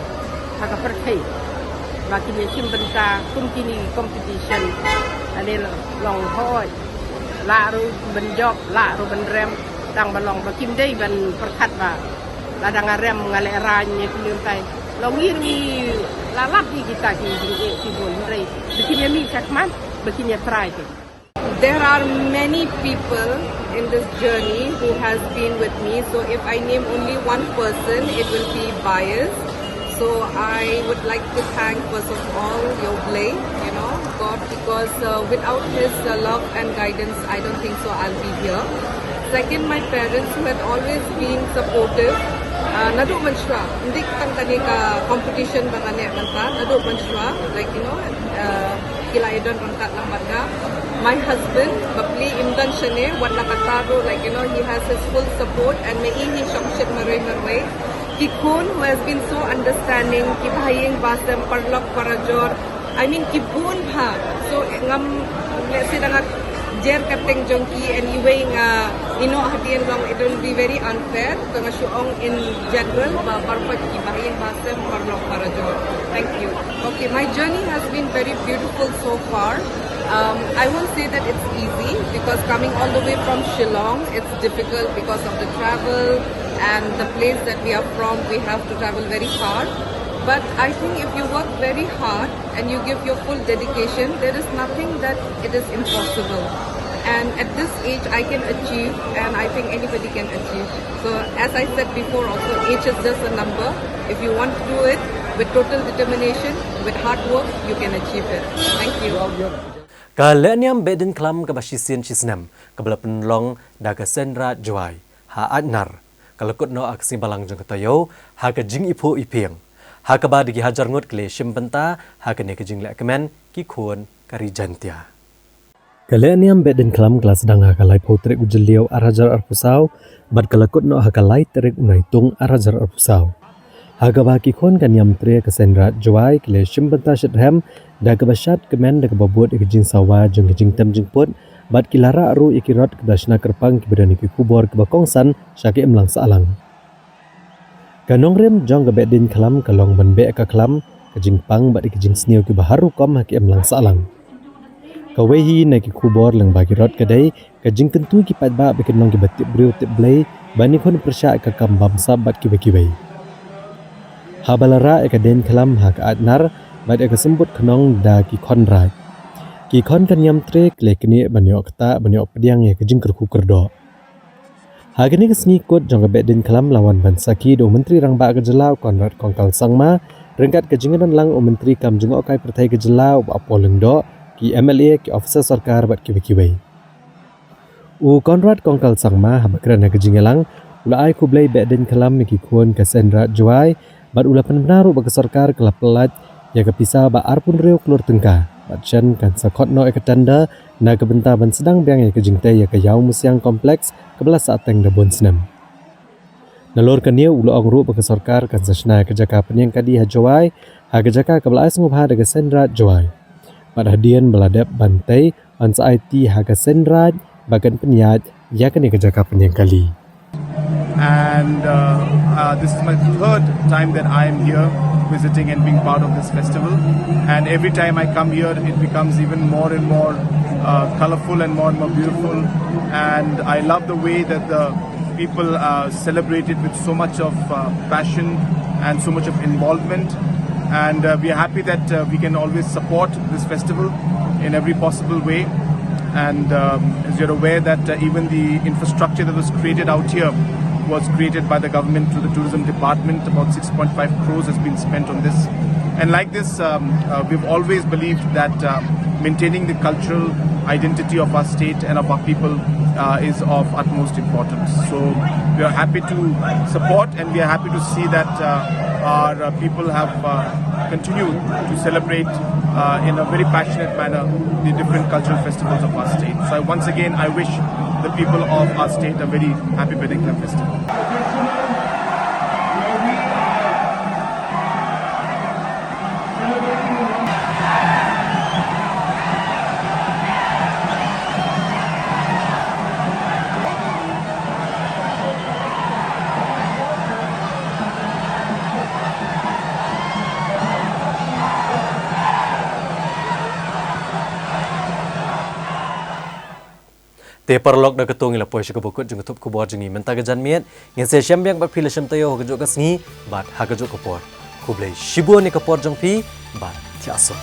hak pergi. Bakin ni simbenta, kini competition, ada long hoi. Laru benjok, laru benrem, tang balong bakim day ban perkat ba, ladang rem ngale ranya kuliuntai. Longir ni lalap ni kita kini sibun rei. Bikinnya mi sakman, bikinnya try tu. There are many people in this journey who has been with me. So if I name only one person, it will be biased. So I would like to thank first of all Yobley, God, because without his love and guidance, I don't think so I'll be here. Second, my parents who had always been supportive. Nadu manshwa, hindi tang tani ka competition bangane manta. Nadu manshwa, kila idon rangkat lang marga. My husband, Bapli Imdan Shane, wat nakataro, he has his full support and may ini shokshit maroy marway. Kikun, who has been so understanding, kibahaying basem parlok parajor. I mean kibun ha. So ngam sidang jer kateng jongki and iwing hatian long it will be very unfair. Tanga shuong in general barpat kibahaying basem parlok parajor. Thank you. Okay, my journey has been very beautiful so far. I won't say that it's easy because coming all the way from Shillong, it's difficult because of the travel and the place that we are from, we have to travel very far. But I think if you work very hard and you give your full dedication, there is nothing that it is impossible. And at this age, I can achieve, and I think anybody can achieve. So as I said before also, age is just a number. If you want to do it with total determination, with hard work, you can achieve it. Thank you. Kaleniam bedin klam kabasisian cisnem kabla penlong daga senra juai ha adnar kalakut no aksi balang jeng katayo ha kejing ipo ipeng ha kaba digi hajar ngut kle shimpenta ha kene kejing le kemen ki khon kari jantia Kaleniam bedin klam kelas sedang ha kalai potrek ujeliau arajar arpusau bad kalakut no ha kalai terek unaitung arajar arpusau Hagaba kikon kan yam tre ke senra juai kle shimpenta shedhem da kabashat kemen da kababut ikijing sawa jeng kijing tem jeng put bat kilara aru ikirot kedasna kerpang kibedani kikubor kebakongsan syaki emlang saalang kanong rem jong kabedin kalam kalong banbe ka kalam kijing pang bat ikijing sniu ki baharu kom haki emlang saalang kawehi na kikubor lang bagirot kadai kajing kentu ki patba bikinong ki batip briu tip blay bani kon persya ka kambam sabat kibai Habalara ekaden kalam hak adnar bad eka sembut kenong da ki konraj. Ki kon kan yam trek lekni banyok ta banyok pediang ya kejing kerku kerdo. Hagani kesni kot jong kabedin kalam lawan bansaki do menteri rang ba kejelau konrad kongkal sangma rengkat kejingan lang o menteri kam jengok kai pertai kejelau ba poleng do ki MLA ki officer sarkar bat kibai. U konrad kongkal sangma habakrana kejingelang ulai kublai bedin kalam ki kuon kasendra juai Bat ulapan benaru bagi sarkar kelap pelat yang kepisah ba arpun reu keluar tengkah. Bat chen kan sakot no ekatanda na kebenta ban sedang biang yang kejingtai yang kayau musiang kompleks kebelah saat teng dabon senam. Nalor kania ulu ongru bagi sarkar kan sasna kejaka penyang kadi hajawai ha kejaka kebelah sengub ha daga sendra jawai. Bat hadian beladap bantai ansa IT ha ka sendra bagan penyat ya kani kejaka penyang kali. And this is my third time that I am here visiting and being part of this festival, and every time I come here it becomes even more and more colorful and more beautiful, and I love the way that the people celebrate it with so much of passion and so much of involvement, and we are happy that we can always support this festival in every possible way. And as you're aware that even the infrastructure that was created out here was created by the government through the tourism department. About 6.5 crores has been spent on this. And like this, we've always believed that maintaining the cultural identity of our state and of our people is of utmost importance. So we are happy to support, and we are happy to see that our people have continued to celebrate in a very passionate manner the different cultural festivals of our state. So once again, I wish the people of our state a very happy Bedin Klam festival. Te perlok da ketung ila poy shikabukut jung tup kubor jengi mentaga janmiet ngin se syambiang ba phila syam tayo hagajuk kasngi bat hagajuk kapor kublai shibu ni kapor jong pi bat tiaso